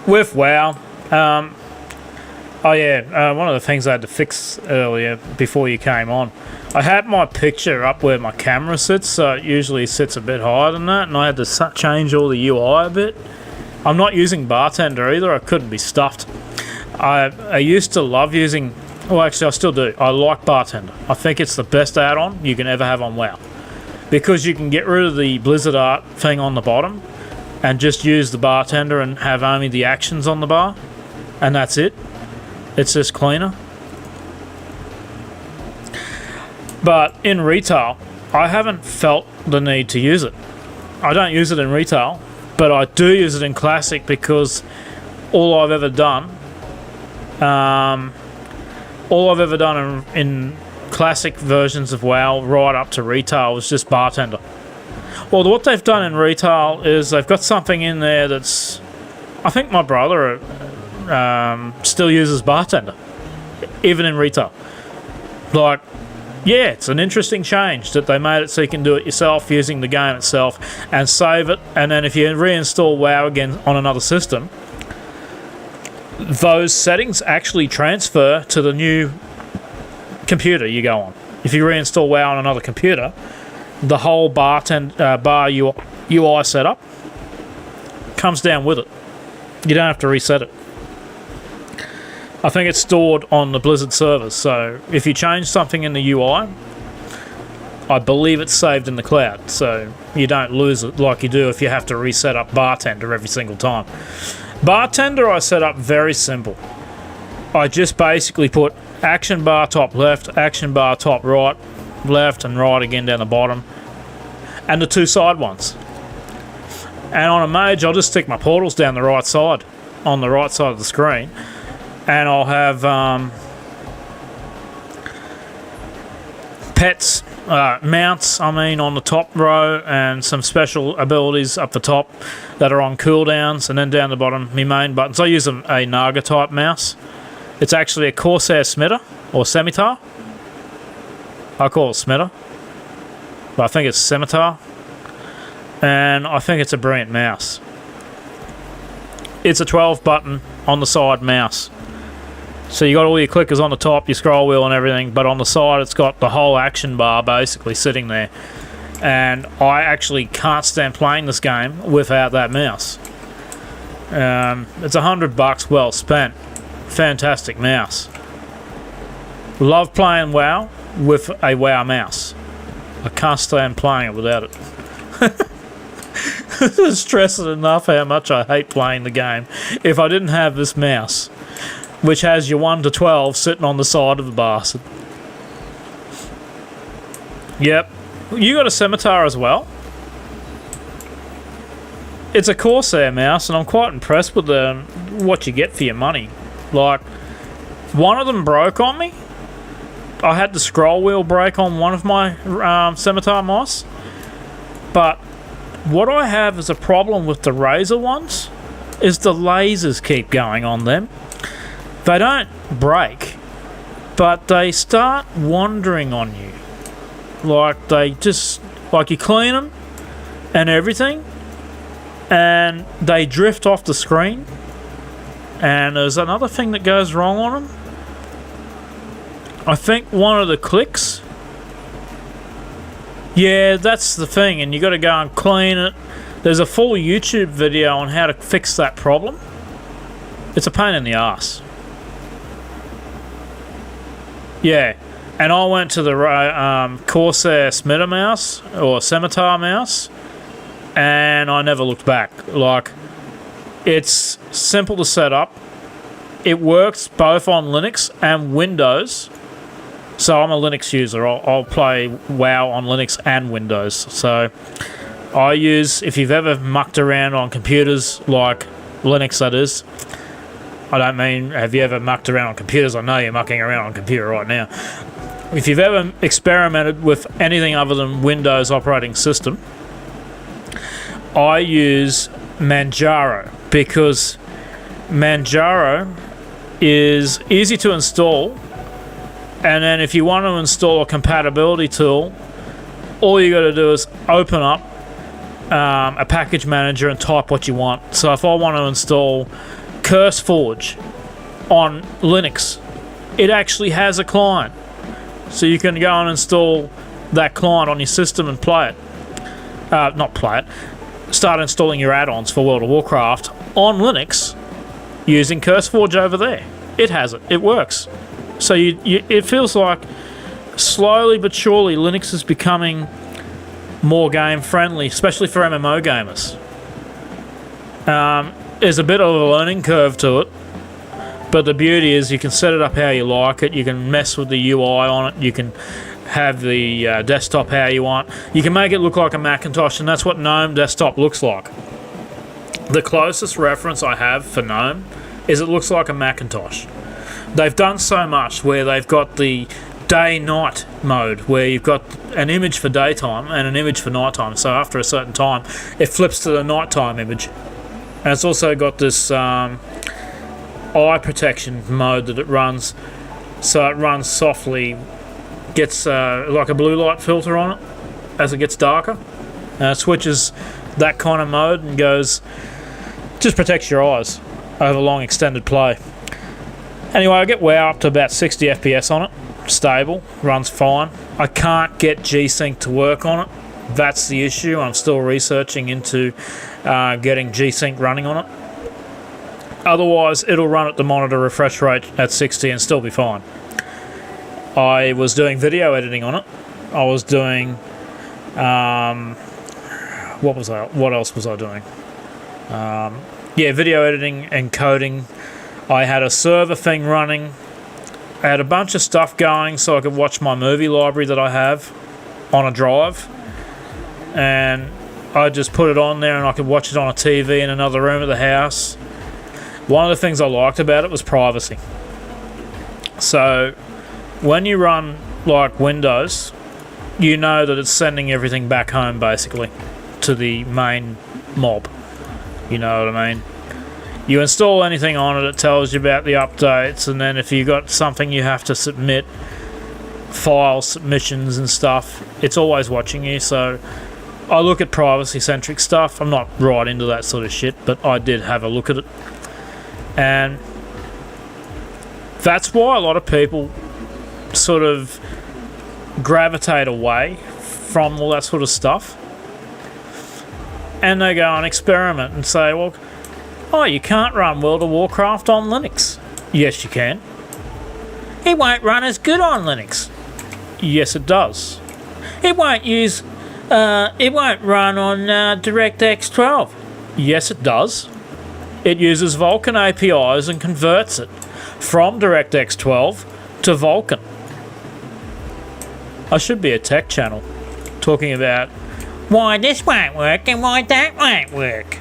With WoW, one of the things I had to fix earlier before you came on, I had my picture up where my camera sits, so it usually sits a bit higher than that, and I had to change all the UI a bit. I'm not using Bartender either, I couldn't be stuffed. I used to love using, well actually I still do, I like Bartender. I think it's the best add-on you can ever have on WoW. Because you can get rid of the Blizzard art thing on the bottom and just use the Bartender and have only the actions on the bar, and that's it. It's just cleaner. But in retail, I haven't felt the need to use it. I don't use it in retail, but I do use it in Classic because all I've ever done in classic versions of WoW right up to retail was just bartender. Well, what they've done in retail is they've got something in there that's... I think my brother still uses bartender, even in retail. Like, yeah, it's an interesting change that they made it so you can do it yourself using the game itself and save it. And then if you reinstall WoW again on another system, those settings actually transfer to the new computer you go on. If you reinstall WoW on another computer, the whole bar UI setup comes down with it. You don't have to reset it. I think it's stored on the Blizzard servers, so if you change something in the UI, I believe it's saved in the cloud, so you don't lose it like you do if you have to reset up Bartender every single time. Bartender I set up very simple. I just basically put action bar top left, action bar top right, left and right again down the bottom, and the two side ones. And on a mage, I'll just stick my portals down the right side, on the right side of the screen, and I'll have mounts, on the top row, and some special abilities up the top that are on cooldowns, and then down the bottom, my main buttons. I use a Naga type mouse. It's actually a Corsair Smitter, or Scimitar. I call it Smitter, but I think it's Scimitar. And I think it's a brilliant mouse. It's a 12 button on the side mouse. So you got all your clickers on the top, your scroll wheel and everything, but on the side it's got the whole action bar basically sitting there. And I actually can't stand playing this game without that mouse. It's $100 well spent. Fantastic mouse. Love playing WoW with a WoW mouse. I can't stand playing it without it. It's stressing enough how much I hate playing the game if I didn't have this mouse, which has your 1 to 12 sitting on the side of the bastard. Yep. You got a Scimitar as well? It's a Corsair mouse, and I'm quite impressed with what you get for your money. Like, one of them broke on me. I had the scroll wheel break on one of my Scimitar mice, but what I have as a problem with the Razor ones is the lasers keep going on them. They don't break, but they start wandering on you. Like, they just... like, you clean them and everything, and they drift off the screen. And there's another thing that goes wrong on them. I think one of the clicks... yeah, that's the thing, and you got to go and clean it. There's a full YouTube video on how to fix that problem. It's a pain in the ass. Yeah, and I went to the Corsair Smitter mouse, or Scimitar mouse, and I never looked back. Like, it's simple to set up. It works both on Linux and Windows. So I'm a Linux user. I'll play WoW on Linux and Windows. So I use, if you've ever mucked around on computers, like Linux that is, I don't mean have you ever mucked around on computers, I know you're mucking around on a computer right now. If you've ever experimented with anything other than Windows operating system, I use Manjaro, because Manjaro is easy to install. And then if you want to install a compatibility tool, all you got to do is open up a package manager and type what you want. So if I want to install CurseForge on Linux, it actually has a client. So you can go and install that client on your system and play it. Not play it. Start installing your add-ons for World of Warcraft on Linux using CurseForge over there. It has it. It works. So it feels like slowly but surely Linux is becoming more game friendly, especially for MMO gamers. There's a bit of a learning curve to it, but the beauty is you can set it up how you like it. You can mess with the UI on it. You can have the desktop how you want. You can make it look like a Macintosh, and that's what GNOME desktop looks like. The closest reference I have for GNOME is it looks like a Macintosh. They've done so much where they've got the day-night mode, where you've got an image for daytime and an image for nighttime. So after a certain time, it flips to the nighttime image. And it's also got this eye protection mode that it runs. So it runs softly, gets like a blue light filter on it as it gets darker. And it switches that kind of mode and goes, just protects your eyes over long extended play. Anyway, I get WoW up to about 60 FPS on it. Stable, runs fine. I can't get G-Sync to work on it. That's the issue. I'm still researching into getting G-Sync running on it. Otherwise, it'll run at the monitor refresh rate at 60 and still be fine. I was doing video editing on it. I was doing... what else was I doing? Yeah, video editing and coding. I had a server thing running. I had a bunch of stuff going so I could watch my movie library that I have on a drive. And I just put it on there and I could watch it on a TV in another room of the house. One of the things I liked about it was privacy. So when you run like Windows, you know that it's sending everything back home basically to the main mob. You know what I mean? You install anything on it, it tells you about the updates, and then if you've got something you have to submit, file submissions and stuff, it's always watching you. So I look at privacy-centric stuff. I'm not right into that sort of shit, but I did have a look at it. And that's why a lot of people sort of gravitate away from all that sort of stuff. And they go and experiment and say, well, oh, you can't run World of Warcraft on Linux. Yes, you can. It won't run as good on Linux. Yes, it does. It won't run on DirectX 12. Yes, it does. It uses Vulkan APIs and converts it from DirectX 12 to Vulkan. I should be a tech channel talking about why this won't work and why that won't work.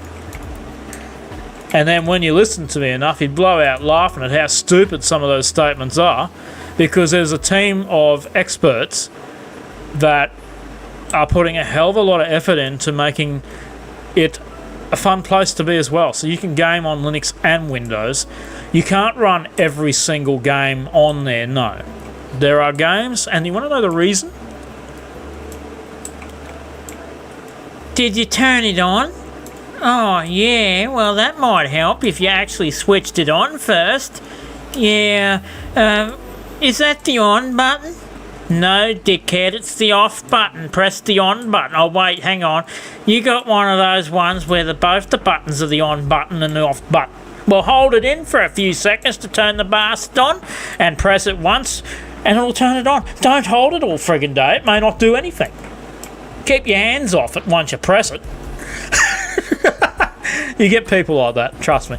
And then when you listen to me enough, you'd blow out laughing at how stupid some of those statements are, because there's a team of experts that are putting a hell of a lot of effort into making it a fun place to be as well. So you can game on Linux and Windows. You can't run every single game on there, no. There are games, and you want to know the reason? Did you turn it on? Oh, yeah, well, that might help if you actually switched it on first. Yeah, is that the on button? No, dickhead, it's the off button. Press the on button. Oh, wait, hang on. You got one of those ones where both the buttons are the on button and the off button. Well, hold it in for a few seconds to turn the bastard on and press it once and it'll turn it on. Don't hold it all friggin' day. It may not do anything. Keep your hands off it once you press it. You get people like that, trust me.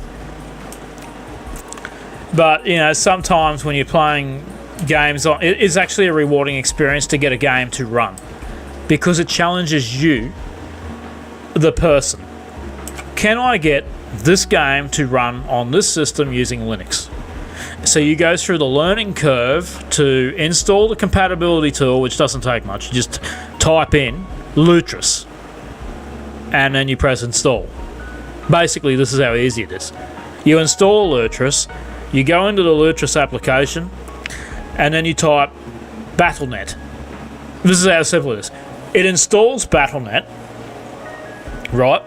But, you know, sometimes when you're playing games, it is actually a rewarding experience to get a game to run, because it challenges you, the person. Can I get this game to run on this system using Linux? So you go through the learning curve to install the compatibility tool, which doesn't take much. You just type in Lutris and then you press install. Basically, this is how easy it is. You install Lutris, you go into the Lutris application, and then you type Battle.net. This is how simple it is. It installs Battle.net, right?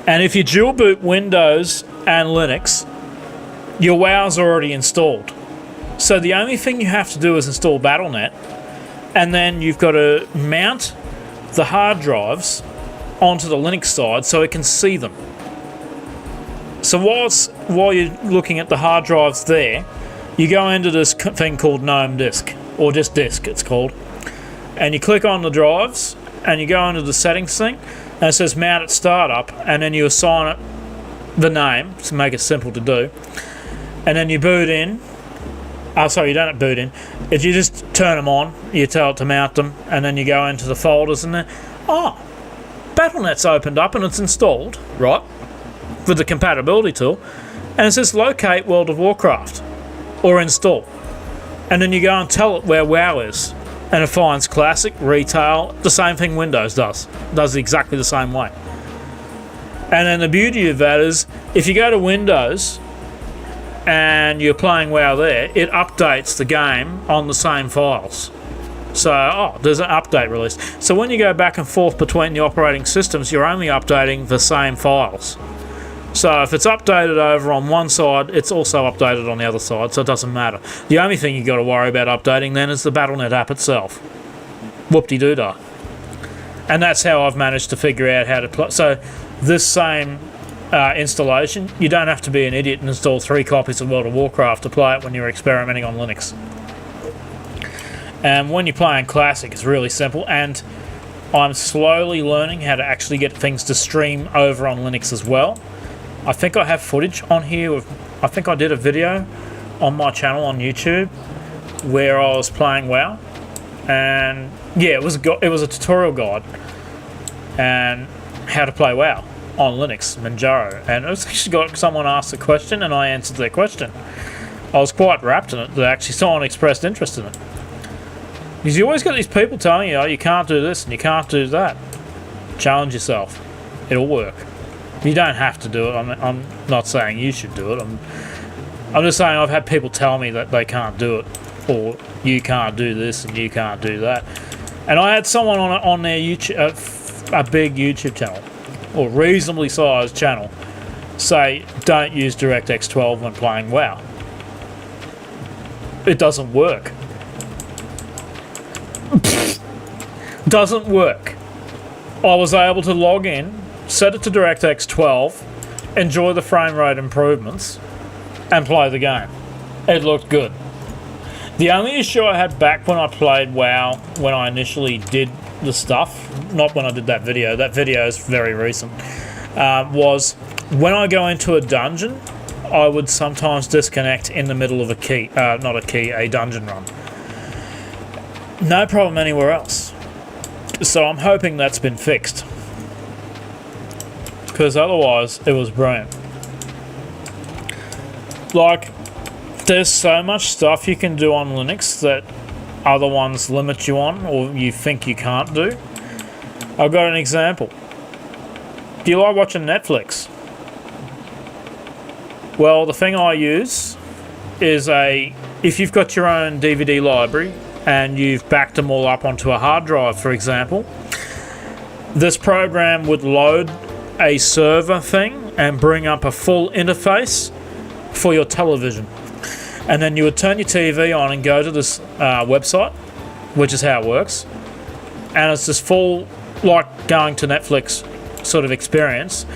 And if you dual boot Windows and Linux, your WoW's already installed. So the only thing you have to do is install Battle.net, and then you've got to mount the hard drives onto the Linux side so it can see them. So while you're looking at the hard drives there, you go into this thing called GNOME Disk, or just Disk it's called, and you click on the drives, and you go into the settings thing, and it says mount at startup, and then you assign it the name to make it simple to do, and then you boot in. Oh, sorry, you don't boot in. If you just turn them on, you tell it to mount them, and then you go into the folders, and then, Battle.net's opened up and it's installed, right, with the compatibility tool, and it says locate World of Warcraft or install. and then you go and tell it where WoW is, and it finds classic, retail, the same thing Windows does exactly the same way. And then the beauty of that is, if you go to Windows and you're playing WoW there, it updates the game on the same files. So, there's an update release. So when you go back and forth between the operating systems, you're only updating the same files. So if it's updated over on one side, it's also updated on the other side, so it doesn't matter. The only thing you've got to worry about updating then is the Battle.net app itself. Whoop-de-doo-dah. And that's how I've managed to figure out how to play. So this same installation, you don't have to be an idiot and install 3 copies of World of Warcraft to play it when you're experimenting on Linux. And when you're playing Classic, it's really simple, and I'm slowly learning how to actually get things to stream over on Linux as well. I think I have footage on here. I think I did a video on my channel on YouTube where I was playing WoW, and yeah, it was a tutorial guide and how to play WoW on Linux, Manjaro, and it was actually got someone asked a question and I answered their question. I was quite rapt in it that actually someone expressed interest in it. Because you always got these people telling you, you can't do this and you can't do that. Challenge yourself. It'll work. You don't have to do it. I'm not saying you should do it. I'm just saying I've had people tell me that they can't do it, or you can't do this and you can't do that. And I had someone on their YouTube, a big YouTube channel, or reasonably sized channel, say don't use DirectX 12 when playing WoW. It doesn't work. Doesn't work. I was able to log in, set it to DirectX 12, enjoy the frame rate improvements, and play the game. It looked good. The only issue I had back when I played WoW, when I initially did the stuff, not when I did that video is very recent, was when I go into a dungeon, I would sometimes disconnect in the middle of a dungeon run. No problem anywhere else. So I'm hoping that's been fixed, because otherwise it was brilliant. Like, there's so much stuff you can do on Linux that other ones limit you on, or you think you can't do. I've got an example. Do you like watching Netflix? Well, the thing I use is if you've got your own DVD library and you've backed them all up onto a hard drive, for example, this program would load a server thing and bring up a full interface for your television. And then you would turn your TV on and go to this website, which is how it works. And it's this full, like going to Netflix sort of experience.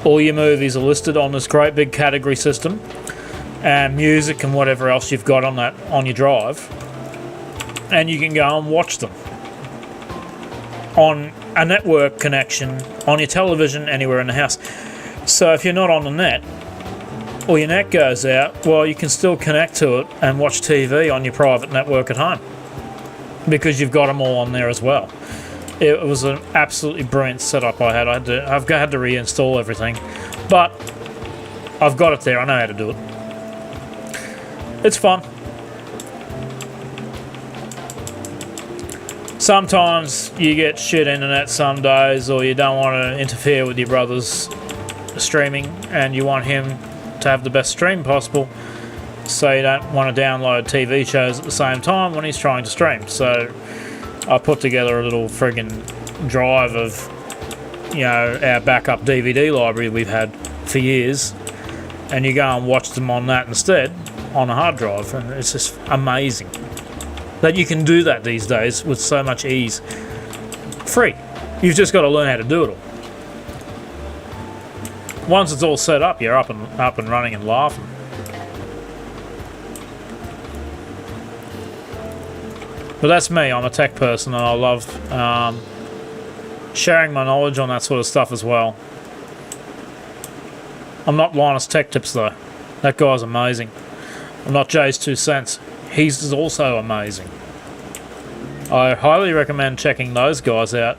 All your movies are listed on this great big category system, and music and whatever else you've got on your drive. And you can go and watch them on a network connection, on your television, anywhere in the house. So if you're not on the net, or your net goes out, well, you can still connect to it and watch TV on your private network at home, because you've got them all on there as well. It was an absolutely brilliant setup I had. I've had to reinstall everything, but I've got it there. I know how to do it. It's fun. Sometimes you get shit internet some days, or you don't want to interfere with your brother's streaming and you want him to have the best stream possible, so you don't want to download TV shows at the same time when he's trying to stream. So I put together a little friggin' drive of, our backup DVD library we've had for years, and you go and watch them on that instead, on a hard drive, and it's just amazing that you can do that these days with so much ease. Free. You've just got to learn how to do it all. Once it's all set up, you're up and running and laughing. But that's me. I'm a tech person, and I love sharing my knowledge on that sort of stuff as well. I'm not Linus Tech Tips though. That guy's amazing. I'm not Jay's 2 cents. He's also amazing. I highly recommend checking those guys out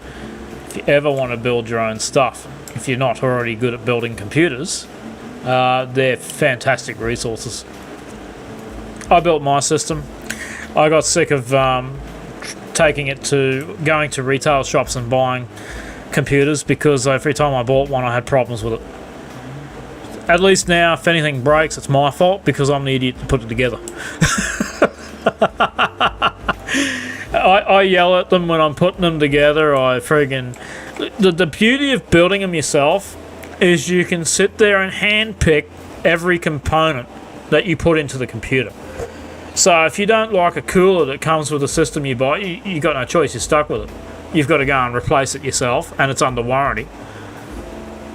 if you ever want to build your own stuff. If you're not already good at building computers, they're fantastic resources. I built my system. I got sick of going to retail shops and buying computers, because every time I bought one I had problems with it. At least now, if anything breaks, it's my fault because I'm the idiot to put it together. I yell at them when I'm putting them together. The beauty of building them yourself is you can sit there and hand pick every component that you put into the computer. So if you don't like a cooler that comes with the system you buy, you got no choice, you're stuck with it. You've got to go and replace it yourself, and it's under warranty.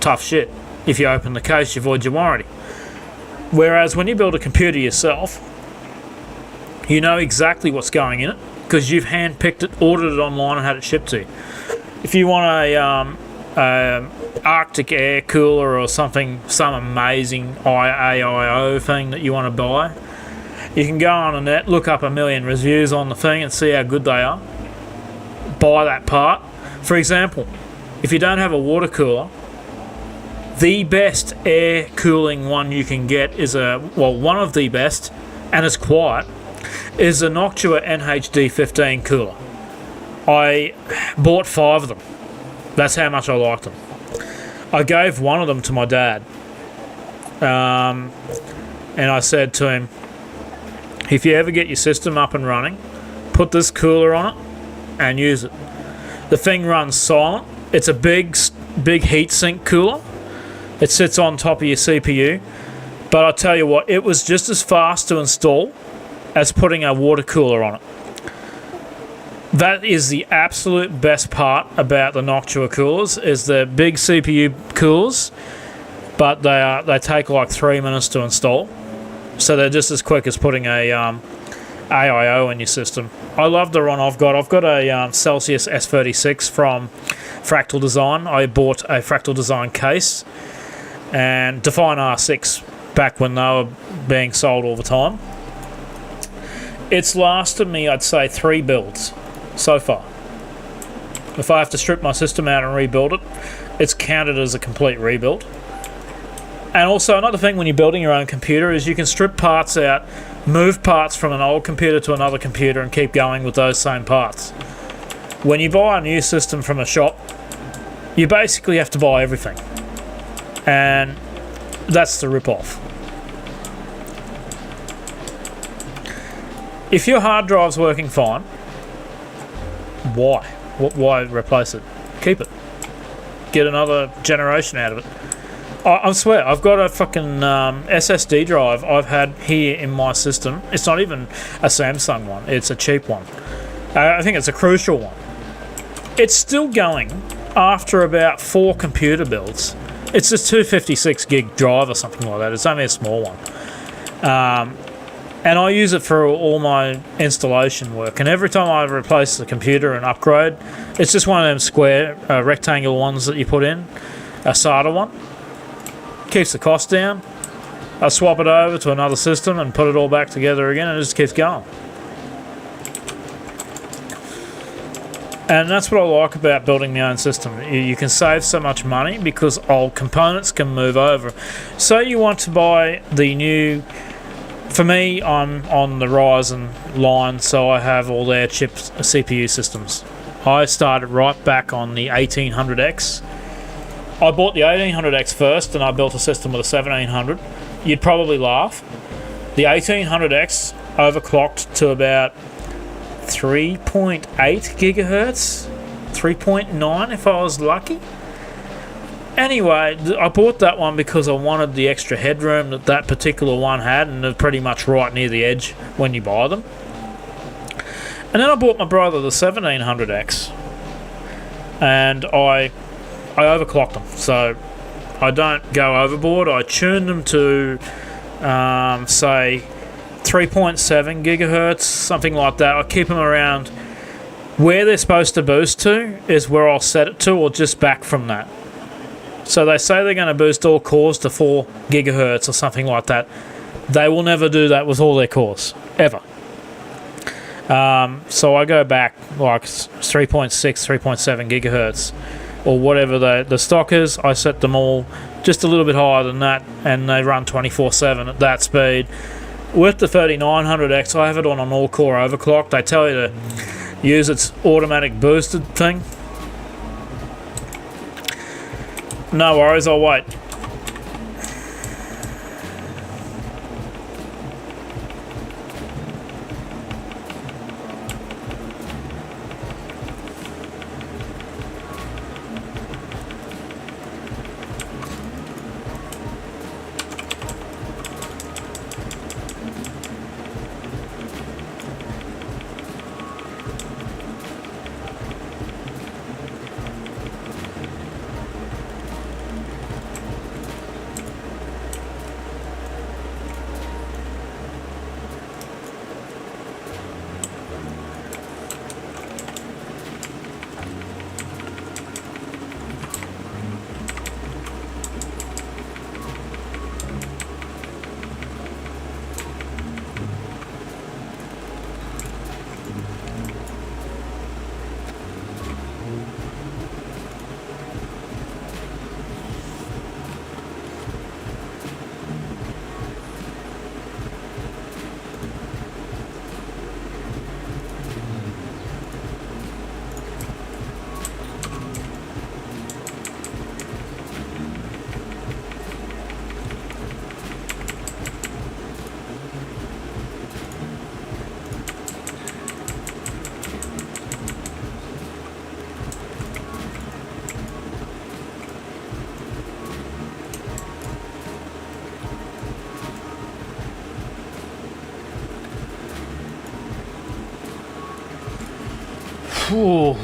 Tough shit. If you open the case, you void your warranty. Whereas when you build a computer yourself, you know exactly what's going in it because you've hand-picked it, ordered it online, and had it shipped to you. If you want a Arctic air cooler or something, some amazing IAIO thing that you want to buy, you can go on the net, look up a million reviews on the thing and see how good they are. Buy that part. For example, if you don't have a water cooler, the best air cooling one you can get is one of the best, and it's quiet, is a Noctua NHD15 cooler. I bought 5 of them. That's how much I liked them. I gave one of them to my dad. And I said to him, if you ever get your system up and running, put this cooler on it and use it. The thing runs silent. It's a big heatsink cooler. It sits on top of your CPU. But I'll tell you what, it was just as fast to install as putting a water cooler on it. That is the absolute best part about the Noctua coolers, is the big CPU coolers, but they take like 3 minutes to install. So they're just as quick as putting a AIO in your system. I love the one I've got. I've got a Celsius S36 from Fractal Design. I bought a Fractal Design case and Define R6 back when they were being sold all the time. It's lasted me, I'd say, 3 builds so far. If I have to strip my system out and rebuild it, it's counted as a complete rebuild. And also another thing when you're building your own computer is you can strip parts out, move parts from an old computer to another computer and keep going with those same parts. When you buy a new system from a shop, you basically have to buy everything. And that's the rip-off. If your hard drive's working fine, why? Why replace it? Keep it. Get another generation out of it. I swear, I've got a fucking SSD drive I've had here in my system. It's not even a Samsung one. It's a cheap one. I think it's a Crucial one. It's still going after about 4 computer builds. It's a 256 gig drive or something like that. It's only a small one. And I use it for all my installation work. And every time I replace the computer and upgrade, it's just one of them square, rectangular ones that you put in, a SATA one. Keeps the cost down. I swap it over to another system and put it all back together again, and it just keeps going. And that's what I like about building my own system. You can save so much money because old components can move over. So you want to buy the new... For me, I'm on the Ryzen line, so I have all their chips, CPU systems. I started right back on the 1800X. I bought the 1800X first, and I built a system with a 1700. You'd probably laugh. The 1800X overclocked to about 3.8 gigahertz, 3.9 if I was lucky. Anyway, I bought that one because I wanted the extra headroom that particular one had, and they're pretty much right near the edge when you buy them. And then I bought my brother the 1700X, and I overclocked them, so I don't go overboard. I tune them to, say, 3.7 gigahertz, something like that. I keep them around where they're supposed to boost to is where I'll set it to, or just back from that. So they say they're going to boost all cores to 4 gigahertz or something like that. They will never do that with all their cores, ever. So I go back like 3.6, 3.7 gigahertz, or whatever the stock is. I set them all just a little bit higher than that, and they run 24/7 at that speed. with the 3900X, I have it on an all-core overclock. They tell you to use its automatic boosted thing. No worries, I'll wait. Whew.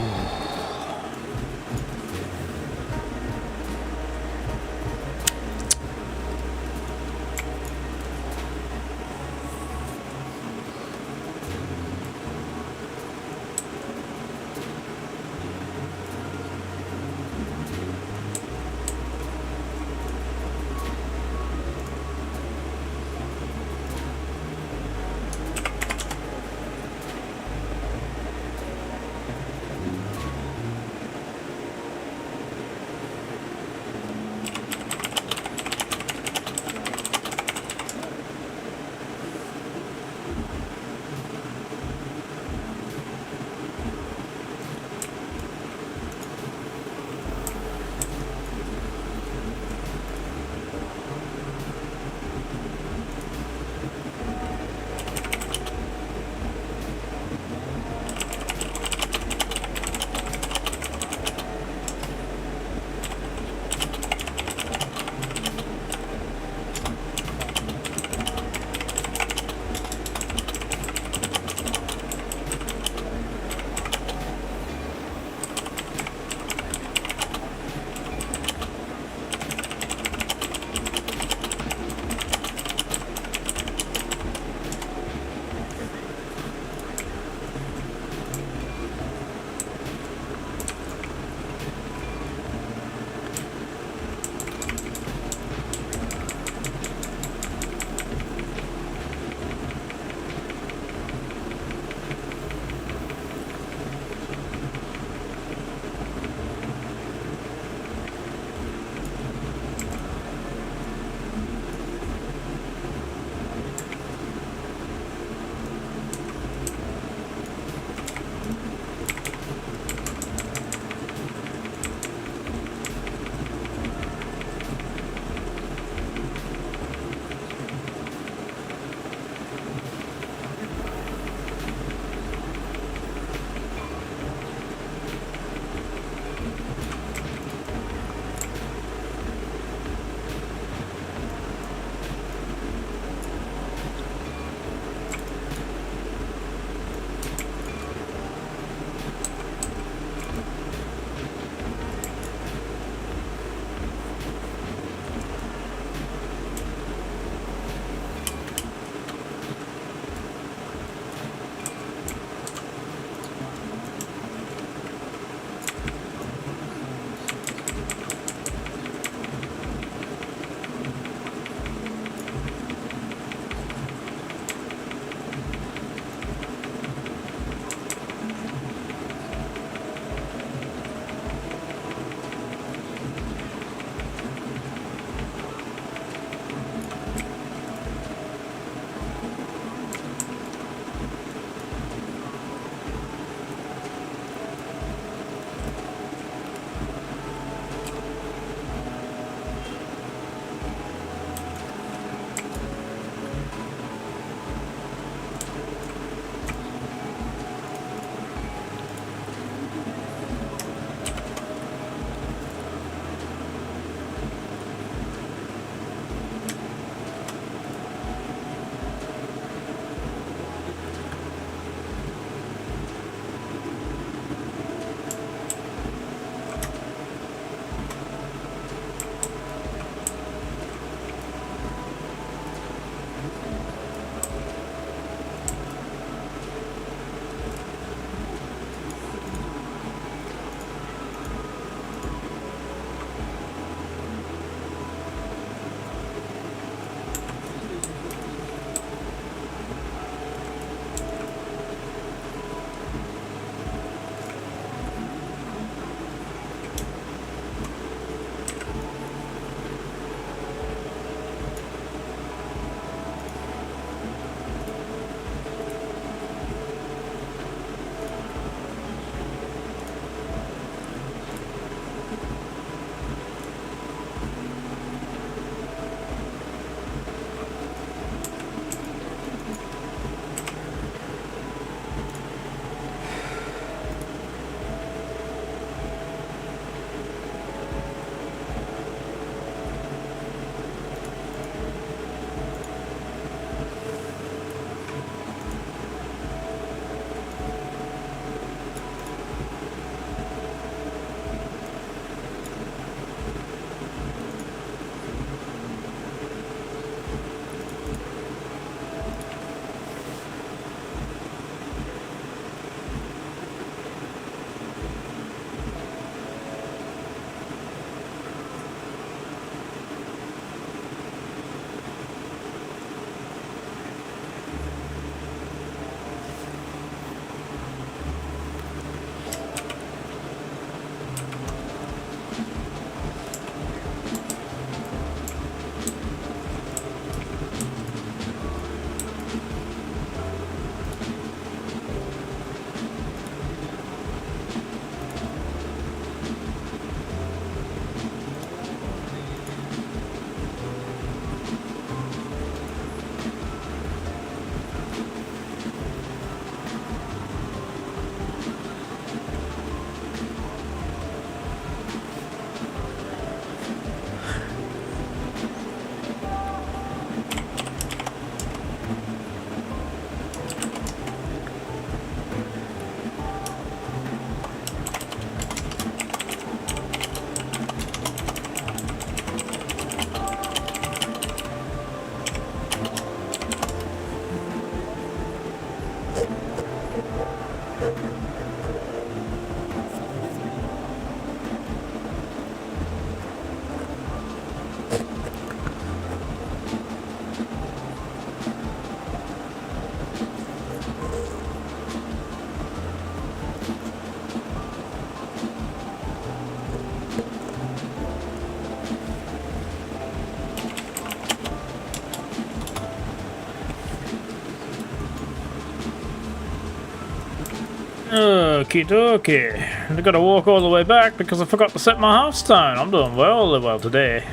Okie dokie. And I've got to walk all the way back because I forgot to set my hearthstone. I'm doing well today.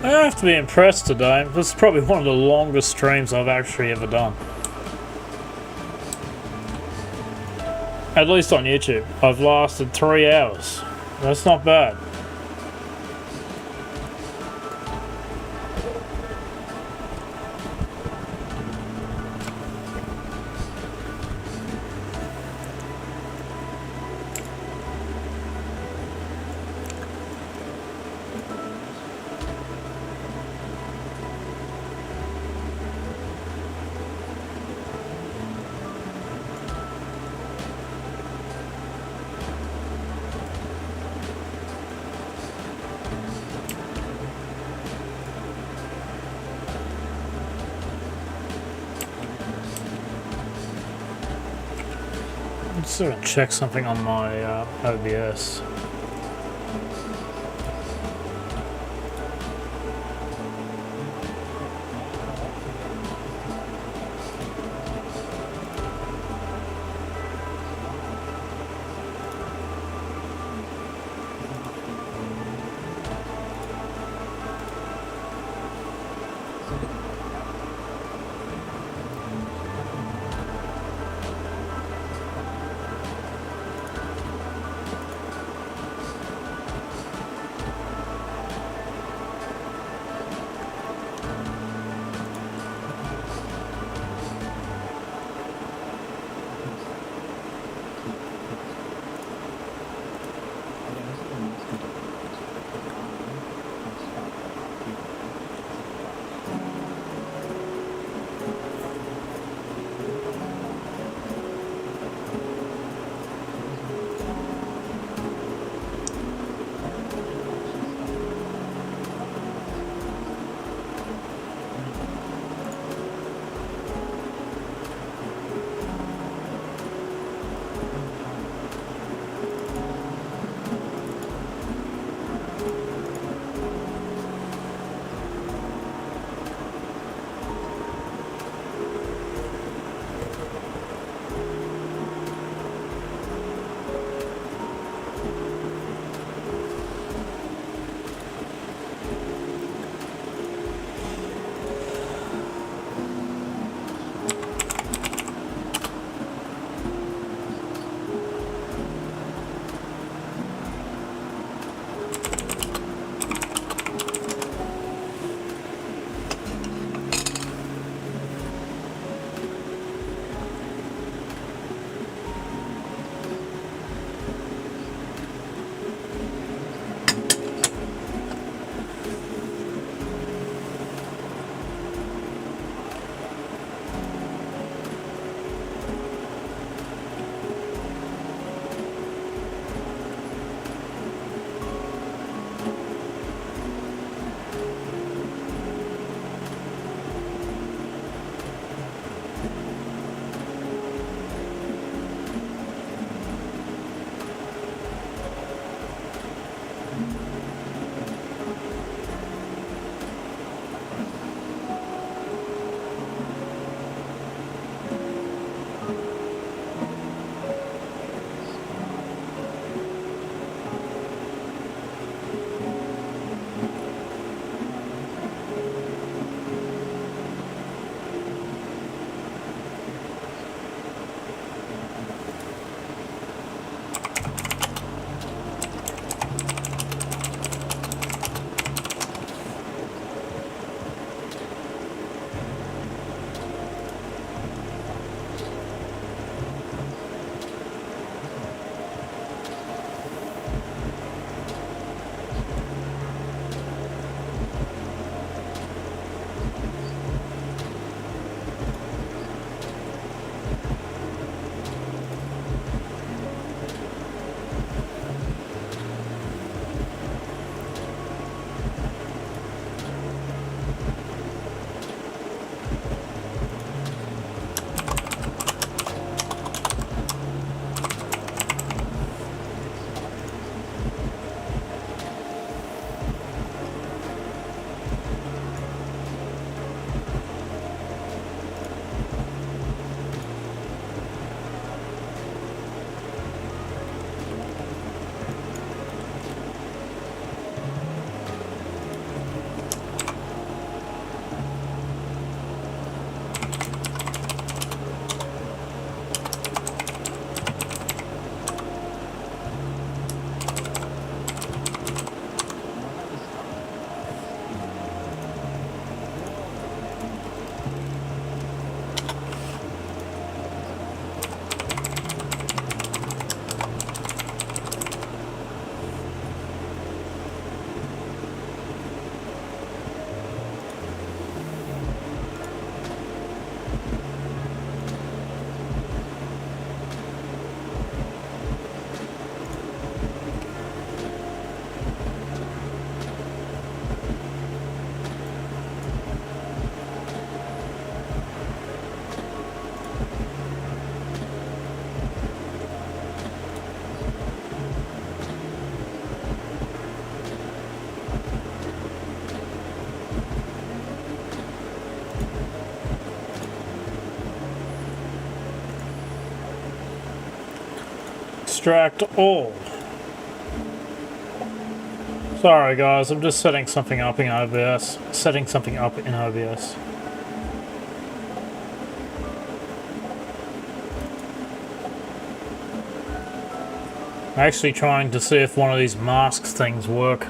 I have to be impressed today. This is probably one of the longest streams I've actually ever done. At least on YouTube. I've lasted 3 hours. That's not bad. Let's sort of check something on my OBS. extract all. Sorry guys, I'm just setting something up in OBS. Actually trying to see if one of these masks things work.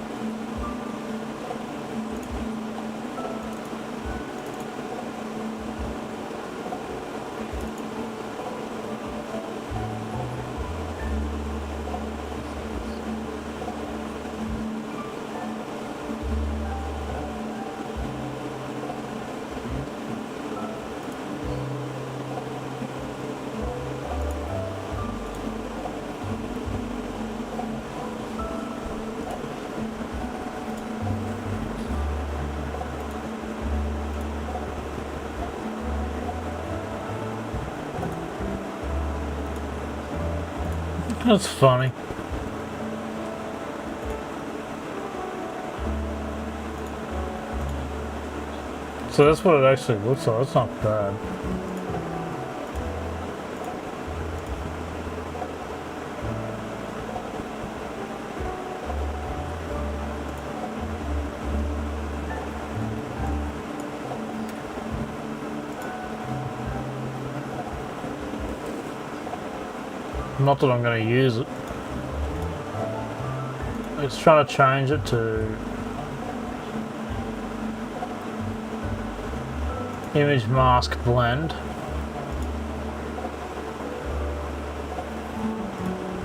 That's funny. So that's what it actually looks like. That's not bad. Not that I'm going to use it. It's trying to change it to image mask blend.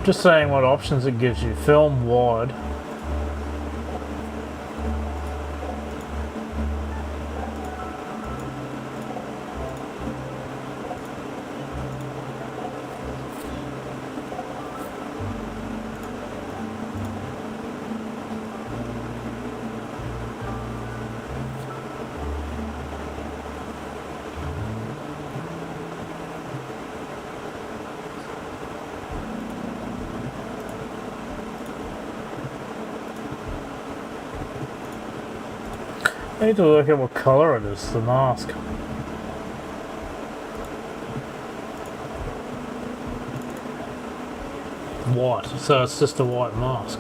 Just saying what options it gives you. Film wide. I need to look at what colour it is, the mask. White, so it's just a white mask.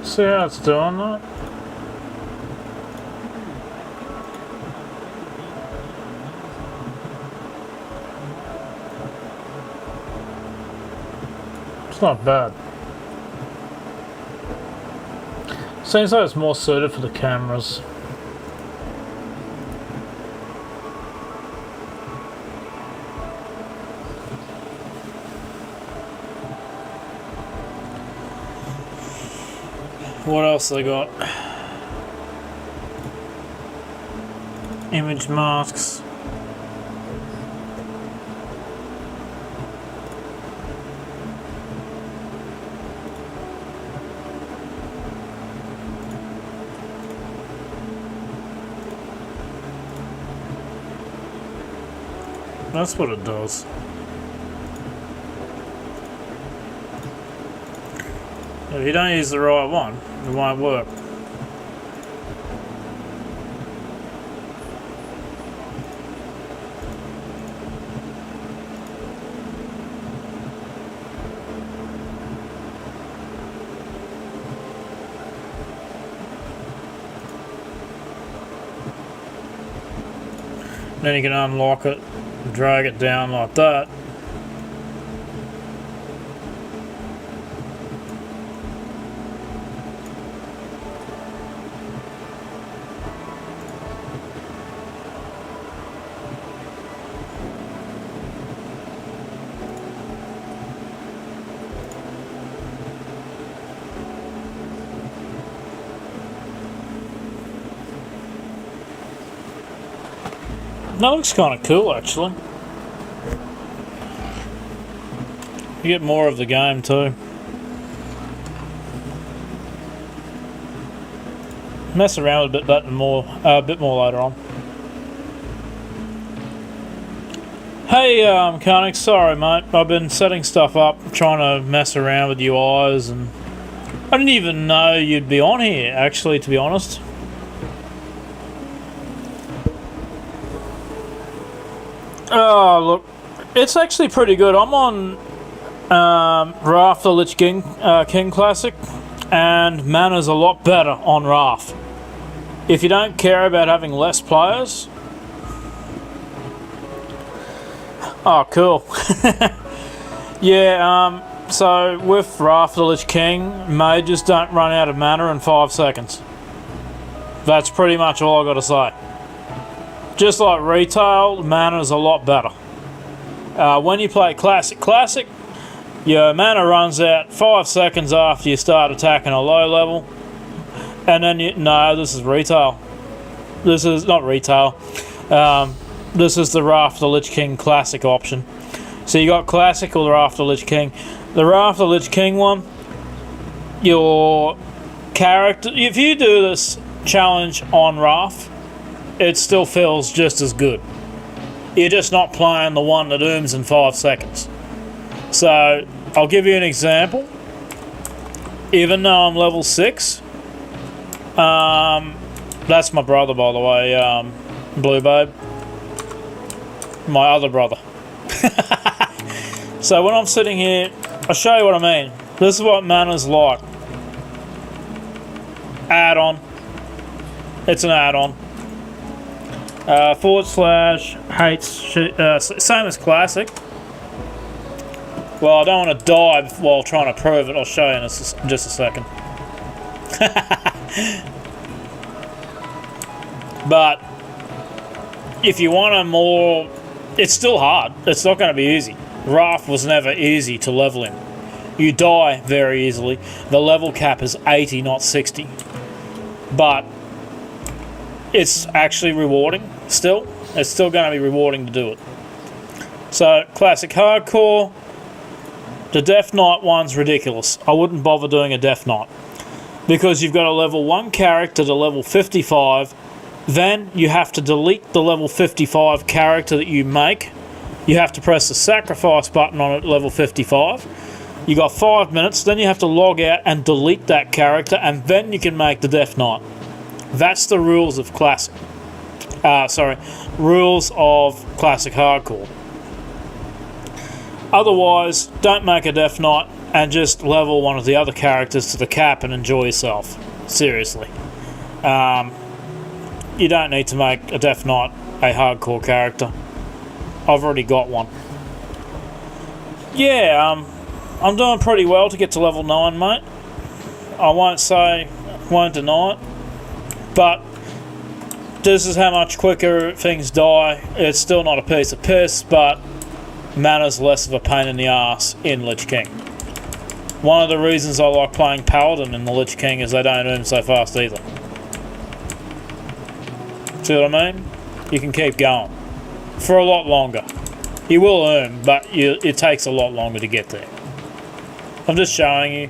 See how it's doing that? Not bad. Seems like it's more suited for the cameras. What else they got? Image masks. That's what it does. If you don't use the right one, it won't work. Then you can unlock it, drag it down like that. That looks kind of cool, actually. You get more of the game too. Mess around with it a bit more later on. Hey, Koenig, sorry mate, I've been setting stuff up, trying to mess around with UIs, and I didn't even know you'd be on here, actually, to be honest. Oh, look, it's actually pretty good. I'm on Wrath the Lich King Classic, and mana's a lot better on Wrath. If you don't care about having less players... Oh, cool. Yeah, so with Wrath the Lich King, mages don't run out of mana in 5 seconds. That's pretty much all I got to say. Just like retail, mana's a lot better. When you play Classic, your mana runs out 5 seconds after you start attacking a low level. And then no, this is retail. This is not retail. This is the Wrath the Lich King Classic option. So you got Classic or the Wrath the Lich King. The Wrath the Lich King one, your character, if you do this challenge on Wrath, it still feels just as good. You're just not playing the one that ooms in 5 seconds. So I'll give you an example. Even though I'm level 6, that's my brother, by the way, Blue Babe. My other brother. So when I'm sitting here, I'll show you what I mean. This is what mana's like. Add-on. It's an add-on. / hates same as Classic. Well, I don't want to die while trying to prove it. I'll show you in just a second. But if you want a more... It's still hard. It's not going to be easy. Wrath was never easy to level in. You die very easily. The level cap is 80, not 60. But it's actually rewarding still. It's still going to be rewarding to do it. So, Classic Hardcore. The Death Knight one's ridiculous. I wouldn't bother doing a Death Knight. Because you've got a level 1 character to level 55. Then you have to delete the level 55 character that you make. You have to press the sacrifice button on it at level 55. You got 5 minutes, then you have to log out and delete that character, and then you can make the Death Knight. That's the rules of Classic. Rules of Classic Hardcore. Otherwise, don't make a Death Knight and just level one of the other characters to the cap and enjoy yourself. Seriously. You don't need to make a Death Knight a hardcore character. I've already got one. Yeah, I'm doing pretty well to get to level 9, mate. I won't deny it. But this is how much quicker things die. It's still not a piece of piss, but mana's less of a pain in the ass in Lich King. One of the reasons I like playing Paladin in the Lich King is they don't oom so fast either. See what I mean? You can keep going for a lot longer. You will oom, but it takes a lot longer to get there. I'm just showing you.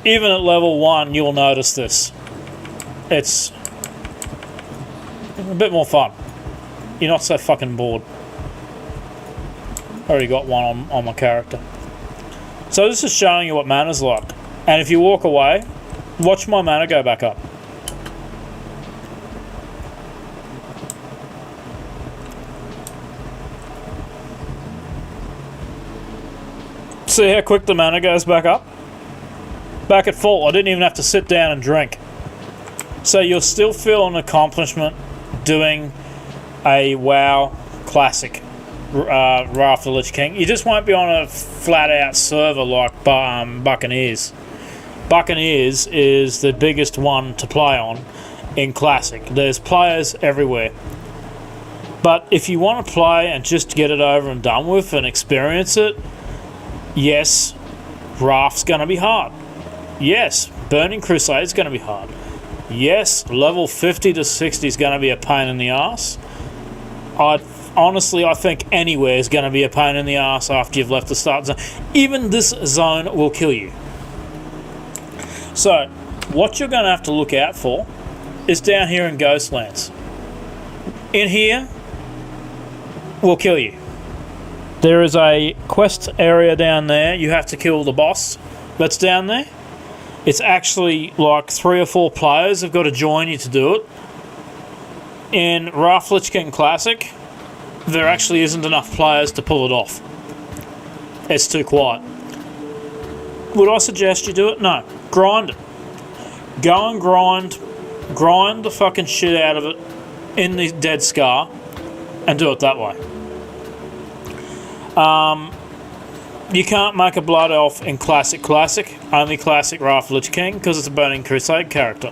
Even at level 1, you'll notice this. It's a bit more fun. You're not so fucking bored. Already got one on my character. So this is showing you what mana's like. And if you walk away, watch my mana go back up. See how quick the mana goes back up? Back at full. I didn't even have to sit down and drink. So you'll still feel an accomplishment doing a WoW Classic Wrath the Lich King. You just won't be on a flat-out server like Buccaneers. Buccaneers is the biggest one to play on in Classic. There's players everywhere. But if you want to play and just get it over and done with and experience it, yes, Wrath's going to be hard. Yes, Burning Crusade's going to be hard. Yes, level 50 to 60 is going to be a pain in the ass. Honestly, I think anywhere is going to be a pain in the ass after you've left the start zone. Even this zone will kill you. So, what you're going to have to look out for is down here in Ghostlands. In here, will kill you. There is a quest area down there. You have to kill the boss that's down there. It's actually like 3 or 4 players have got to join you to do it. In Warcraft Lich King Classic, there actually isn't enough players to pull it off. It's too quiet. Would I suggest you do it? No. Grind it. Go and grind the fucking shit out of it in the Dead Scar and do it that way. You can't make a Blood Elf in Classic, only Classic Warcraft Lich King, because it's a Burning Crusade character.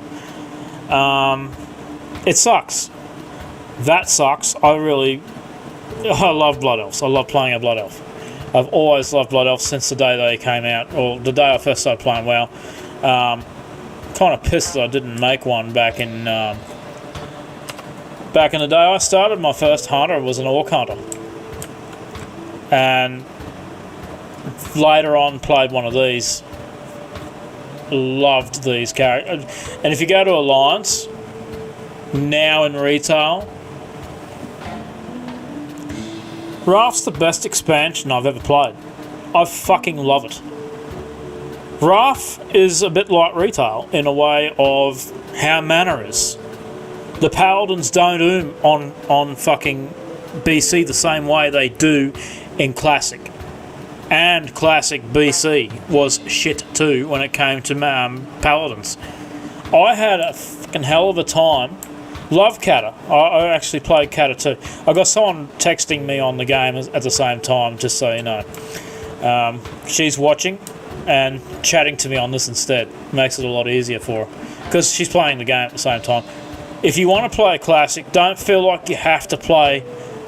It sucks. That sucks. I love Blood Elves. I love playing a Blood Elf. I've always loved Blood Elves since the day they came out, or the day I first started playing WoW. Kind of pissed that I didn't make one back in the day I started. My first hunter was an Orc hunter, and later on played one of these. Loved these characters. And if you go to Alliance now in retail, Wrath's the best expansion I've ever played. I fucking love it. Wrath is a bit like retail in a way of how mana is. The Paladins don't on fucking BC the same way they do in Classic. And Classic BC was shit too when it came to Paladins. I had a fucking hell of a time. Love Kata. I actually played Kata too. I got someone texting me on the game at the same time, just so you know. She's watching and chatting to me on this instead. Makes it a lot easier for her, because she's playing the game at the same time. If you want to play Classic, don't feel like you have to play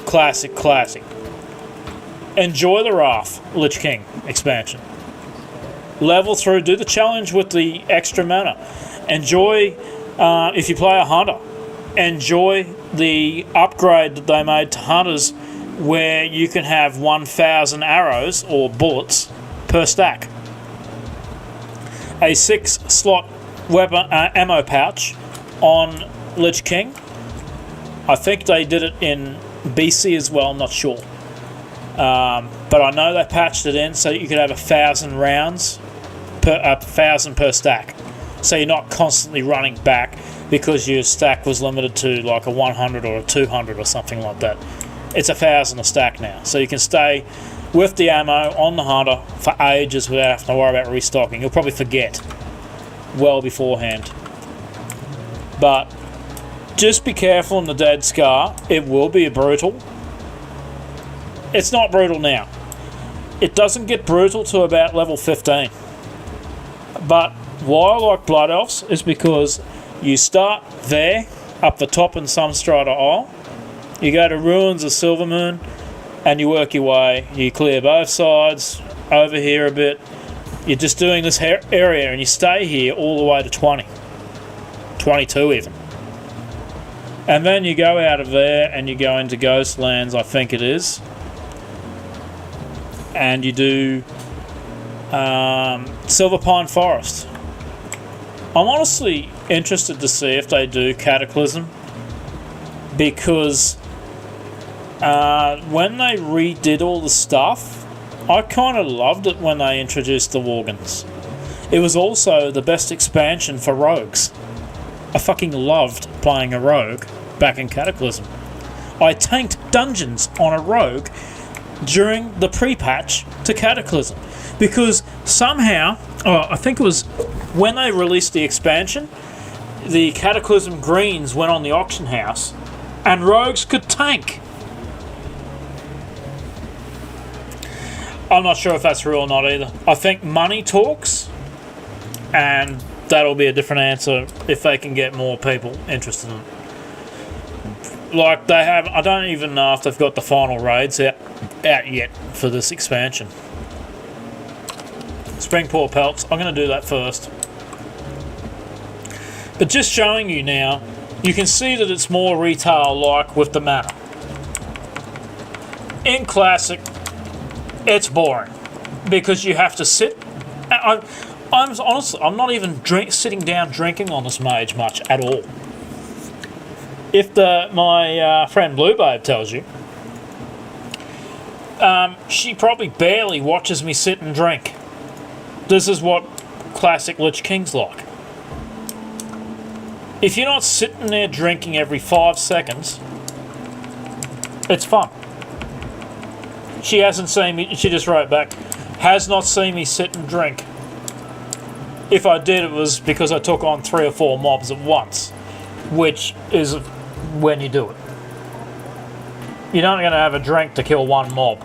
Classic. Enjoy the Wrath Lich King expansion. Level through, do the challenge with the extra mana. Enjoy, if you play a hunter, enjoy the upgrade that they made to hunters, where you can have 1,000 arrows or bullets per stack. A 6-slot weapon ammo pouch on Lich King. I think they did it in BC as well, I'm not sure. But I know they patched it in so you could have 1,000 rounds, 1,000 per stack. So you're not constantly running back because your stack was limited to like a 100 or a 200 or something like that. It's 1,000 a stack now. So you can stay with the ammo on the hunter for ages without having to worry about restocking. You'll probably forget well beforehand. But just be careful in the Dead Scar. It will be brutal. It's not brutal now. It doesn't get brutal to about level 15. But why I like Blood Elves is because you start there, up the top in some strata Isle. You go to Ruins of Silvermoon, and you work your way. You clear both sides, over here a bit. You're just doing this area, and you stay here all the way to 20. 22 even. And then you go out of there, and you go into Ghostlands, I think it is. And you do Silver Pine Forest. I'm honestly interested to see if they do Cataclysm, because when they redid all the stuff, I kind of loved it when they introduced the Worgens. It was also the best expansion for rogues. I fucking loved playing a rogue back in Cataclysm. I tanked dungeons on a rogue during the pre-patch to Cataclysm, because somehow, I think it was when they released the expansion, the Cataclysm greens went on the auction house and rogues could tank. I'm not sure if that's real or not either. I think money talks, and that'll be a different answer if they can get more people interested in it. Like they have, I don't even know if they've got the final raids out yet for this expansion. Springport Pelts, I'm going to do that first. But just showing you now, you can see that it's more retail-like with the mana. In Classic, it's boring because you have to sit. I'm honestly, I'm not even sitting down drinking on this mage much at all. If my friend Blue Babe tells you, She probably barely watches me sit and drink. This is what classic Lich King's like. If you're not sitting there drinking every 5 seconds, it's fun. She hasn't seen me, she just wrote back, has not seen me sit and drink. If I did, it was because I took on 3 or 4 mobs at once, which is when you do it. You're not going to have a drink to kill 1 mob,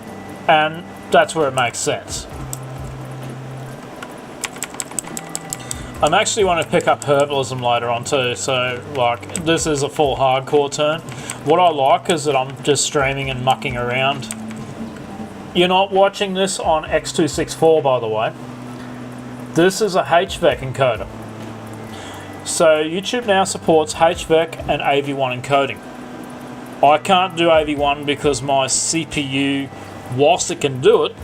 and that's where it makes sense. I'm actually want to pick up herbalism later on too, so like this is a full hardcore turn. What I like is that I'm just streaming and mucking around. You're not watching this on X264, by the way. This is a HVAC encoder. So YouTube now supports HVAC and AV1 encoding. I can't do AV1 because my CPU, whilst it can do it,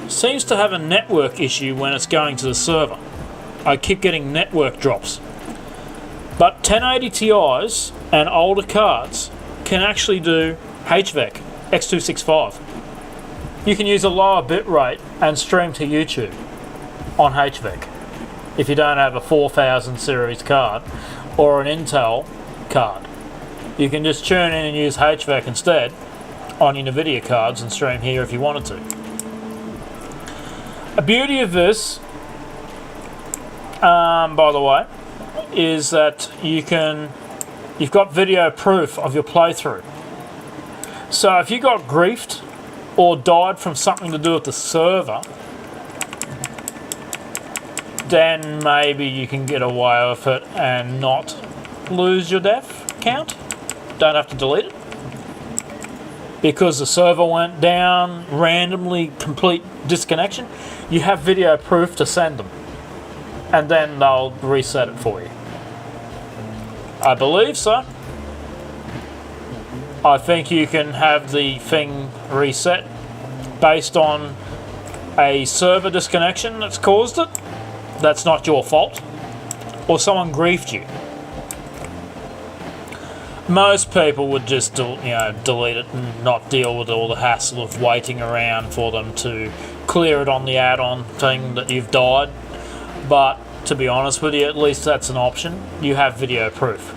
seems to have a network issue when it's going to the server. I keep getting network drops. But 1080 Ti's and older cards can actually do HVAC, X265. You can use a lower bitrate and stream to YouTube on HVAC if you don't have a 4000 series card or an Intel card. You can just tune in and use HVAC instead on your NVIDIA cards and stream here if you wanted to. A beauty of this, by the way, is that you've got video proof of your playthrough. So if you got griefed or died from something to do with the server, then maybe you can get away with it and not lose your death count. Don't have to delete it. Because the server went down, randomly complete disconnection, you have video proof to send them. And then they'll reset it for you. I believe so. I think you can have the thing reset based on a server disconnection that's caused it. That's not your fault. Or someone griefed you. Most people would just delete it and not deal with all the hassle of waiting around for them to clear it on the add-on thing that you've died. But to be honest with you, at least that's an option. You have video proof.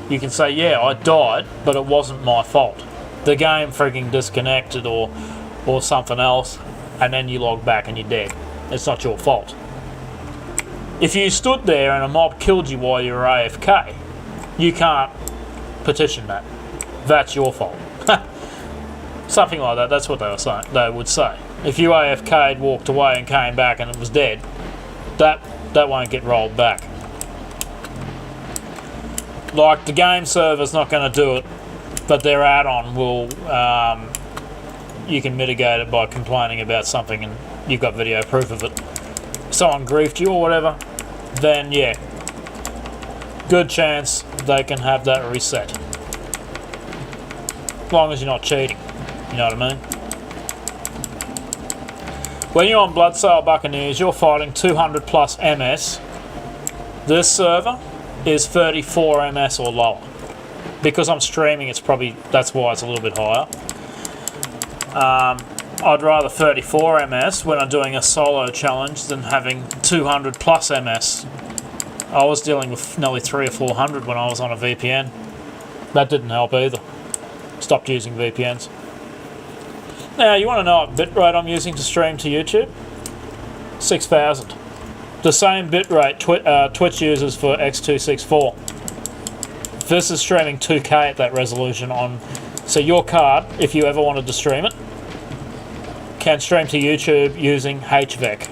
You can say, yeah, I died, but it wasn't my fault. The game freaking disconnected or something else, and then you log back and you're dead. It's not your fault. If you stood there and a mob killed you while you were AFK, you can't petition that. That's your fault. Something like that. That's what they were saying. They would say. If you AFK'd, walked away and came back and it was dead, that won't get rolled back. Like the game server's not going to do it, but their add-on will. You can mitigate it by complaining about something, and you've got video proof of it. Someone griefed you or whatever, then yeah, good chance they can have that reset. As long as you're not cheating, you know what I mean? When you're on Bloodsail Buccaneers, you're fighting 200 plus MS. This server is 34 MS or lower. Because I'm streaming, that's why it's a little bit higher. I'd rather 34 MS when I'm doing a solo challenge than having 200 plus MS. I was dealing with nearly 300 or 400 when I was on a VPN. That didn't help either. Stopped using VPNs. Now, you want to know what bitrate I'm using to stream to YouTube? 6000. The same bitrate Twitch uses for X264. This is streaming 2K at that resolution on. So your card, if you ever wanted to stream it, can stream to YouTube using HVAC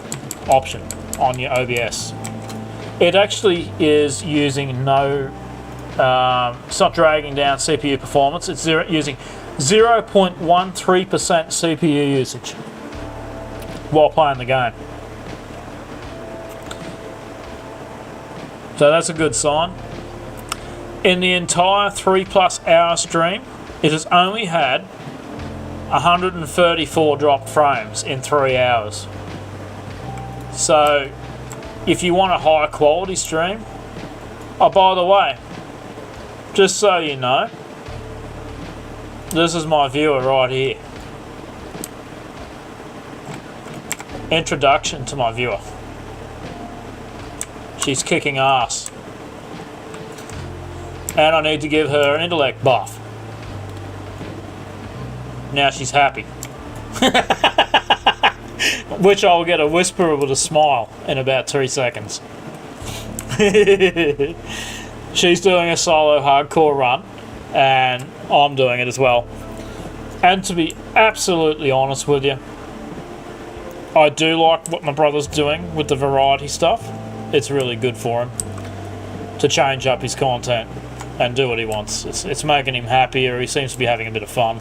option on your OBS. It actually is using no. It's not dragging down CPU performance. It's using 0.13% CPU usage while playing the game. So that's a good sign. In the entire 3+ hour stream, it has only had 134 dropped frames in 3 hours. So if you want a high quality stream, oh, by the way, just so you know, this is my viewer right here. introduction to my viewer. She's kicking ass. And I need to give her an intellect buff. Now she's happy. Which I'll get a whisper with a smile in about 3 seconds. She's doing a solo hardcore run, and I'm doing it as well. And to be absolutely honest with you, I do like what my brother's doing with the variety stuff. It's really good for him to change up his content and do what he wants. It's making him happier. He seems to be having a bit of fun,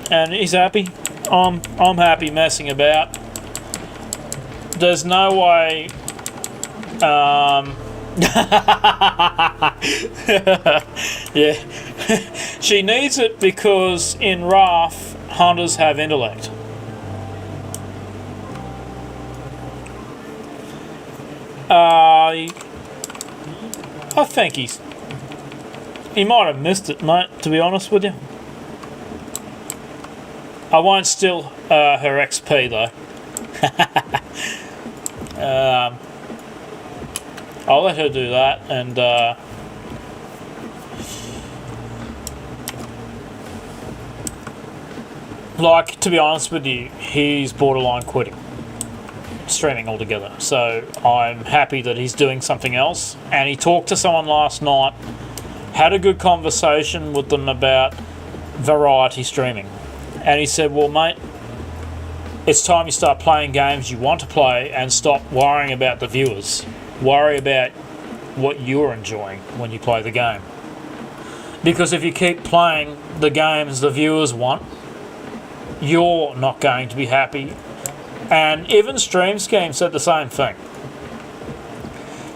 and he's happy. I'm happy messing about. There's no way. Yeah, she needs it because in Wrath, hunters have intellect. I think he might have missed it, mate, to be honest with you. I won't steal her XP though. I'll let her do that, and like, to be honest with you, he's borderline quitting streaming altogether. So I'm happy that he's doing something else. And he talked to someone last night, had a good conversation with them about variety streaming. And he said, well, mate, it's time you start playing games you want to play and stop worrying about the viewers. Worry about what you're enjoying when you play the game. Because if you keep playing the games the viewers want, you're not going to be happy. And even Stream Scheme said the same thing.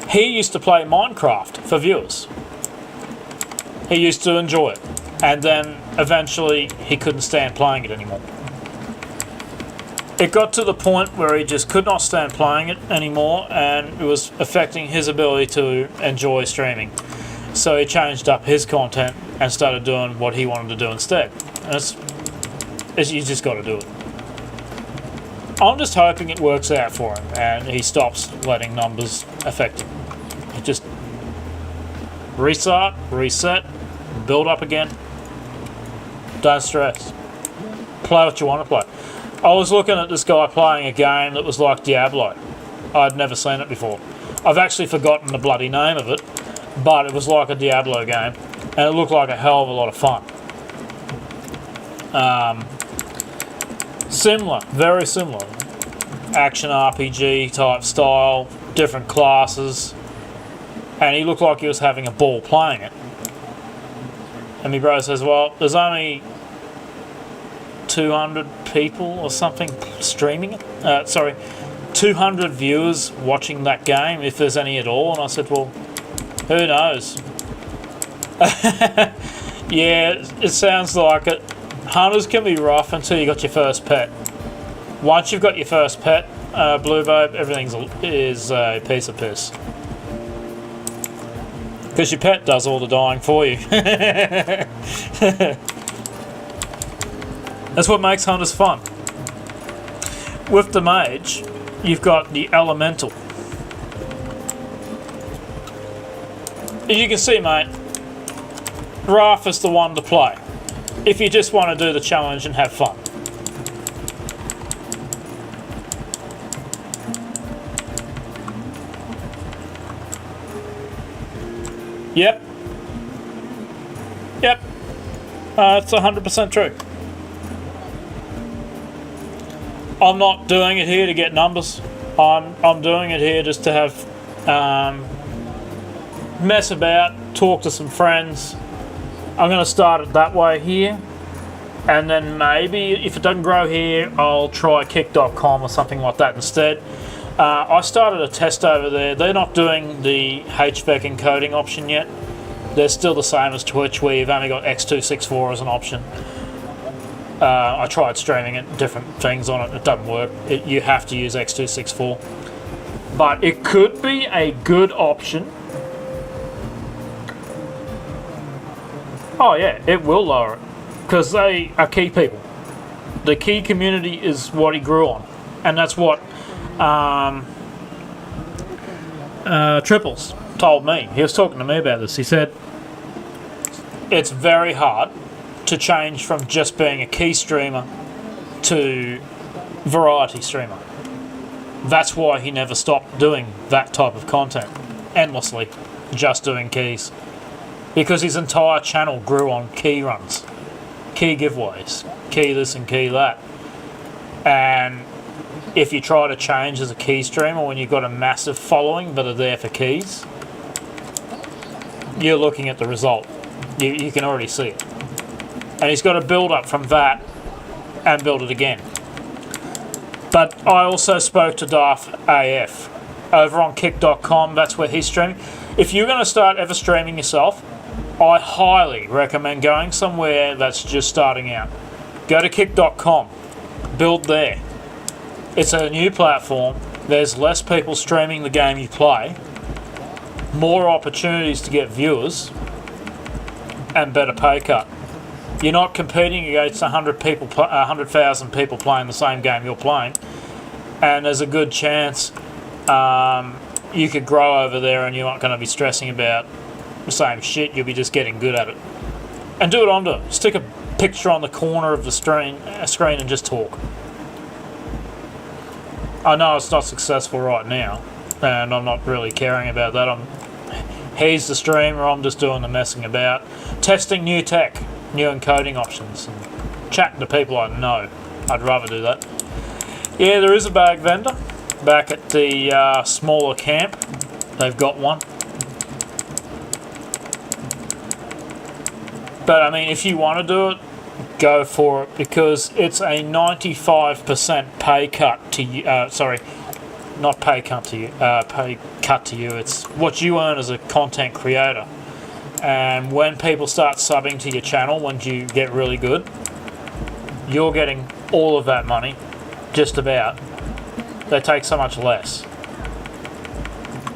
He used to play Minecraft for viewers. He used to enjoy it. And then eventually he couldn't stand playing it anymore. It got to the point where he just could not stand playing it anymore, and it was affecting his ability to enjoy streaming. So he changed up his content and started doing what he wanted to do instead. And you just got to do it. I'm just hoping it works out for him and he stops letting numbers affect him. He just restart, reset, build up again. Don't stress. Play what you want to play. I was looking at this guy playing a game that was like Diablo. I'd never seen it before. I've actually forgotten the bloody name of it, but it was like a Diablo game, and it looked like a hell of a lot of fun. Similar, very similar. Action RPG type style, different classes, and he looked like he was having a ball playing it. And my bro says, well, there's only 200 people or something streaming it. 200 viewers watching that game, if there's any at all. And I said, well, who knows? Yeah, it sounds like it. Hunters can be rough until you got your first pet. Once you've got your first pet, Blue Babe, everything is a piece of piss. Because your pet does all the dying for you. That's what makes hunters fun. With the mage, you've got the elemental. As you can see, mate, Wrath is the one to play if you just want to do the challenge and have fun. Yep. It's 100% true. I'm not doing it here to get numbers. I'm doing it here just to have mess about, talk to some friends. I'm going to start it that way here, and then maybe if it doesn't grow here, I'll try kick.com or something like that instead. I started a test over there. They're not doing the HVAC encoding option yet. They're still the same as Twitch, where you've only got X264 as an option. I tried streaming it, different things on it. It doesn't work. You have to use X264. But it could be a good option. Oh yeah, it will lower it. Because they are key people. The key community is what he grew on. And that's what Triples told me. He was talking to me about this. He said it's very hard to change from just being a key streamer to variety streamer. That's why he never stopped doing that type of content endlessly, just doing keys, because his entire channel grew on key runs, key giveaways, key this and key that. And if you try to change as a key streamer when you've got a massive following but are there for keys, you're looking at the result. You can already see it. And he's got to build up from that and build it again. But I also spoke to Darth AF over on kick.com. That's where he's streaming. If you're going to start ever streaming yourself, I highly recommend going somewhere that's just starting out. Go to kick.com. Build there. It's a new platform. There's less people streaming the game you play. More opportunities to get viewers. And better pay cut. You're not competing against 100,000 people playing the same game you're playing, and there's a good chance you could grow over there, and you're not going to be stressing about the same shit. You'll be just getting good at it. And do it onto it. Stick a picture on the corner of the screen and just talk. I know it's not successful right now, and I'm not really caring about that. He's the streamer. I'm just doing the messing about, testing new tech. New encoding options and chatting to people I know. I'd rather do that. Yeah, there is a bag vendor back at the smaller camp. They've got one. But I mean, if you want to do it, go for it, because it's a 95% pay cut to you. Sorry, not pay cut to you. Pay cut to you. It's what you earn as a content creator. And when people start subbing to your channel, when you get really good, you're getting all of that money, just about. They take so much less.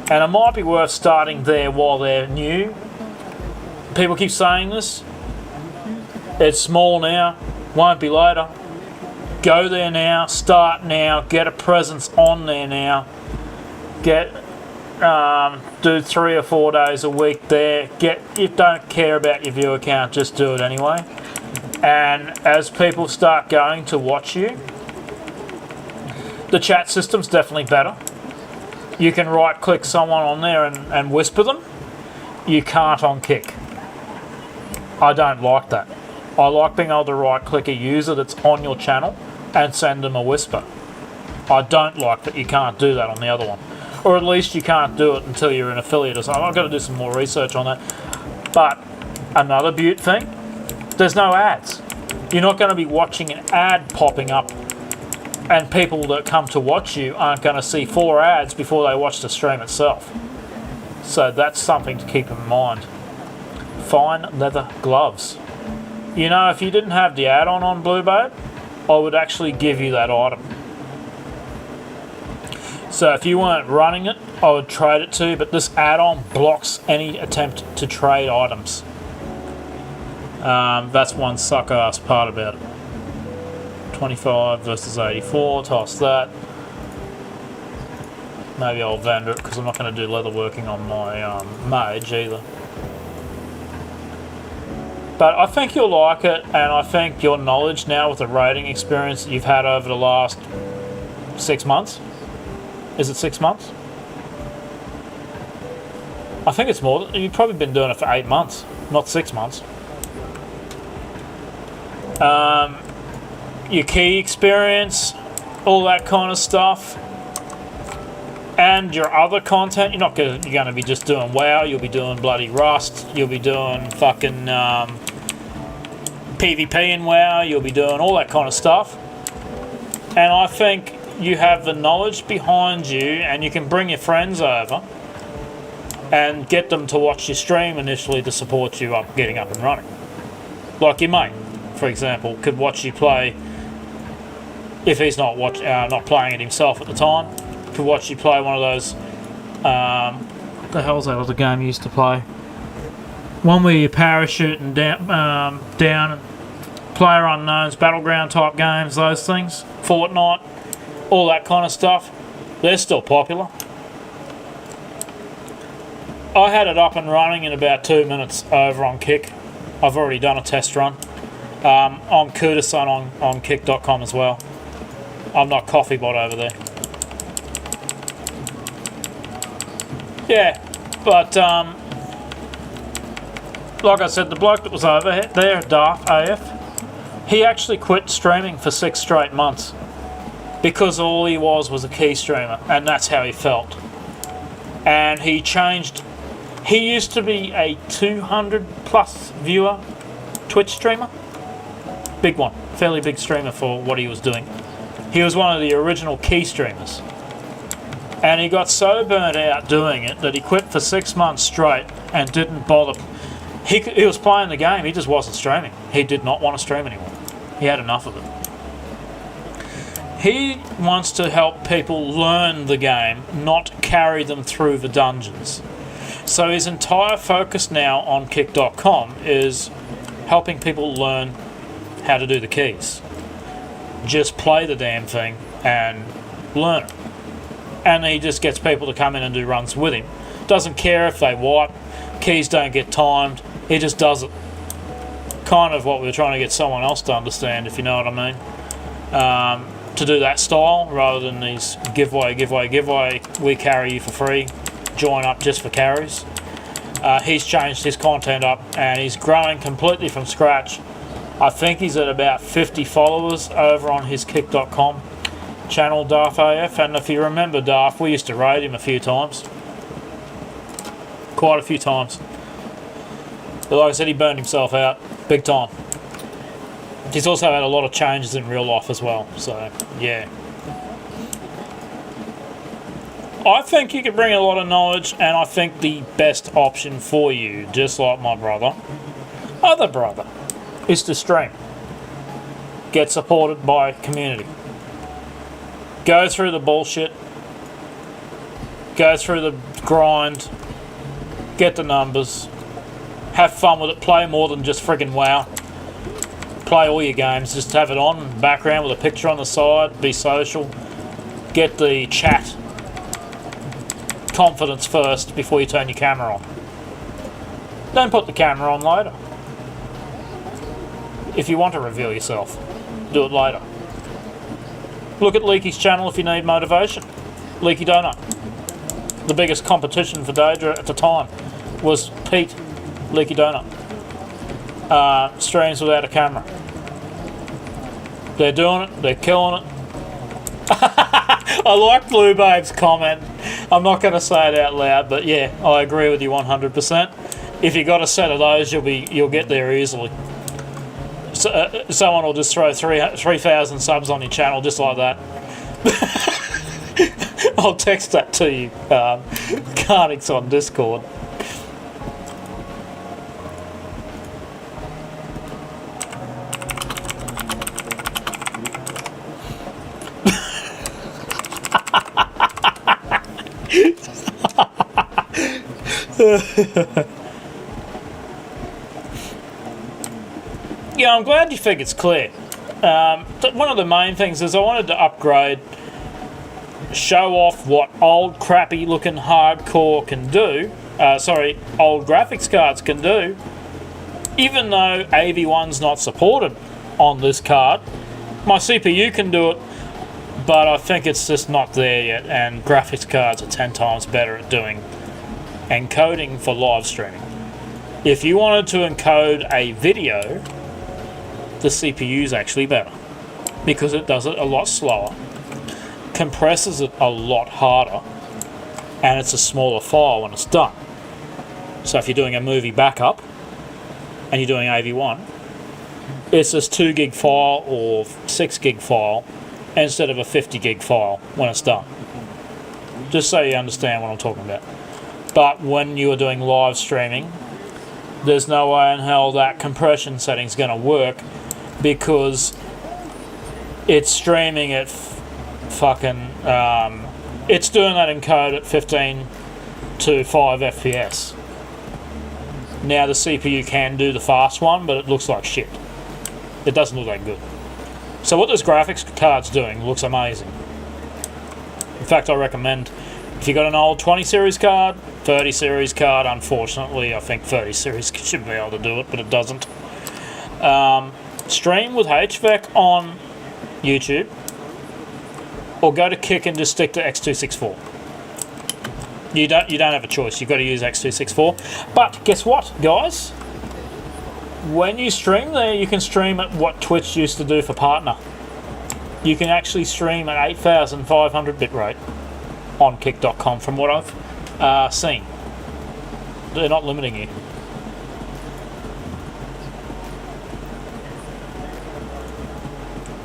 And it might be worth starting there while they're new. People keep saying this. It's small now, won't be later. Go there now, start now, get a presence on there now. Do 3 or 4 days a week there. You don't care about your viewer count, just do it anyway. And as people start going to watch you, the chat system's definitely better. You can right click someone on there and whisper them. You can't on Kick. I don't like that. I like being able to right click a user that's on your channel and send them a whisper. I don't like that you can't do that on the other one. Or at least you can't do it until you're an affiliate or something. I've got to do some more research on that. But another beaut thing, there's no ads. You're not going to be watching an ad popping up, and people that come to watch you aren't going to see 4 ads before they watch the stream itself. So that's something to keep in mind. Fine leather gloves. You know, if you didn't have the add-on on Blue Babe, I would actually give you that item. So if you weren't running it, I would trade it to you, but this add-on blocks any attempt to trade items. That's one suck-ass part about it. 25 versus 84, toss that. Maybe I'll vendor it, because I'm not going to do leather working on my Mage either. But I think you'll like it, and I think your knowledge now with the raiding experience that you've had over the last 6 months. Is it 6 months? I think it's more. You've probably been doing it for 8 months, not 6 months. Your key experience, all that kind of stuff, and your other content. You're going to be just doing WoW. You'll be doing bloody Rust. You'll be doing fucking PvP in WoW. You'll be doing all that kind of stuff. And I think you have the knowledge behind you, and you can bring your friends over and get them to watch your stream initially to support you up getting up and running. Like your mate, for example, could watch you play if he's not playing it himself at the time. Could watch you play one of those. What the hell's that other game you used to play? One where you parachute and down player unknowns, battleground type games, those things. Fortnite. all that kind of stuff, they're still popular. I had it up and running in about 2 minutes over on Kick. I've already done a test run. I'm Kudasun on Kick.com as well. I'm not CoffeeBot over there. Yeah, but like I said, the bloke that was over there, Darth AF, he actually quit streaming for 6 straight months because all he was a key streamer, and that's how he felt. And he changed. He used to be a 200 plus viewer Twitch streamer. Big one, fairly big streamer for what he was doing. He was one of the original key streamers. And he got so burnt out doing it that he quit for 6 months straight and didn't bother. He was playing the game, he just wasn't streaming. He did not want to stream anymore. He had enough of it. He wants to help people learn the game, not carry them through the dungeons. So his entire focus now on Kick.com is helping people learn how to do the keys. Just play the damn thing and learn it. And he just gets people to come in and do runs with him. Doesn't care if they wipe, keys don't get timed, he just does it. Kind of what we were trying to get someone else to understand, if you know what I mean. To do that style, rather than these giveaway, we carry you for free, join up just for carries. He's changed his content up and he's growing completely from scratch. I think he's at about 50 followers over on his Kick.com channel, Darth AF, and if you remember Darth, we used to raid him a few times. Quite a few times. But like I said, he burned himself out big time. He's also had a lot of changes in real life as well, so yeah. I think you can bring a lot of knowledge, and I think the best option for you, just like my other brother, is to stream. Get supported by community. Go through the bullshit. Go through the grind. Get the numbers. Have fun with it. Play more than just friggin' WoW. Play all your games. Just have it on background with a picture on the side. Be social. Get the chat confidence first before you turn your camera on. Don't put the camera on later. If you want to reveal yourself, do it later. Look at Leaky's channel if you need motivation. Leaky Donut. The biggest competition for Daedra at the time was Pete, Leaky Donut. Streams without a camera. They're doing it, they're killing it. I like Blue Babe's comment. I'm not going to say it out loud, but yeah, I agree with you 100%. If you got a set of those, you'll get there easily. So, someone will just throw 3,000 subs on your channel just like that. I'll text that to you. Carnix on Discord. Yeah, I'm glad you think it's clear. One of the main things is I wanted to upgrade, show off what old crappy looking hardcore can do, old graphics cards can do, even though AV1's not supported on this card. My CPU can do it, but I think it's just not there yet, and graphics cards are 10 times better at doing encoding for live streaming. If you wanted to encode a video, the CPU is actually better because it does it a lot slower, compresses it a lot harder, and it's a smaller file when it's done. So if you're doing a movie backup and you're doing AV1, it's this 2 gig file or 6 gig file instead of a 50 gig file when it's done. Just so you understand what I'm talking about. But when you are doing live streaming, there's no way in hell that compression setting is going to work because it's streaming at it's doing that encode at 15 to 5 FPS. Now the CPU can do the fast one, but it looks like shit. It doesn't look that good. So what this graphics card's doing looks amazing. fact, I recommend if you got an old 20 series card, 30 series card, unfortunately, I think 30 series should be able to do it, but it doesn't. Stream with HVAC on YouTube, or go to Kick and just stick to X264. You don't have a choice. You've got to use X264. But guess what, guys? When you stream there, you can stream at what Twitch used to do for partner. You can actually stream at 8,500 bitrate on Kick.com from what I've seen. They're not limiting you.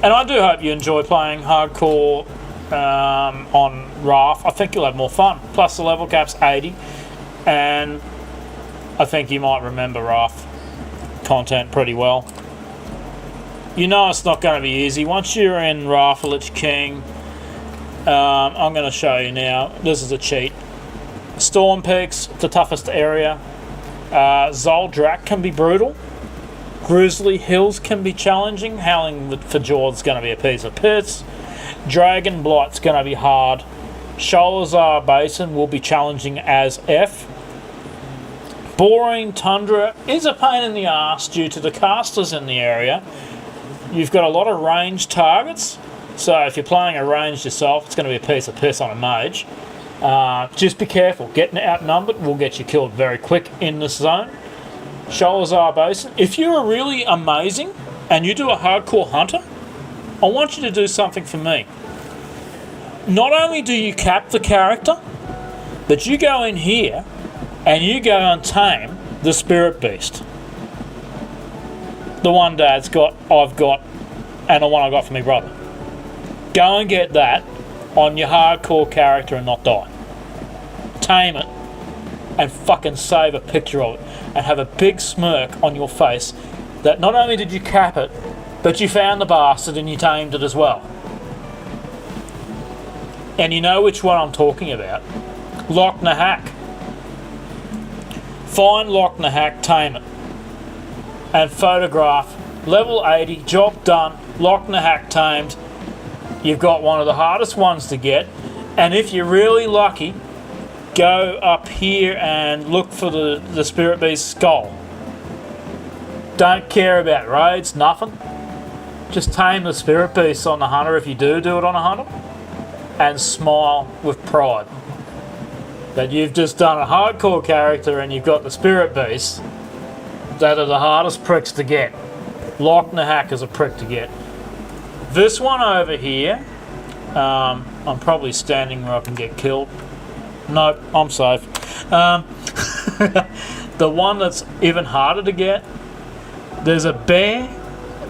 And I do hope you enjoy playing hardcore on Wrath. I think you'll have more fun. Plus the level cap's 80, and I think you might remember Wrath content pretty well. You know it's not going to be easy. Once you're in Wrath Lich King, I'm going to show you now. This is a cheat. Storm Peaks, the toughest area. Zoldrak can be brutal. Grizzly Hills can be challenging. Howling for Jord's going to be a piece of piss. Dragon Blight's going to be hard. Sholazar Basin will be challenging as F. Boring Tundra is a pain in the ass due to the casters in the area. You've got a lot of ranged targets, so if you're playing a ranged yourself, it's going to be a piece of piss on a mage. Just be careful. Getting outnumbered will get you killed very quick in this zone. Sholazar Basin. If you're really amazing and you do a hardcore hunter, I want you to do something for me. Not only do you cap the character, but you go in here and you go and tame the Spirit Beast. The one Dad's got, I've got, and the one I got for my brother. Go and get that on your hardcore character and not die. Tame it and fucking save a picture of it and have a big smirk on your face that not only did you cap it, but you found the bastard and you tamed it as well. And you know which one I'm talking about. Loch Nahak. Find Loch Nahak, tame it, and photograph. Level 80, job done. Loch Nahak tamed. You've got one of the hardest ones to get, and if you're really lucky, go up here and look for the Spirit Beast skull. Don't care about raids, nothing. Just tame the Spirit Beast on the hunter if you do it on a hunter, and smile with pride that you've just done a hardcore character and you've got the Spirit Beast that are the hardest pricks to get. Loch Nahak is a prick to get. This one over here, I'm probably standing where I can get killed. Nope, I'm safe. The one that's even harder to get, there's a bear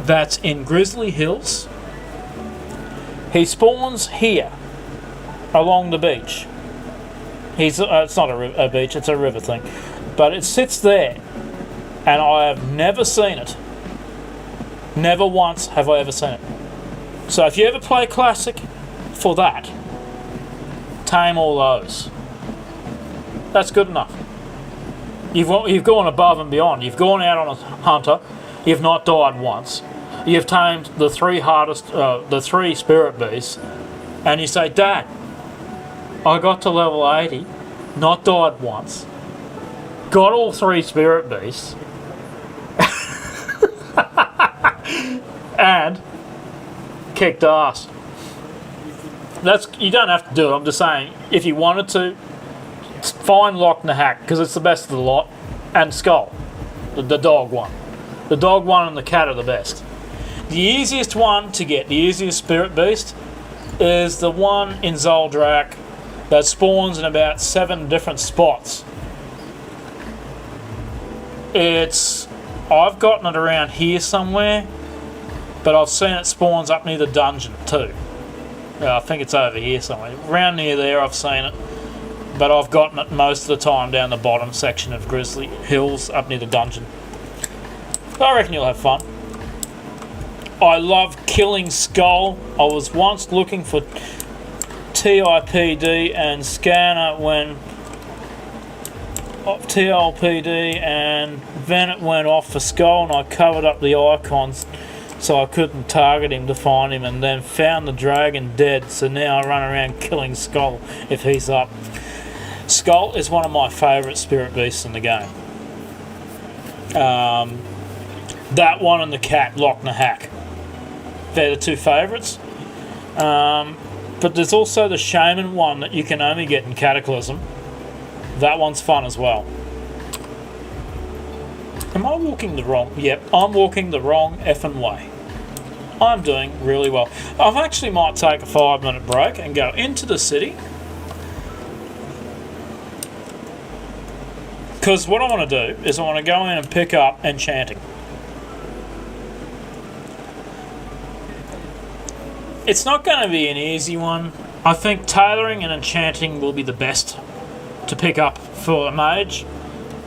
that's in Grizzly Hills. He spawns here, along the beach. It's not a beach, it's a river thing. But it sits there, and I have never seen it. Never once have I ever seen it. So if you ever play Classic for that, tame all those. That's good enough. You've gone above and beyond. You've gone out on a hunter. You've not died once. You've tamed the the three Spirit Beasts, and you say, Dad, I got to level 80, not died once, got all three Spirit Beasts, and kicked ass. You don't have to do it. I'm just saying, if you wanted to, find Loch Nahak because it's the best of the lot, and Skull, the dog one. The dog one and the cat are the best. The easiest one to get, the easiest Spirit Beast, is the one in Zoldrak that spawns in about 7 different spots. I've gotten it around here somewhere, but I've seen it spawns up near the dungeon too. I think it's over here somewhere. Around near there I've seen it, but I've gotten it most of the time down the bottom section of Grizzly Hills up near the dungeon. I reckon you'll have fun. I love killing Skull. I was once looking for TIPD and Scanner when TLPD, and then it went off for Skull, and I covered up the icons so I couldn't target him to find him, and then found the dragon dead, so now I run around killing Skull if he's up. Skull is one of my favourite spirit beasts in the game. That one and the cat, Loch na Hack. They're the two favourites. But there's also the Shaman one that you can only get in Cataclysm. That one's fun as well. Am I walking the wrong... Yep, I'm walking the wrong effing way. I'm doing really well. I actually might take a 5-minute break and go into the city. Because what I want to do is I want to go in and pick up enchanting. It's not going to be an easy one. I think tailoring and enchanting will be the best to pick up for a mage,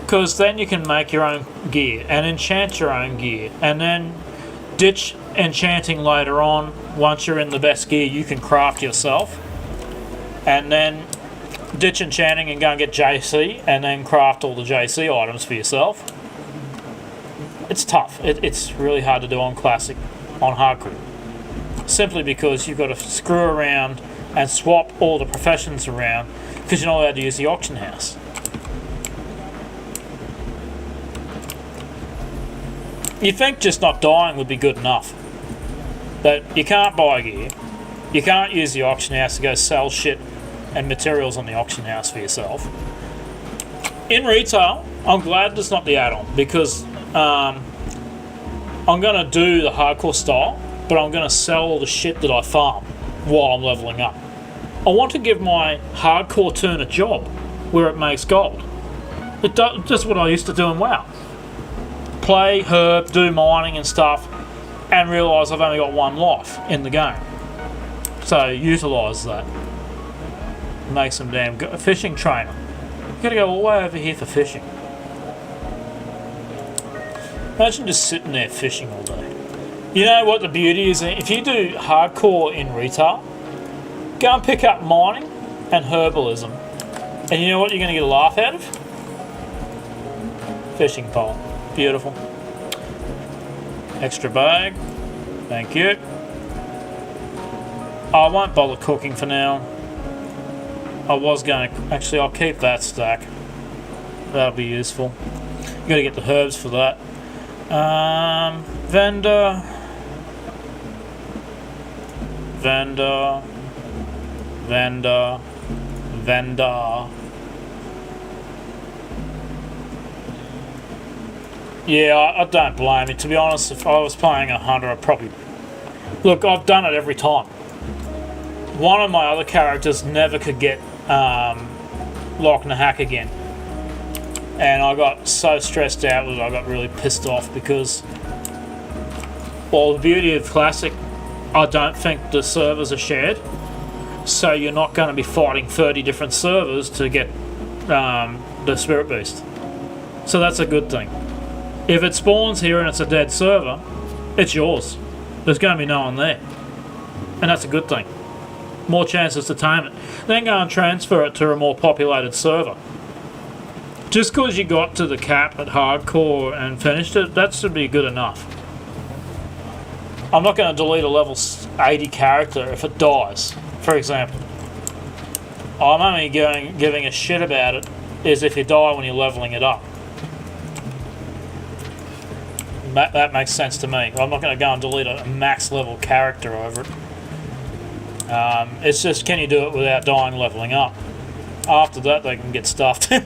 because then you can make your own gear and enchant your own gear, and then ditch enchanting later on. Once you're in the best gear, you can craft yourself, and then ditch enchanting and go and get JC, and then craft all the JC items for yourself. It's tough. It's really hard to do on classic, on hardcore. Simply because you've got to screw around and swap all the professions around, because you're not allowed to use the auction house. You think just not dying would be good enough, but you can't buy gear, you can't use the auction house to go sell shit and materials on the auction house for yourself. In retail, I'm glad there's not the add-on, because I'm going to do the hardcore style, but I'm going to sell all the shit that I farm while I'm leveling up. I want to give my hardcore turn a job where it makes gold. Just what I used to do in WoW. Play, herb, do mining and stuff, and realise I've only got one life in the game. So utilise that. Make some damn fishing trainer. You've got to go all the way over here for fishing. Imagine just sitting there fishing all day. You know what the beauty is? If you do hardcore in retail, go and pick up mining and herbalism. And you know what you're going to get a laugh out of? Fishing pole. Beautiful. Extra bag. Thank you. I won't bother cooking for now. I was going to... Actually, I'll keep that stack. That'll be useful. You've got to get the herbs for that. Vendor. Yeah, I don't blame you. To be honest, if I was playing a hunter, I'd probably... Look, I've done it every time. One of my other characters never could get Loch na Hack again. And I got so stressed out with it, I got really pissed off, because... Well, the beauty of Classic, I don't think the servers are shared. So you're not going to be fighting 30 different servers to get the Spirit Beast. So that's a good thing. If it spawns here and it's a dead server, it's yours. There's going to be no one there. And that's a good thing. More chances to tame it. Then go and transfer it to a more populated server. Just because you got to the cap at hardcore and finished it, that should be good enough. I'm not going to delete a level 80 character if it dies, for example. I'm only giving a shit about it is if you die when you're leveling it up. That makes sense to me. I'm not going to go and delete a max level character over it. It's just, can you do it without dying leveling up? After that, they can get stuffed. If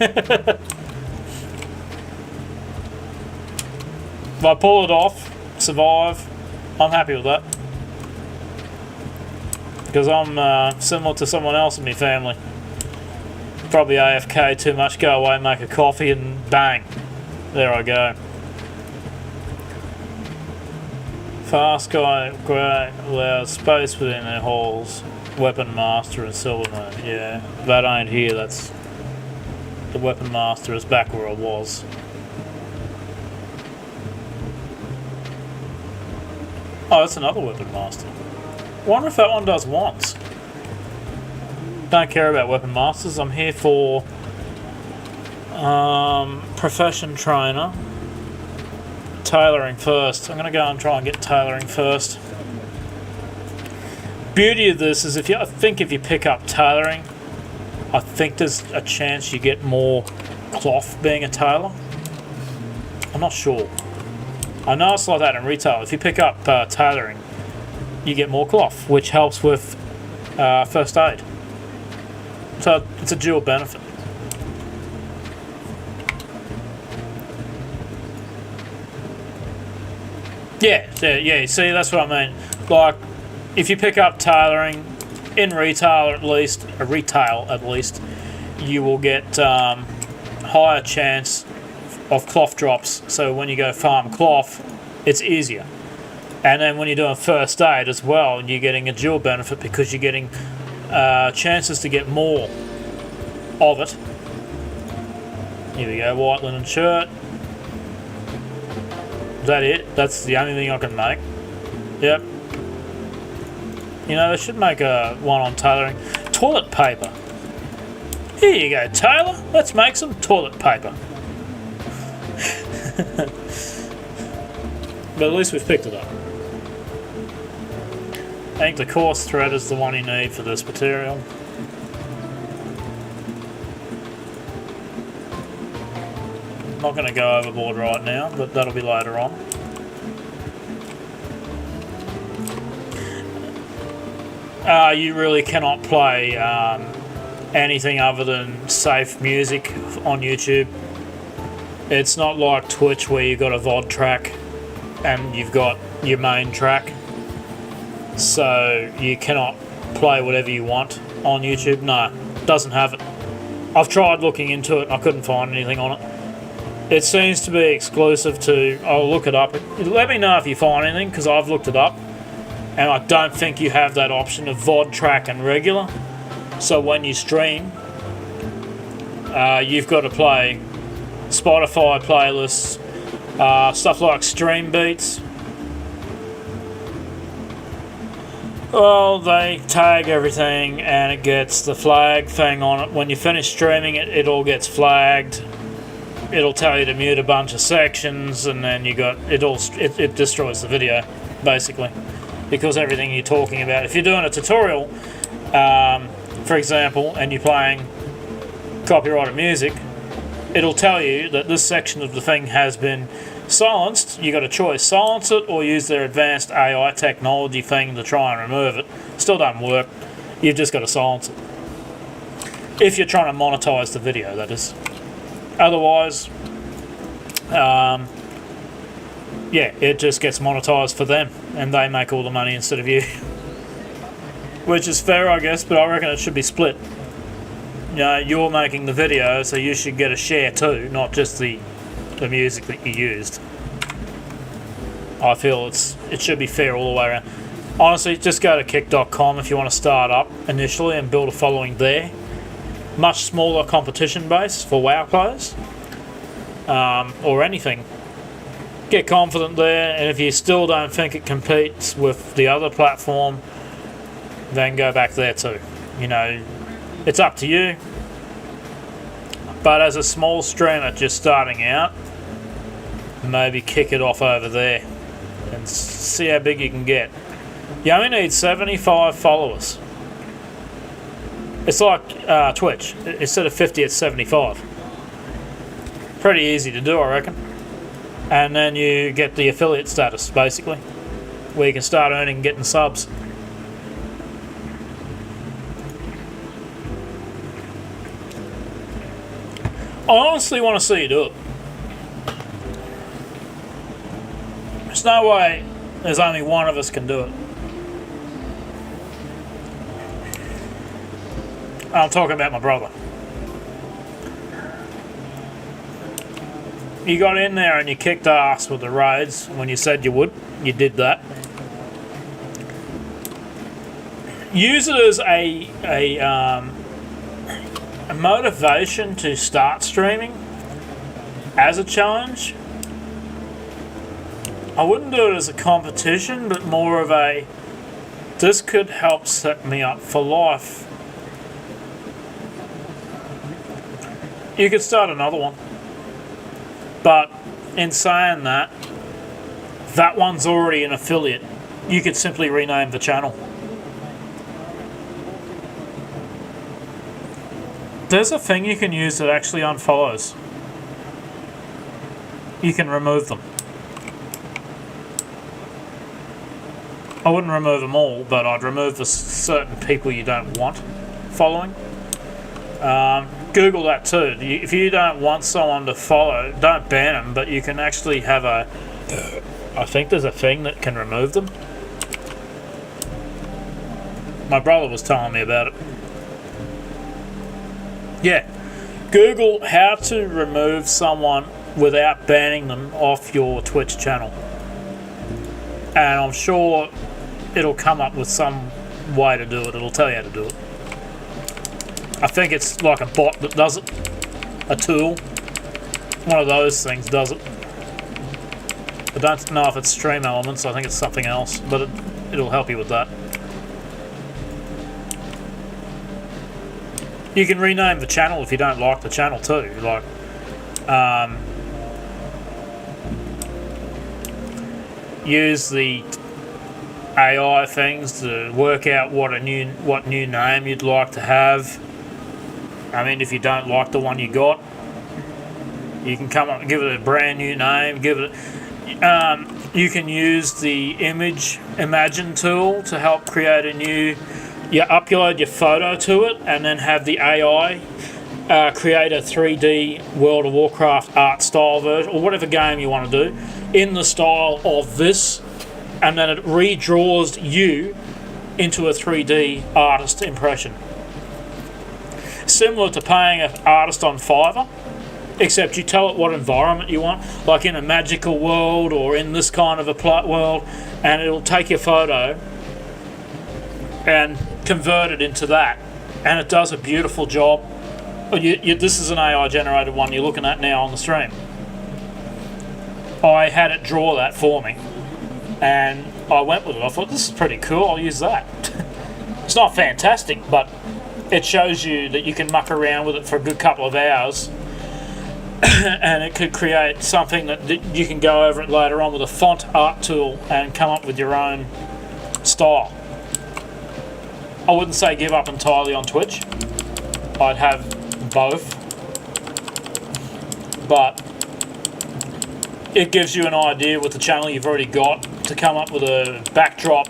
I pull it off, survive, I'm happy with that. Because I'm similar to someone else in my family. Probably AFK too much, go away, make a coffee, and bang. There I go. Fast guy, great, allows space within their halls. Weapon Master and Silverman. Yeah, that ain't here, that's... The Weapon Master is back where I was. Oh, that's another Weapon Master. Wonder if that one does once. Don't care about Weapon Masters. I'm here for Profession Trainer, tailoring first. I'm going to go and try and get tailoring first. Beauty of this is I think if you pick up tailoring, I think there's a chance you get more cloth being a tailor. I'm not sure. I know it's like that in retail. If you pick up tailoring, you get more cloth, which helps with first aid. So it's a dual benefit. Yeah. See, that's what I mean. Like, if you pick up tailoring in retail at least, you will get higher chance of cloth drops. So when you go farm cloth, it's easier. And then when you're doing first aid as well, you're getting a dual benefit because you're getting chances to get more of it. Here we go, white linen shirt. Is that it? That's the only thing I can make. Yep. You know, they should make one on tailoring. Toilet paper. Here you go, Taylor. Let's make some toilet paper. But at least we've picked it up. I think the coarse thread is the one you need for this material. Not going to go overboard right now, but that'll be later on. You really cannot play anything other than safe music on YouTube. It's not like Twitch where you've got a VOD track and you've got your main track. So you cannot play whatever you want on YouTube. No, doesn't have it. I've tried looking into it and I couldn't find anything on it. It seems to be exclusive to... I'll look it up. Let me know if you find anything, because I've looked it up. And I don't think you have that option of VOD track and regular. So when you stream, you've got to play Spotify playlists, stuff like Stream Beats. Well, they tag everything and it gets the flag thing on it. When you finish streaming it, it all gets flagged. It'll tell you to mute a bunch of sections, and then you got it destroys the video, basically, because everything you're talking about. If you're doing a tutorial, for example, and you're playing copyrighted music, it'll tell you that this section of the thing has been silenced. You got a choice: silence it or use their advanced AI technology thing to try and remove it. Still don't work. You've just got to silence it. If you're trying to monetize the video, that is. Otherwise, it just gets monetized for them, and they make all the money instead of you. Which is fair, I guess, but I reckon it should be split. You know, you're making the video, so you should get a share too, not just the music that you used. I feel it should be fair all the way around. Honestly, just go to kick.com if you want to start up initially and build a following there. Much smaller competition base for WoW players, or anything. Get confident there, and if you still don't think it competes with the other platform, then go back there too. You know, it's up to you. But as a small streamer just starting out, maybe kick it off over there and see how big you can get. You only need 75 followers. It's like Twitch. Instead of 50, it's 75. Pretty easy to do, I reckon. And then you get the affiliate status, basically, where you can start earning and getting subs. I honestly want to see you do it. There's no way there's only one of us can do it. I'm talking about my brother. You got in there and you kicked ass with the raids when you said you would. You did that. Use it as a motivation to start streaming as a challenge. I wouldn't do it as a competition, but more of a, this could help set me up for life. You could start another one. But in saying that, that one's already an affiliate. You could simply rename the channel. There's a thing you can use that actually unfollows. You can remove them. I wouldn't remove them all, but I'd remove the certain people you don't want following. Google that too. If you don't want someone to follow, don't ban them, but you can actually have a... I think there's a thing that can remove them. My brother was telling me about it. Yeah. Google how to remove someone without banning them off your Twitch channel. And I'm sure it'll come up with some way to do it. It'll tell you how to do it. I think it's like a bot that does it. A tool. One of those things does it. I don't know if it's Stream Elements. I think it's something else. But it'll help you with that. You can rename the channel if you don't like the channel too. Like, use the AI things to work out what new name you'd like to have. I mean, if you don't like the one you got, you can come up and give it a brand new name. You can use the Imagine tool to help create a new. You upload your photo to it, and then have the AI create a 3D World of Warcraft art style version, or whatever game you want to do, in the style of this, and then it redraws you into a 3D artist impression. Similar to paying an artist on Fiverr, except you tell it what environment you want, like in a magical world or in this kind of a world, and it'll take your photo and convert it into that, and it does a beautiful job. This is an AI generated one you're looking at now on the stream. I had it draw that for me, and I went with it. I thought, this is pretty cool, I'll use that. It's not fantastic, but it shows you that you can muck around with it for a good couple of hours and it could create something that you can go over it later on with a font art tool and come up with your own style. I wouldn't say give up entirely on Twitch. I'd have both. But it gives you an idea with the channel you've already got to come up with a backdrop,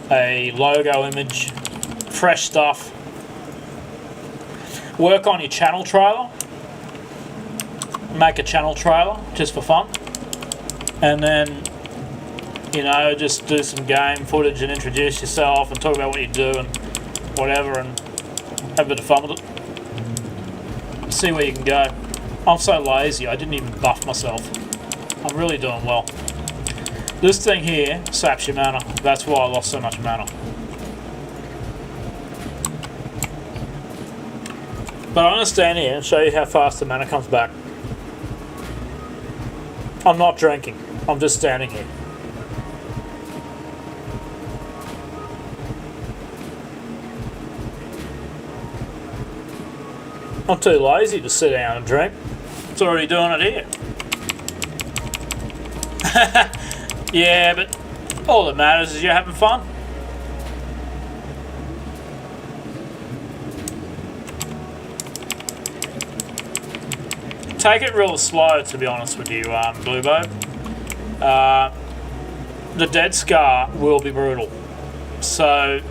a logo image, fresh stuff. Work on your channel trailer. Make a channel trailer just for fun. And then, you know, just do some game footage and introduce yourself and talk about what you do and whatever, and have a bit of fun with it. See where you can go. I'm so lazy, I didn't even buff myself. I'm really doing well. This thing here saps your mana. That's why I lost so much mana. But I'm going to stand here and show you how fast the mana comes back. I'm not drinking. I'm just standing here. I'm too lazy to sit down and drink. It's already doing it here. Yeah, but all that matters is you're having fun. Take it real slow, to be honest with you, Bluebo. The dead scar will be brutal. So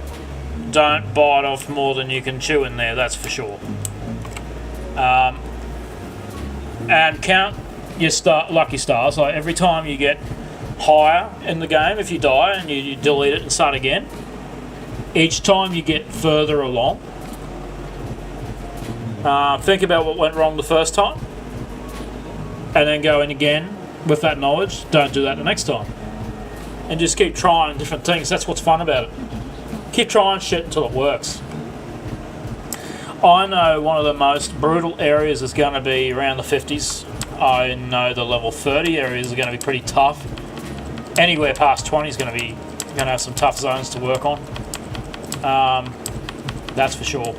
don't bite off more than you can chew in there, that's for sure. And count your lucky stars. Like every time you get higher in the game, if you die and you delete it and start again, each time you get further along, think about what went wrong the first time, and then go in again with that knowledge. Don't do that the next time, and just keep trying different things. That's what's fun about it. Keep trying shit until it works. I know one of the most brutal areas is going to be around the 50s. I know the level 30 areas are going to be pretty tough. Anywhere past 20 is going to have some tough zones to work on. That's for sure.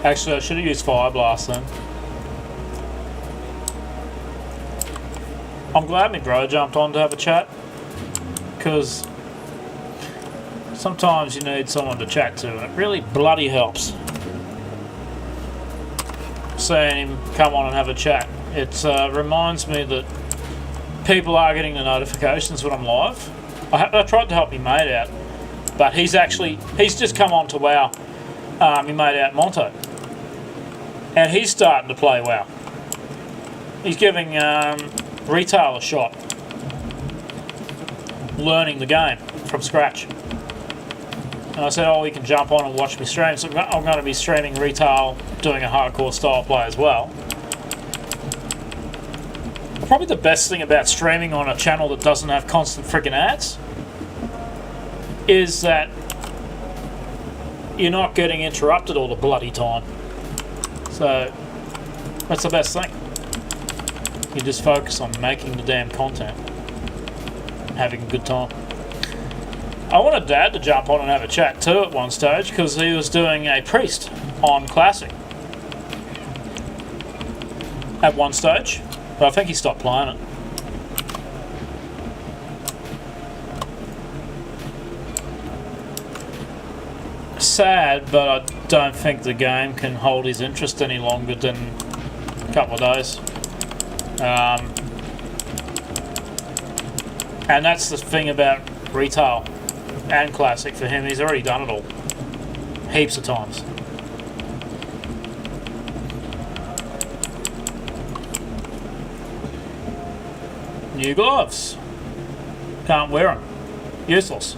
Actually, I should have used Fire Blast then. I'm glad my bro jumped on to have a chat, because sometimes you need someone to chat to, and it really bloody helps. Seeing him come on and have a chat. It reminds me that people are getting the notifications when I'm live. I tried to help my mate out, but he's just come on to WoW, my mate out Monto, and he's starting to play WoW. He's giving retail a shot, learning the game from scratch. And I said, oh, you can jump on and watch me stream. So I'm going to be streaming retail, doing a hardcore style play as well. Probably the best thing about streaming on a channel that doesn't have constant freaking ads is that you're not getting interrupted all the bloody time. So that's the best thing. You just focus on making the damn content, having a good time. I wanted Dad to jump on and have a chat too at one stage, because he was doing a priest on Classic at one stage, but I think he stopped playing it. Sad, but I don't think the game can hold his interest any longer than a couple of days. And that's the thing about retail and Classic for him. He's already done it all heaps of times. New gloves. Can't wear them. Useless.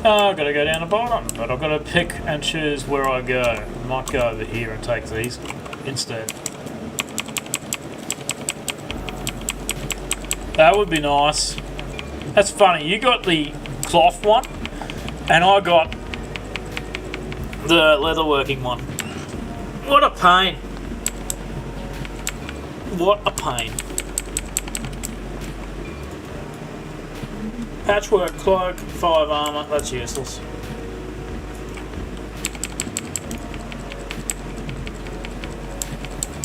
I've got to go down the bottom, but I've got to pick and choose where I go. I might go over here and take these instead. That would be nice. That's funny, you got the cloth one, and I got the leatherworking one. What a pain. What a pain. Patchwork cloak, 5 armor, that's useless.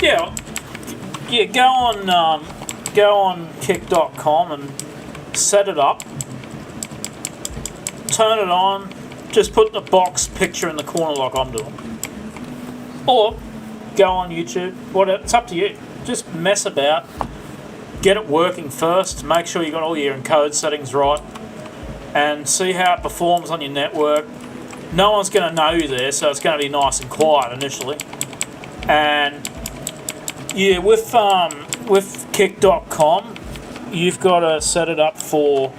Yeah, go on kick.com and set it up. Turn it on, just put the box picture in the corner like I'm doing. Or go on YouTube, whatever, it's up to you. Just mess about. Get it working first, make sure you got all your encode settings right, and see how it performs on your network. No one's going to know you there, so it's going to be nice and quiet initially. And yeah, with kick.com, you've got to set it up for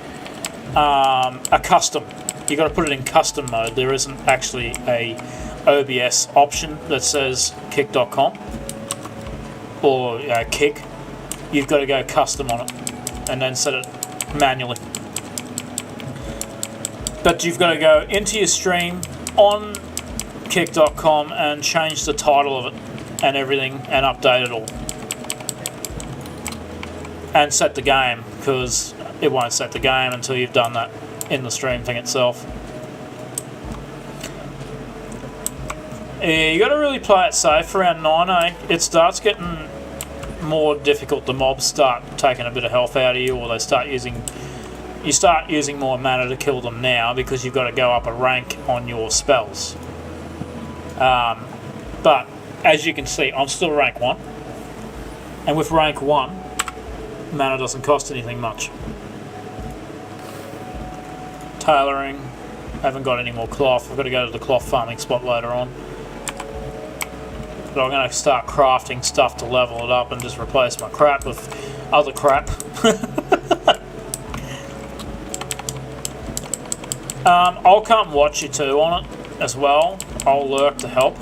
a custom. You've got to put it in custom mode. There isn't actually a OBS option that says kick.com or kick. You've got to go custom on it and then set it manually. But you've got to go into your stream on kick.com and change the title of it and everything and update it all. And set the game, because it won't set the game until you've done that in the stream thing itself. Yeah, you got to really play it safe around 9, it starts getting more difficult. The mobs start taking a bit of health out of you, or you start using more mana to kill them now, because you've got to go up a rank on your spells. But as you can see, I'm still rank 1, and with rank 1 mana doesn't cost anything much. Tailoring, haven't got any more cloth. I've got to go to the cloth farming spot later on. But I'm going to start crafting stuff to level it up and just replace my crap with other crap. I'll come watch you too on it as well. I'll lurk to help.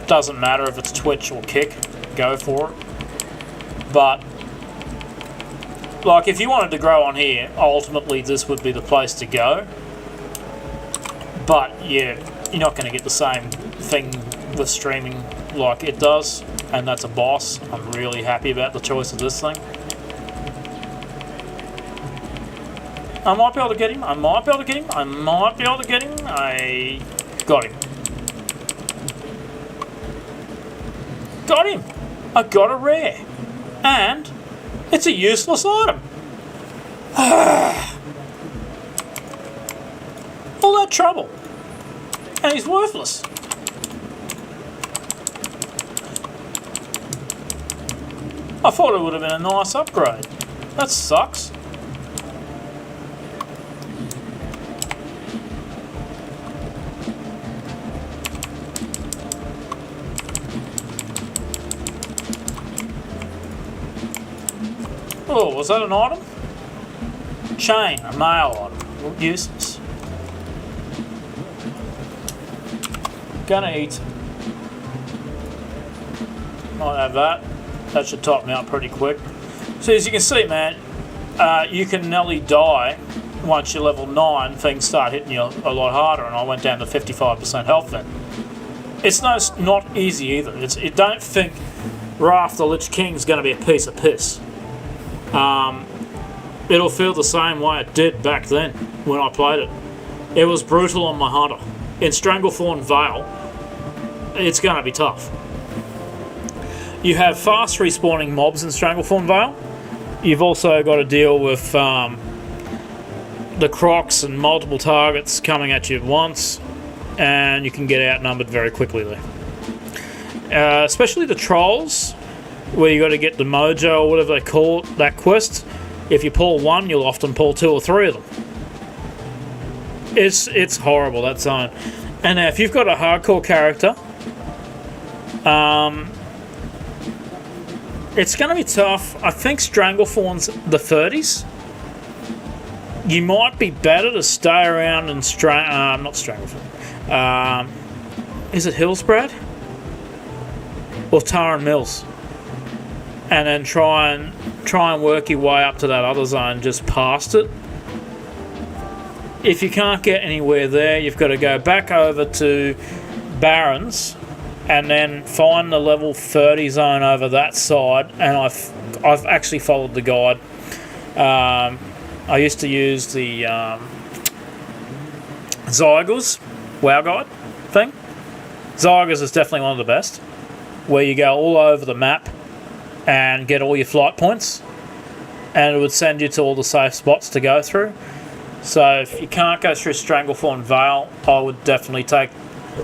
Doesn't matter if it's Twitch or Kick, go for it. But like, if you wanted to grow on here, ultimately this would be the place to go. But yeah, you're not going to get the same thing with streaming like it does, and that's a boss. I'm really happy about the choice of this thing. I might be able to get him. I might be able to get him. I might be able to get him. I got him. Got him. I got a rare. And it's a useless item. All that trouble. And he's worthless. I thought it would have been a nice upgrade. That sucks. Oh, was that an item? Chain, a mail item. Useless. Gonna eat. Might have that. That should top me up pretty quick. So as you can see, man, you can nearly die once you're level 9. Things start hitting you a lot harder, and I went down to 55% health then. It's not easy either. Don't think Wrath the Lich King's going to be a piece of piss. It'll feel the same way it did back then when I played it. It was brutal on my hunter. In Stranglethorn Vale, it's going to be tough. You have fast respawning mobs in Stranglethorn Vale. You've also got to deal with the crocs and multiple targets coming at you at once, and you can get outnumbered very quickly there. Especially the trolls, where you got to get the mojo or whatever they call it, that quest. If you pull one, you'll often pull 2 or 3 of them. It's horrible, that zone. And now if you've got a hardcore character, it's going to be tough. I think Stranglethorn's the 30s. You might be better to stay around and not Stranglethorn. Is it Hillsbrad? Or Taran Mills? And then try and work your way up to that other zone just past it. If you can't get anywhere there, you've got to go back over to Barrens and then find the level 30 zone over that side. And I've actually followed the guide. I used to use the Zygors WoW guide thing. Zygors is definitely one of the best, where you go all over the map and get all your flight points, and it would send you to all the safe spots to go through. So if you can't go through Stranglethorn Vale, I would definitely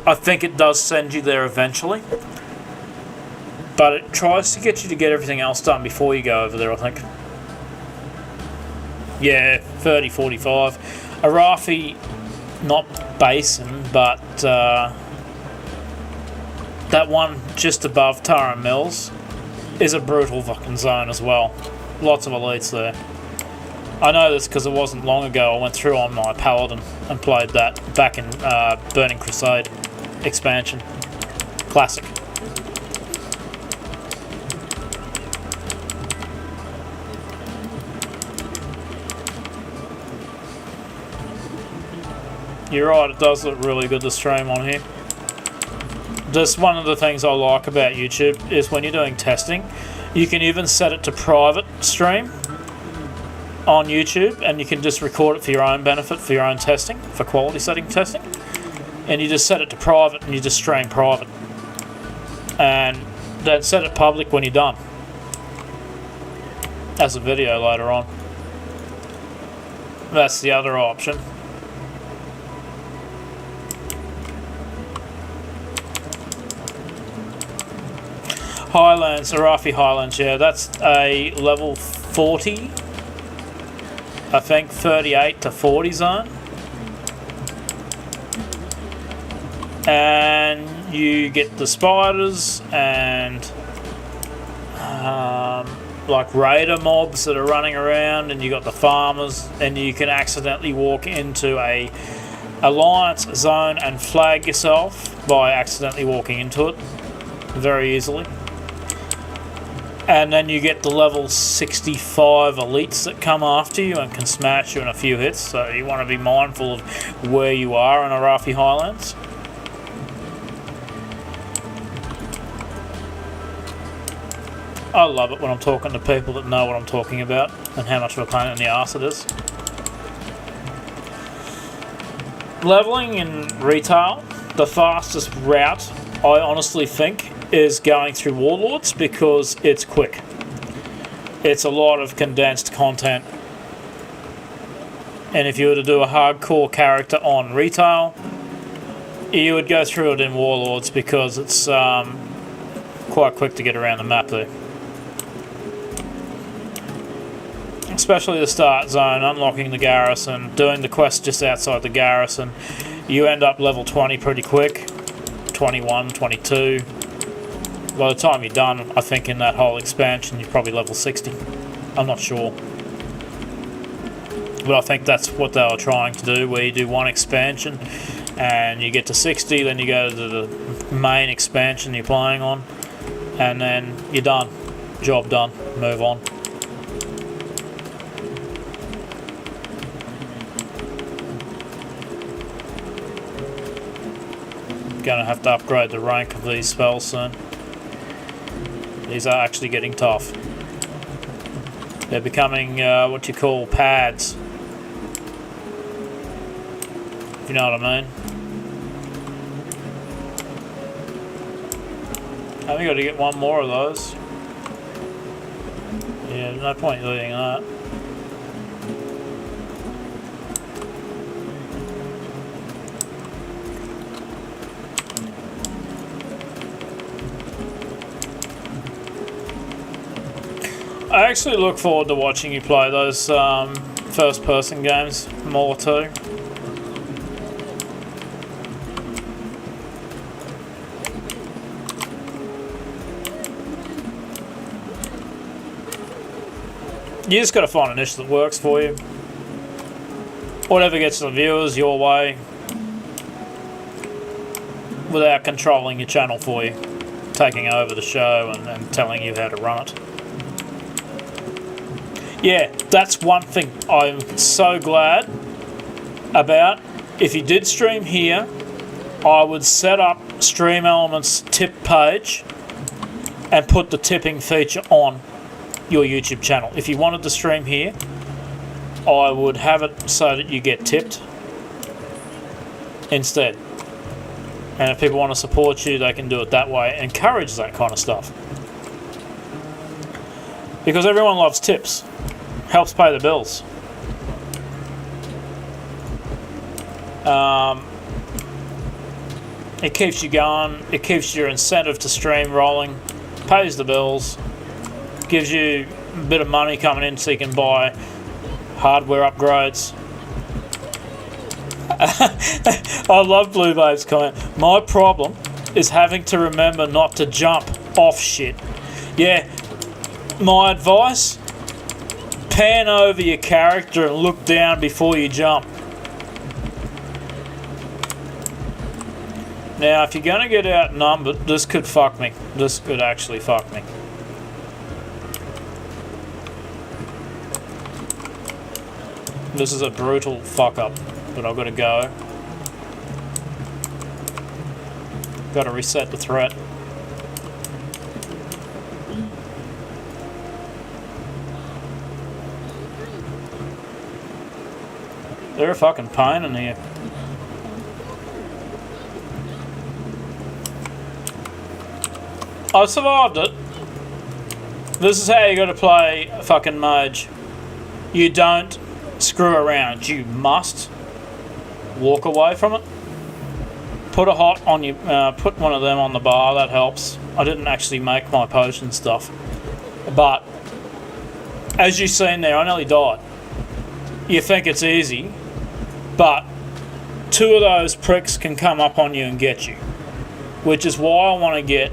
I think it does send you there eventually, but it tries to get you to get everything else done before you go over there, I think. Yeah, 30, 45. Arathi, not Basin, but that one just above Taran Mills is a brutal fucking zone as well. Lots of elites there. I know this because it wasn't long ago I went through on my Paladin and played that back in Burning Crusade expansion. Classic. You're right, it does look really good to stream on here. Just one of the things I like about YouTube is when you're doing testing, you can even set it to private stream on YouTube, and you can just record it for your own benefit, for your own testing, for quality setting testing. And you just set it to private and you just stream private. And then set it public when you're done, as a video later on. That's the other option. Highlands, Arathi Highlands, yeah, that's a level 40, I think 38 to 40 zone. And you get the spiders and like raider mobs that are running around, and you got the farmers, and you can accidentally walk into a alliance zone and flag yourself by accidentally walking into it very easily. And then you get the level 65 elites that come after you and can smash you in a few hits, so you want to be mindful of where you are in Arathi Highlands. I love it when I'm talking to people that know what I'm talking about and how much of a pain in the arse it is. Leveling in retail, the fastest route, I honestly think, is going through Warlords because it's quick. It's a lot of condensed content. And if you were to do a hardcore character on retail, you would go through it in Warlords because it's quite quick to get around the map there. Especially the start zone, unlocking the garrison, doing the quest just outside the garrison. You end up level 20 pretty quick, 21, 22. By the time you're done, I think in that whole expansion, you're probably level 60. I'm not sure. But I think that's what they were trying to do, where you do one expansion and you get to 60, then you go to the main expansion you're playing on, and then you're done. Job done. Move on. Gonna have to upgrade the rank of these spells soon. These are actually getting tough. They're becoming what you call pads. If you know what I mean. I think I got to get one more of those. Yeah, there's no point in doing that. I actually look forward to watching you play those first-person games more too. You just got to find a niche that works for you. Whatever gets the viewers your way, without controlling your channel for you, taking over the show and telling you how to run it. Yeah, that's one thing I'm so glad about. If you did stream here, I would set up Stream Elements tip page and put the tipping feature on your YouTube channel. If you wanted to stream here, I would have it so that you get tipped instead. And if people want to support you, they can do it that way. Encourage that kind of stuff. Because everyone loves tips. Helps pay the bills. It keeps you going. It keeps your incentive to stream rolling. Pays the bills. Gives you a bit of money coming in so you can buy hardware upgrades. I love Blue Babe's comment. My problem is having to remember not to jump off shit. Yeah, my advice, pan over your character and look down before you jump. Now, if you're going to get outnumbered, this could fuck me. This could actually fuck me. This is a brutal fuck up, but I've got to go. Got to reset the threat. They're a fucking pain in here. I survived it. This is how you got to play a fucking mage. You don't screw around. You must walk away from it. Put a hot on you. Put one of them on the bar. That helps. I didn't actually make my potion stuff, but as you've seen there, I nearly died. You think it's easy, but two of those pricks can come up on you and get you, which is why I want to get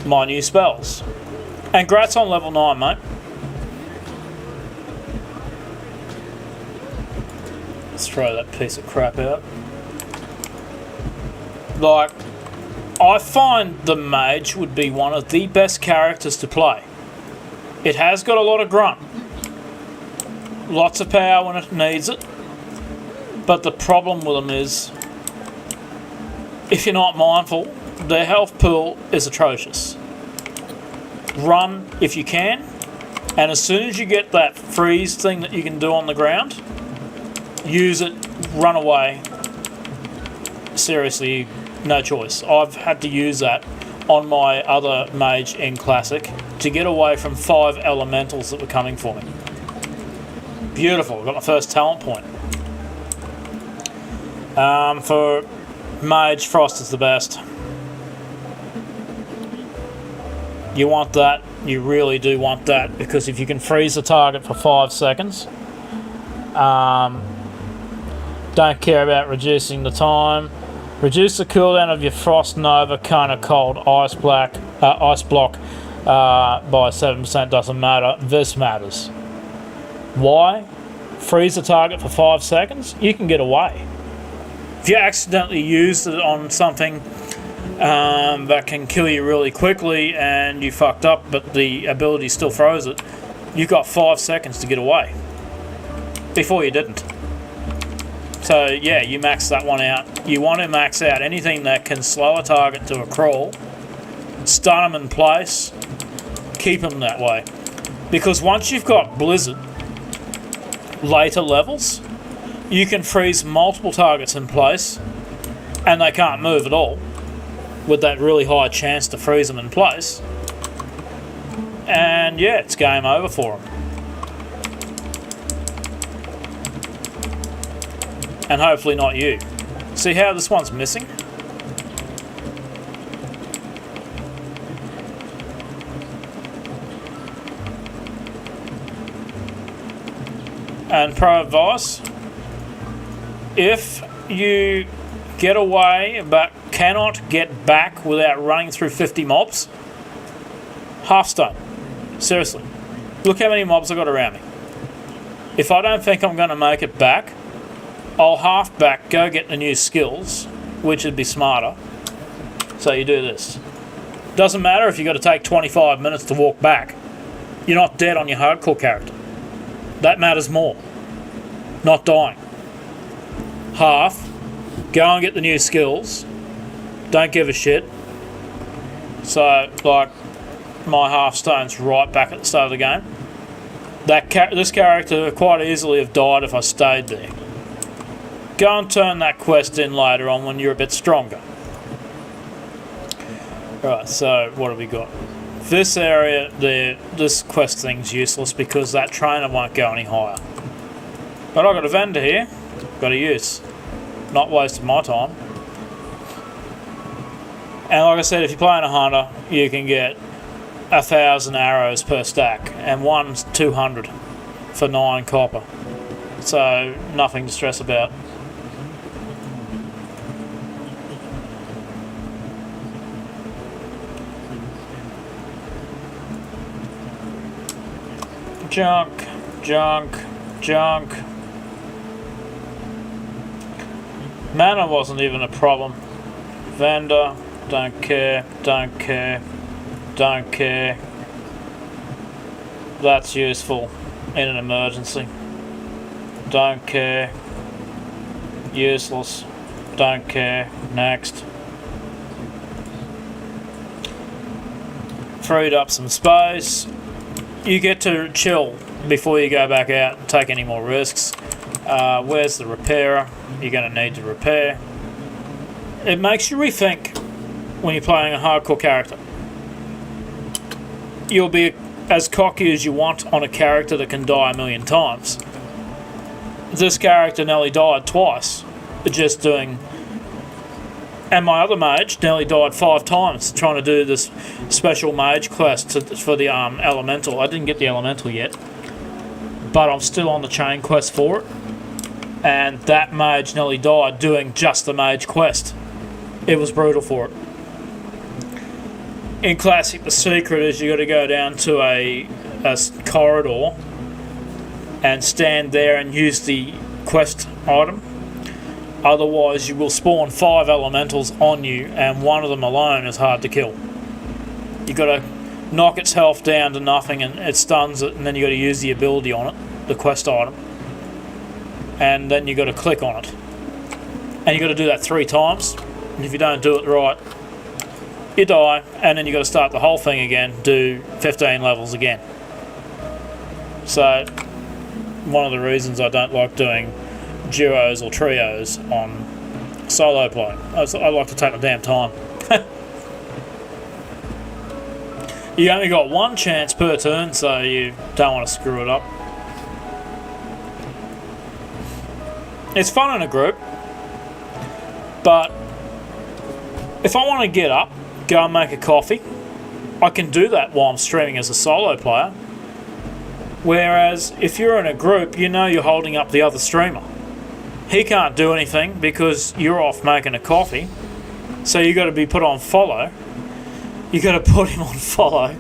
my new spells. And Grat's on level 9, mate. Let's throw that piece of crap out. Like, I find the Mage would be one of the best characters to play. It has got a lot of grunt. Lots of power when it needs it. But the problem with them is, if you're not mindful, their health pool is atrocious. Run if you can, and as soon as you get that freeze thing that you can do on the ground, use it, run away, seriously, no choice. I've had to use that on my other mage in Classic to get away from 5 elementals that were coming for me. Beautiful, got my first talent point. For Mage, Frost is the best. You want that, you really do want that, because if you can freeze the target for 5 seconds, don't care about reducing the time. Reduce the cooldown of your Frost Nova, Cone of Cold, Ice Block by 7%, doesn't matter. This matters. Why? Freeze the target for 5 seconds, you can get away. If you accidentally use it on something that can kill you really quickly and you fucked up but the ability still froze it, you've got 5 seconds to get away. Before you didn't. So yeah, you max that one out. You want to max out anything that can slow a target to a crawl, stun them in place, keep them that way. Because once you've got Blizzard, later levels, you can freeze multiple targets in place and they can't move at all, with that really high chance to freeze them in place. And yeah, it's game over for them. And hopefully not you. See how this one's missing? And pro advice, if you get away but cannot get back without running through 50 mobs, half stone. Seriously. Look how many mobs I've got around me. If I don't think I'm going to make it back, I'll half back, go get the new skills, which would be smarter. So you do this. Doesn't matter if you've got to take 25 minutes to walk back. You're not dead on your hardcore character. That matters more. Not dying. Half, go and get the new skills. Don't give a shit. So, like, my half stone's right back at the start of the game. This character would quite easily have died if I stayed there. Go and turn that quest in later on when you're a bit stronger. Right, so what have we got? This area, this quest thing's useless because that trainer won't go any higher. But I've got a vendor here, got to use. Not wasting my time. And like I said, if you're playing a hunter, you can get 1,000 arrows per stack, and one's 200 for 9 copper. So nothing to stress about. Junk, junk, junk. Mana wasn't even a problem. Vendor, don't care, don't care, don't care. That's useful in an emergency. Don't care. Useless. Don't care. Next. Freed up some space. You get to chill before you go back out and take any more risks. Where's the repairer? You're going to need to repair. It makes you rethink when you're playing a hardcore character. You'll be as cocky as you want on a character that can die 1,000,000 times. This character nearly died twice just doing... And my other mage nearly died 5 times trying to do this special mage quest for the elemental. I didn't get the elemental yet, but I'm still on the chain quest for it. And that mage nearly died doing just the mage quest. It was brutal for it. In Classic, the secret is you got to go down to a corridor and stand there and use the quest item. Otherwise, you will spawn 5 elementals on you, and one of them alone is hard to kill. You got to knock its health down to nothing, and it stuns it, and then you got to use the ability on it, the quest item, and then you got to click on it, and you got to do that 3 times. And if you don't do it right, you die, and then you got to start the whole thing again, do 15 levels again. So, one of the reasons I don't like doing duos or trios on Solo play. I like to take my damn time. You only got one chance per turn, so you don't want to screw it up. It's fun in a group, but if I want to get up, go and make a coffee, I can do that while I'm streaming as a solo player. Whereas if you're in a group, you know you're holding up the other streamer. He can't do anything because you're off making a coffee, so you got to be put on follow. You got to put him on follow,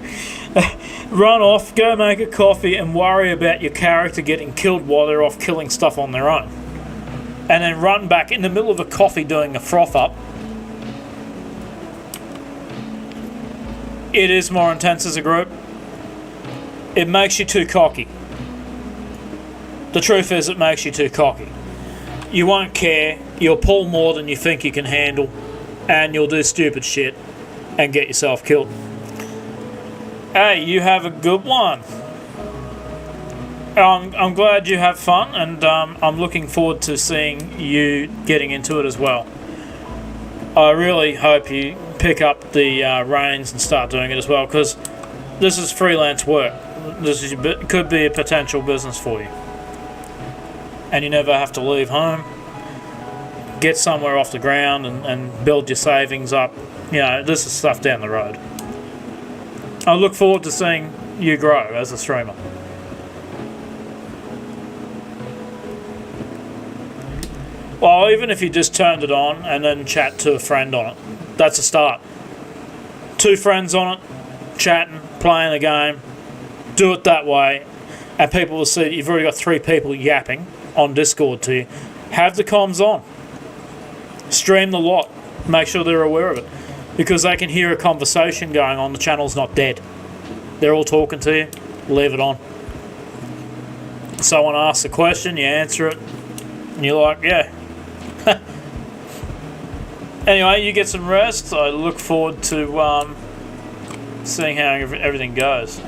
run off, go make a coffee, and worry about your character getting killed while they're off killing stuff on their own. And then run back in the middle of a coffee doing a froth up. It is more intense as a group. It makes you too cocky. The truth is, it makes you too cocky. You won't care, you'll pull more than you think you can handle, and you'll do stupid shit and get yourself killed. Hey, you have a good one. I'm glad you have fun, and I'm looking forward to seeing you getting into it as well. I really hope you pick up the reins and start doing it as well, because this is freelance work. This could be a potential business for you. And you never have to leave home. Get somewhere off the ground and build your savings up. You know, this is stuff down the road. I look forward to seeing you grow as a streamer. Well, even if you just turned it on and then chat to a friend on it, that's a start. 2 friends on it, chatting, playing the game, do it that way, and people will see that you've already got 3 people yapping on Discord to you. Have the comms on. Stream the lot. Make sure they're aware of it. Because they can hear a conversation going on. The channel's not dead. They're all talking to you. Leave it on. Someone asks a question, you answer it, and you're like, yeah. Anyway, you get some rest. I look forward to seeing how everything goes.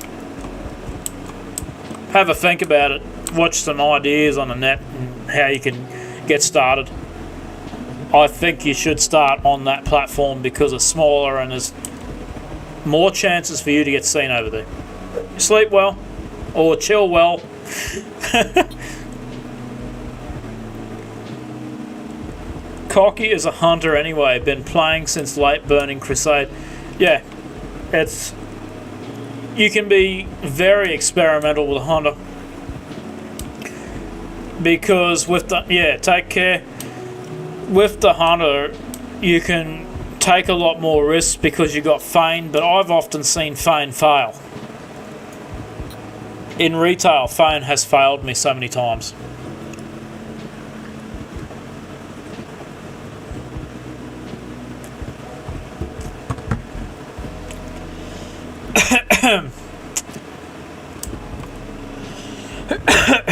Have a think about it. Watch some ideas on the net and how you can get started. I think you should start on that platform because it's smaller and there's more chances for you to get seen over there. Sleep well or chill well. Cocky is a hunter anyway. Been playing since late Burning Crusade. Yeah, you can be very experimental with a hunter because with the take care. With the hunter, you can take a lot more risks because you got Feign, but I've often seen Feign fail. In retail, Feign has failed me so many times.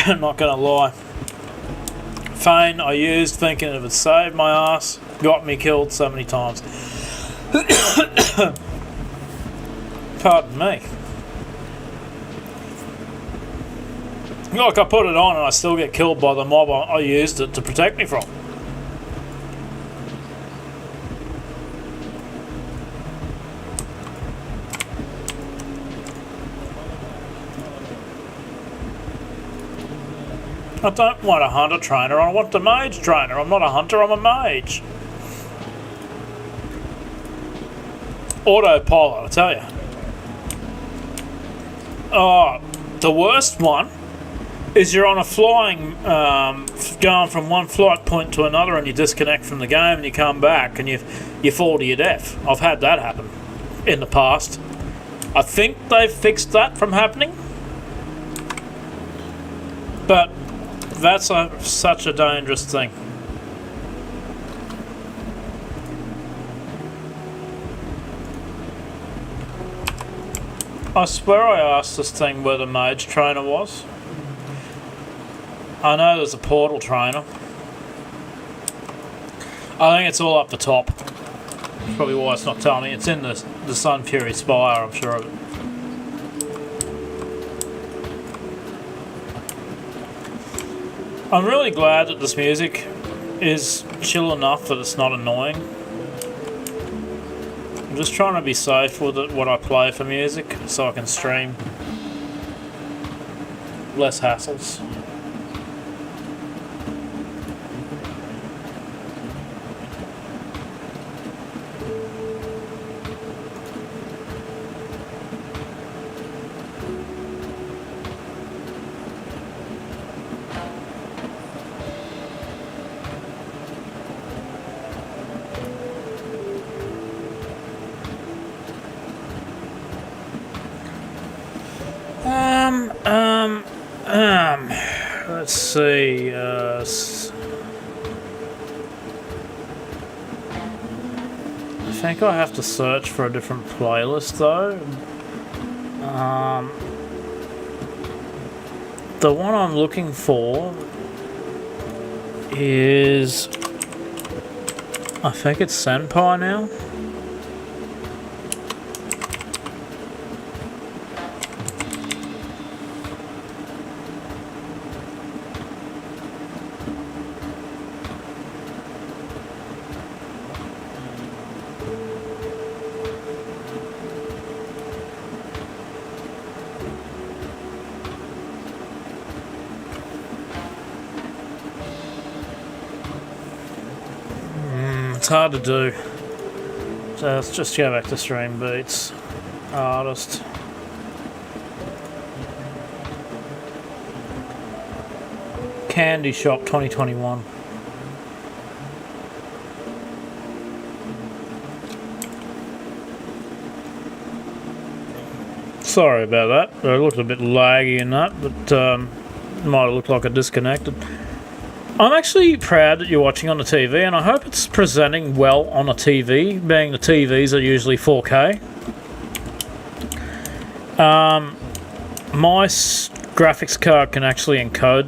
I'm not gonna lie. Feign I used thinking it would save my ass, got me killed so many times. Pardon me. Like I put it on and I still get killed by the mob I used it to protect me from. I don't want a hunter trainer, I want a mage trainer. I'm not a hunter, I'm a mage. Autopilot, I tell you. Oh, the worst one is you're on a flying, going from one flight point to another and you disconnect from the game and you come back and you fall to your death. I've had that happen in the past. I think they've fixed that from happening. But that's such a dangerous thing. I swear I asked this thing where the mage trainer was. I know there's a portal trainer. I think it's all up the top. That's probably why it's not telling me. It's in the Sun Fury Spire, I'm sure of it. I'm really glad that this music is chill enough that it's not annoying. I'm just trying to be safe with it, what I play for music, so I can stream. Less hassles. Let's see, I think I have to search for a different playlist though. The one I'm looking for is, I think it's Senpai now. It's hard to do. So let's just go back to stream beats. Artist. Candy Shop 2021. Sorry about that. It looked a bit laggy in that, but might have looked like it disconnected. I'm actually proud that you're watching on the TV, and I hope it's presenting well on a TV, being the TVs are usually 4K. My graphics card can actually encode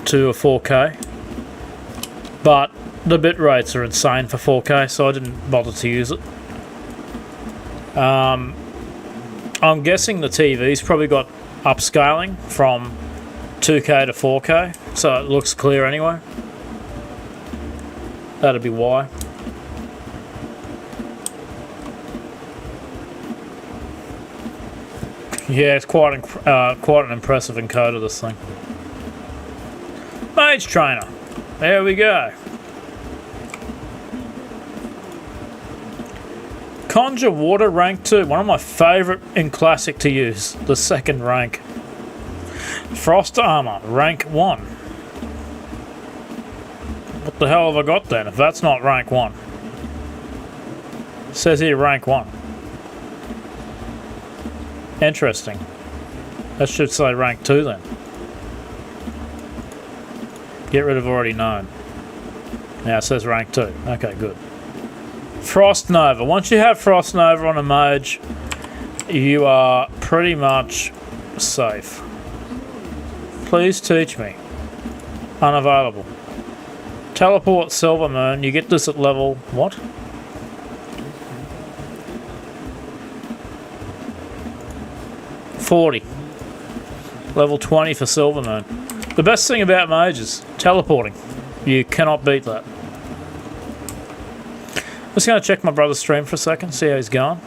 to a 4K, but the bit rates are insane for 4K, so I didn't bother to use it. I'm guessing the TV's probably got upscaling from 2K to 4K, so it looks clear anyway. That'd be why. Yeah, it's quite an impressive encoder, this thing. Mage Trainer. There we go. Conjure Water rank 2. One of my favourite in Classic to use. The second rank. Frost Armor rank 1. What the hell have I got then if that's not rank 1? It says here rank 1. Interesting. That should say rank 2 then. Get rid of already known. Now it says rank 2. Okay, good. Frost Nova. Once you have Frost Nova on a mage, you are pretty much safe. Please teach me. Unavailable. Teleport Silver Moon. You get this at level... what? $40. Level 20 for Silver Moon. The best thing about mages, teleporting. You cannot beat that. I'm just going to check my brother's stream for a second, see how he's going.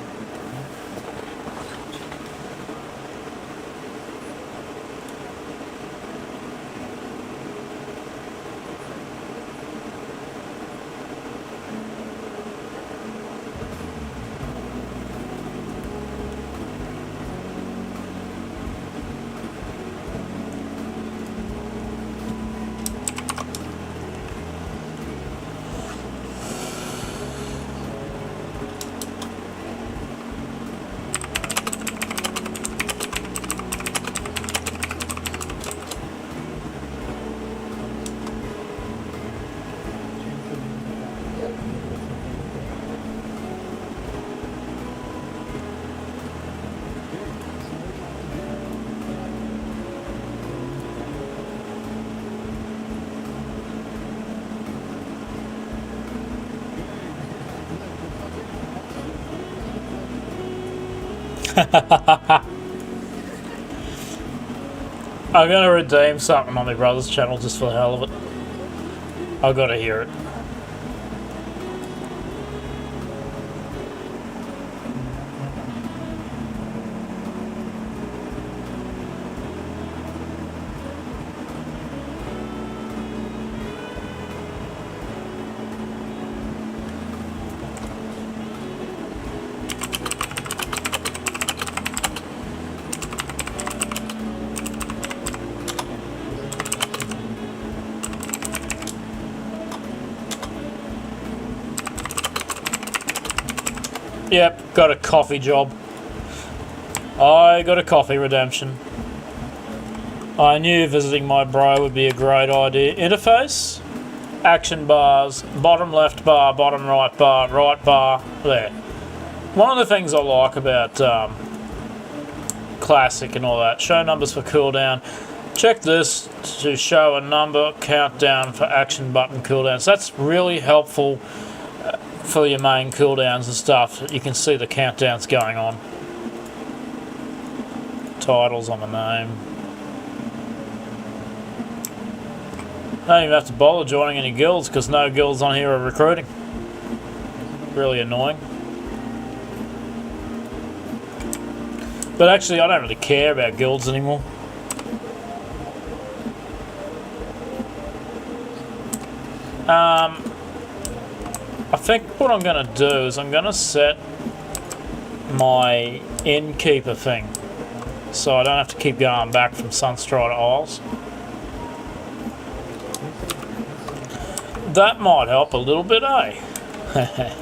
I'm going to redeem something on my brother's channel just for the hell of it. I've got to hear it. Yep, got a coffee job. I got a coffee redemption. I knew visiting my bro would be a great idea. Interface, action bars, bottom left bar, bottom right bar, there. One of the things I like about Classic and all that, show numbers for cooldown. Check this to show a number countdown for action button cooldowns. That's really helpful for your main cooldowns and stuff. You can see the countdowns going on. Titles on the name. Don't even have to bother joining any guilds because no guilds on here are recruiting. Really annoying. But actually, I don't really care about guilds anymore. I think what I'm going to do is I'm going to set my innkeeper thing so I don't have to keep going back from Sunstrider Isles. That might help a little bit, eh?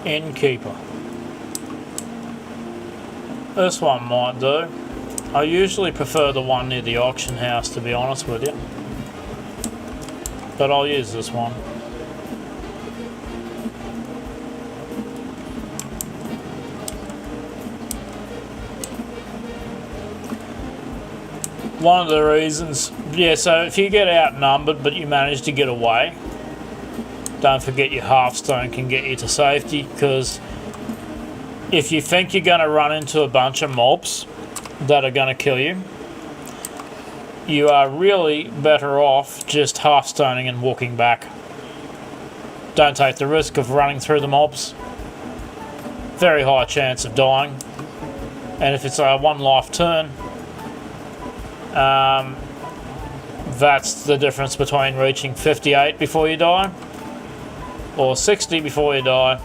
Innkeeper. This one might do. I usually prefer the one near the auction house, to be honest with you. But I'll use this one. One of the reasons, yeah, so if you get outnumbered but you manage to get away, don't forget your halfstone can get you to safety, because if you think you're going to run into a bunch of mobs that are going to kill you, you are really better off just halfstoning and walking back. Don't take the risk of running through the mobs. Very high chance of dying. And if it's a one life turn, that's the difference between reaching 58 before you die or 60 before you die,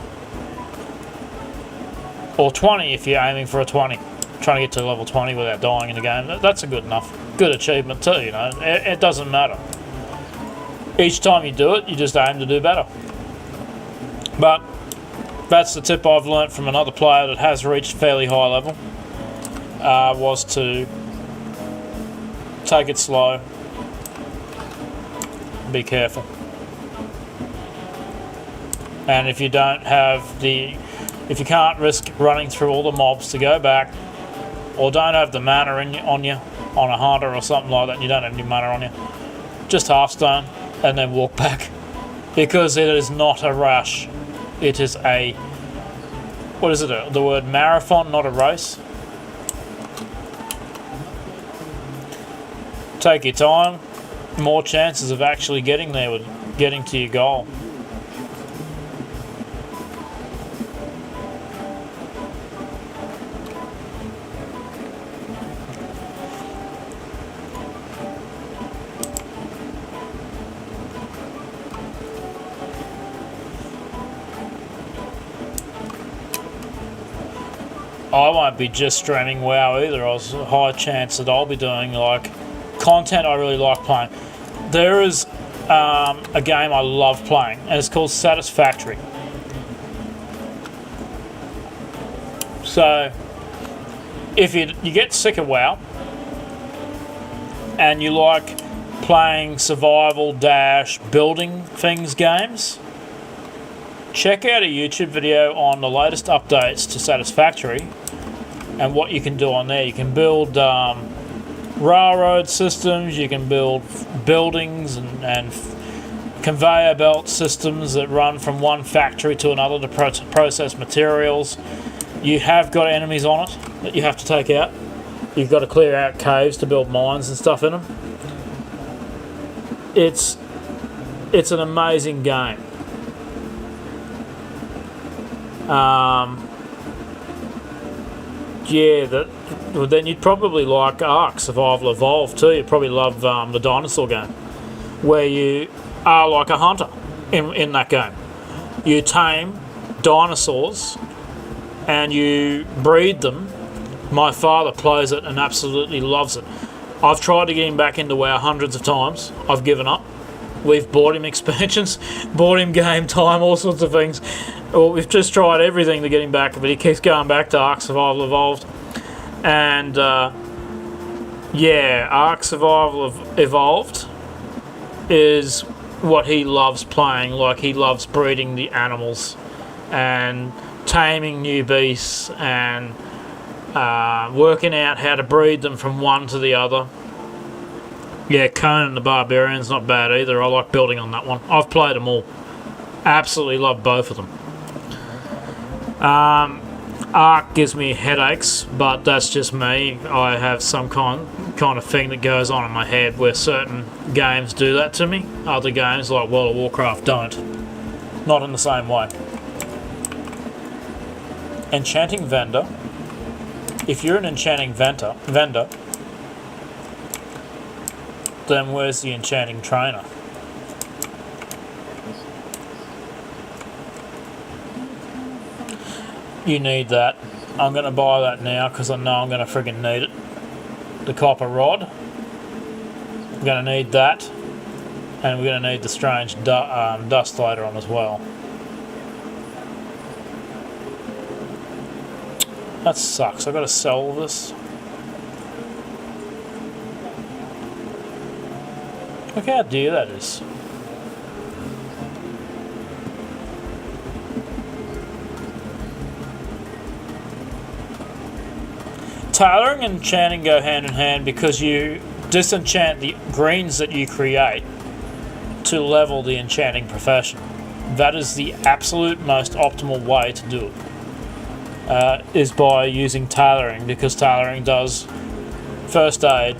or 20 if you're aiming for a 20, trying to get to level 20 without dying in the game. That's a good achievement too, you know. It doesn't matter. Each time you do it, you just aim to do better. But that's the tip I've learnt from another player that has reached fairly high level, was to take it slow, be careful. And if you don't have if you can't risk running through all the mobs to go back, or don't have the mana on you, on a hunter or something like that, and you don't have any mana on you, just halfstone and then walk back. Because it is not a rush. It is a, what is it, the word marathon, not a race. Take your time, more chances of actually getting there with getting to your goal. I won't be just streaming WoW either. There's a high chance that I'll be doing like content I really like playing. There is a game I love playing, and it's called Satisfactory. So if you get sick of WoW and you like playing survival dash building things games, check out a YouTube video on the latest updates to Satisfactory and what you can do on there. You can build railroad systems, you can build buildings and conveyor belt systems that run from one factory to another to process materials. You have got enemies on it that you have to take out. You've got to clear out caves to build mines and stuff in them. It's an amazing game. yeah, well, then you'd probably like Ark Survival Evolved too. You'd probably love the dinosaur game, where you are like a hunter in that game. You tame dinosaurs and you breed them. My father plays it and absolutely loves it. I've tried to get him back into WoW hundreds of times. I've given up. We've bought him expansions, bought him game time, all sorts of things. Well, we've just tried everything to get him back, but he keeps going back to Ark Survival Evolved. And yeah, Ark Survival Evolved is what he loves playing. Like, he loves breeding the animals and taming new beasts and working out how to breed them from one to the other. Yeah, Conan the Barbarian's not bad either. I like building on that one. I've played them all. Absolutely love both of them. Ark gives me headaches, but that's just me. I have some kind of thing that goes on in my head where certain games do that to me. Other games like World of Warcraft don't. Not in the same way. Enchanting vendor. If you're an enchanting vendor, then where's the enchanting trainer? You need that. I'm going to buy that now because I know I'm going to friggin' need it. The copper rod. We're going to need that. And we're going to need the strange dust later on as well. That sucks. I've got to sell this. Look how dear that is. Tailoring and enchanting go hand in hand because you disenchant the greens that you create to level the enchanting profession. That is the absolute most optimal way to do it. Is by using tailoring, because tailoring does first aid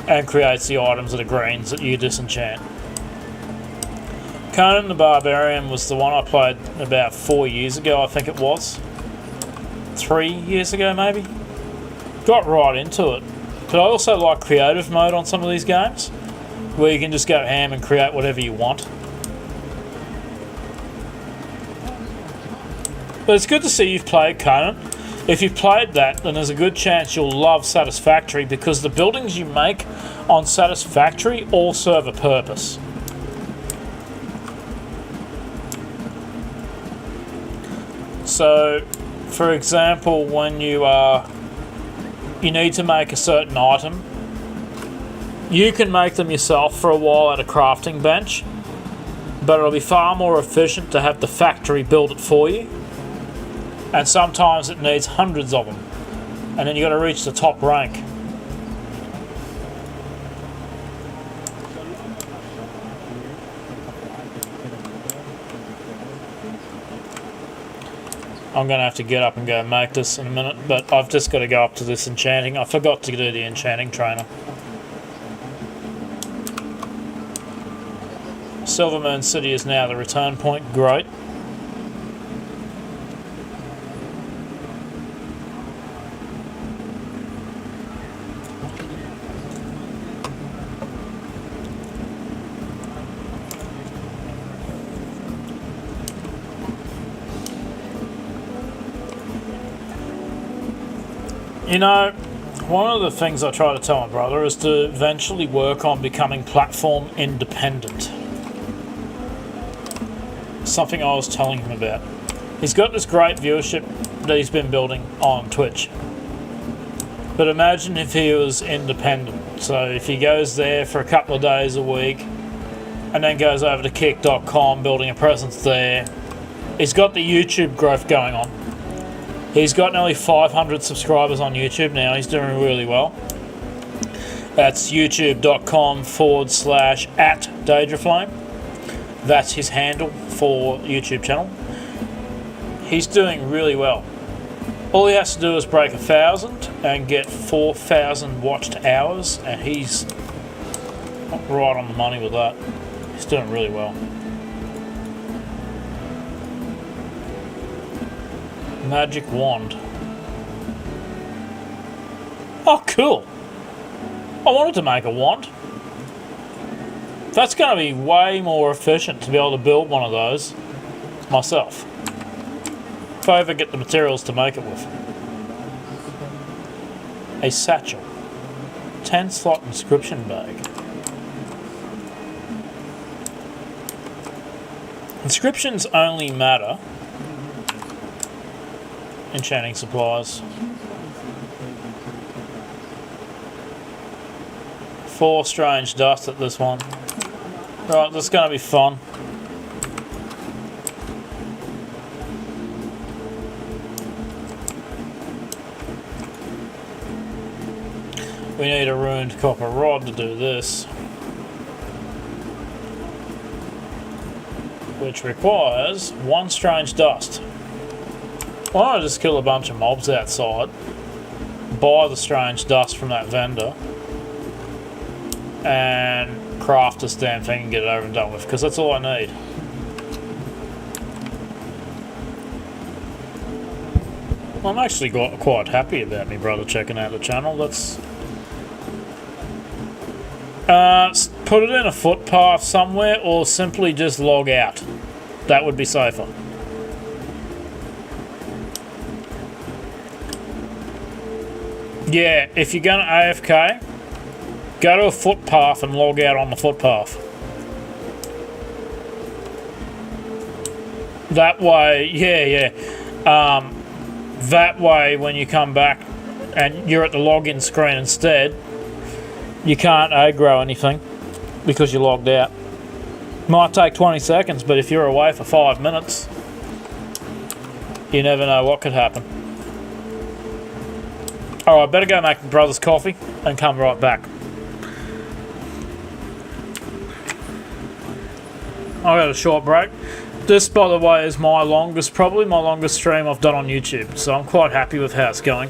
and creates the items that are greens that you disenchant. Conan the Barbarian was the one I played about 4 years ago, I think it was. 3 years ago maybe. Got right into it. But I also like creative mode on some of these games, where you can just go ham and create whatever you want. But it's good to see you've played Conan. If you've played that, then there's a good chance you'll love Satisfactory, because the buildings you make on Satisfactory all serve a purpose. So, for example, when you need to make a certain item, you can make them yourself for a while at a crafting bench, but it'll be far more efficient to have the factory build it for you. And sometimes it needs hundreds of them, and then you've got to reach the top rank. I'm going to have to get up and go make this in a minute, but I've just got to go up to this enchanting. I forgot to do the enchanting trainer. Silvermoon City is now the return point. Great. You know, one of the things I try to tell my brother is to eventually work on becoming platform independent. Something I was telling him about. He's got this great viewership that he's been building on Twitch. But imagine if he was independent. So if he goes there for a couple of days a week and then goes over to kick.com, building a presence there. He's got the YouTube growth going on. He's got nearly 500 subscribers on YouTube now. He's doing really well. That's youtube.com/@Daedraflame. That's his handle for YouTube channel. He's doing really well. All he has to do is break 1,000 and get 4,000 watched hours, and he's right on the money with that. He's doing really well. Magic wand. Oh, cool. I wanted to make a wand. That's going to be way more efficient to be able to build one of those myself. If I ever get the materials to make it with. A satchel. 10-slot inscription bag. Inscriptions only matter. Enchanting supplies. 4 strange dust at this one. Right, this is going to be fun. We need a ruined copper rod to do this, which requires 1 strange dust. Why don't I just kill a bunch of mobs outside, buy the strange dust from that vendor, and craft this damn thing and get it over and done with, because that's all I need. I'm actually quite happy about me brother checking out the channel. That's put it in a footpath somewhere, or simply just log out. That would be safer. Yeah, if you're going to AFK, go to a footpath and log out on the footpath. That way, yeah. That way, when you come back and you're at the login screen instead, you can't aggro anything because you're logged out. Might take 20 seconds, but if you're away for 5 minutes, you never know what could happen. Alright, better go make my brother's coffee and come right back. I got a short break. This, by the way, is probably my longest stream I've done on YouTube, so I'm quite happy with how it's going.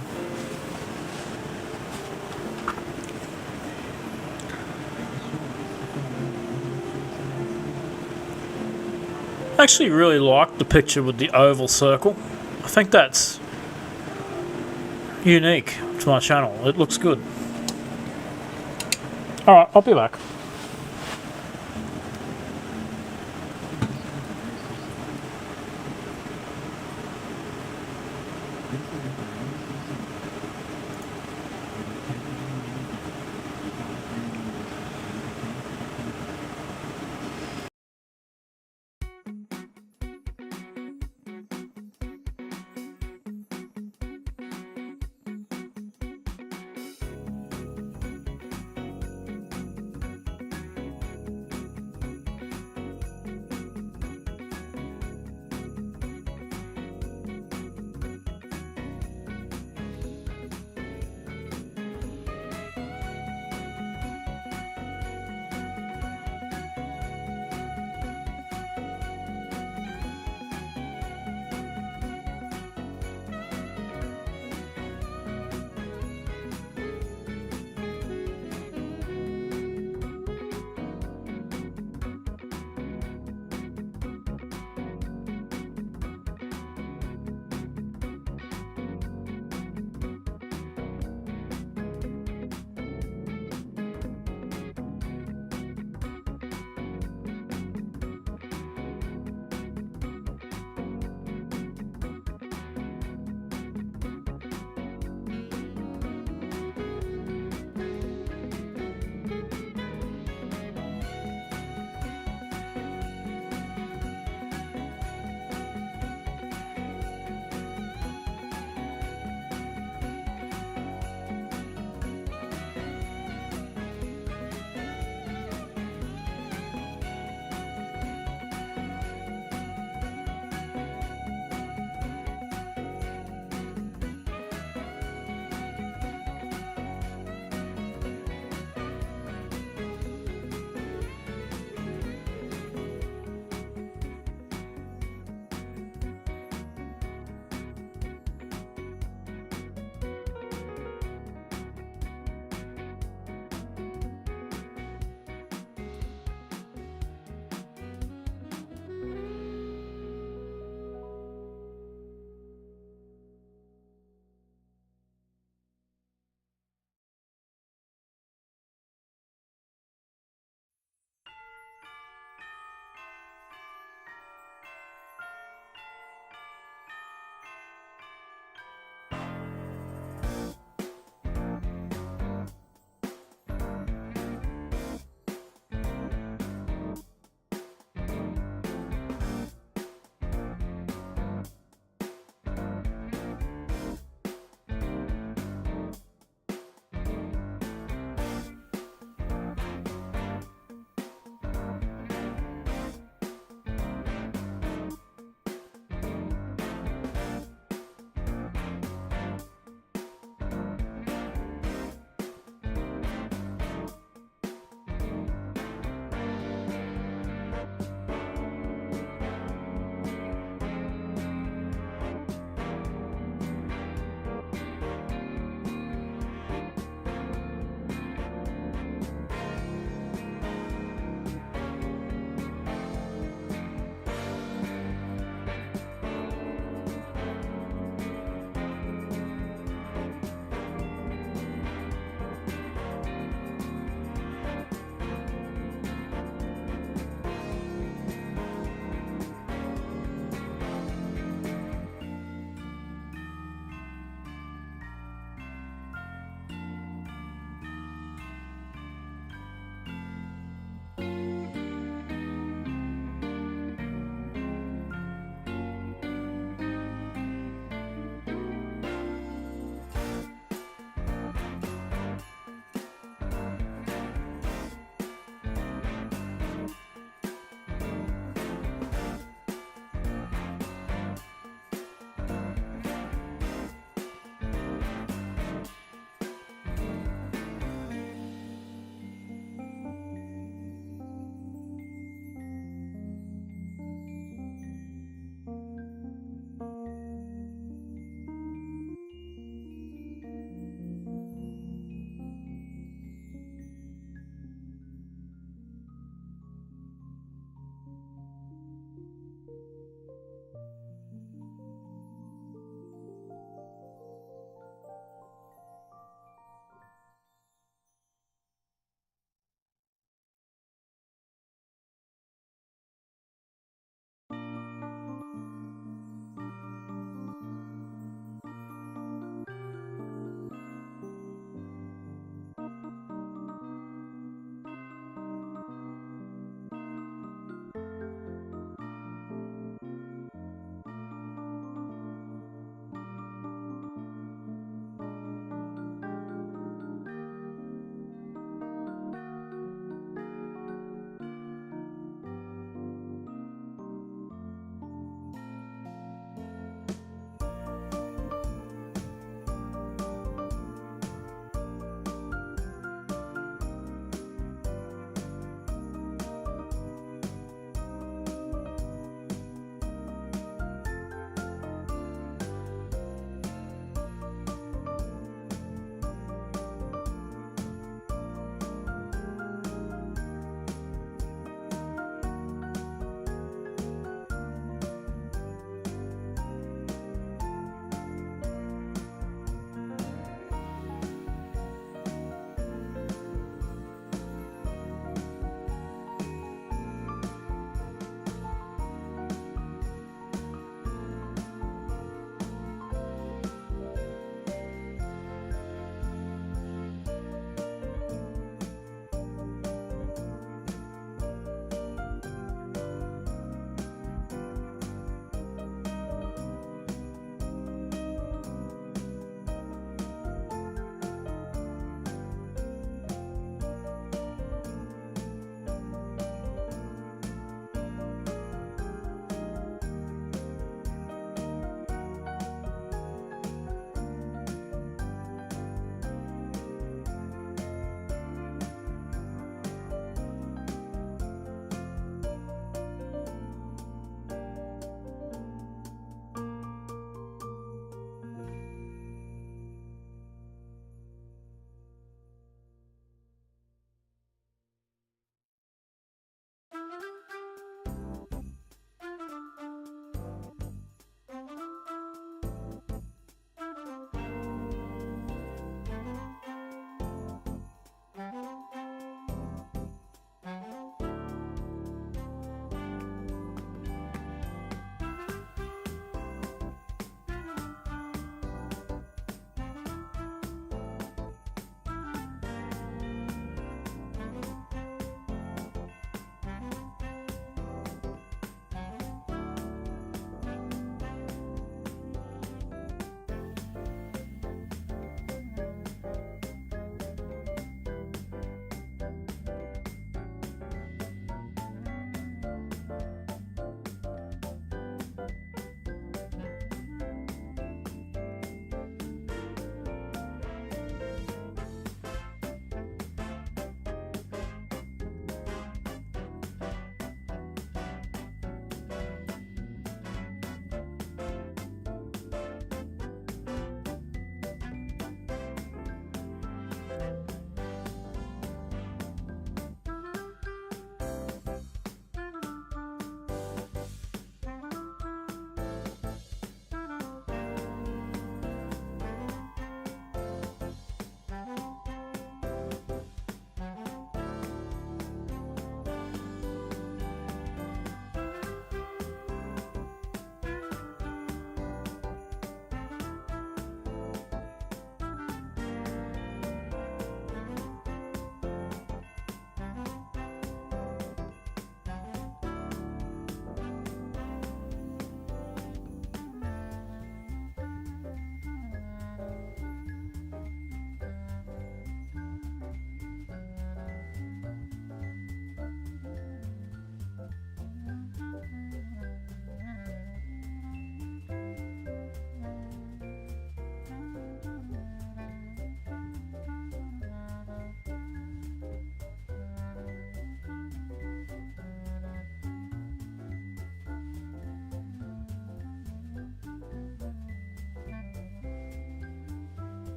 I actually really like the picture with the oval circle. I think that's unique to my channel. It looks good. Alright, I'll be back.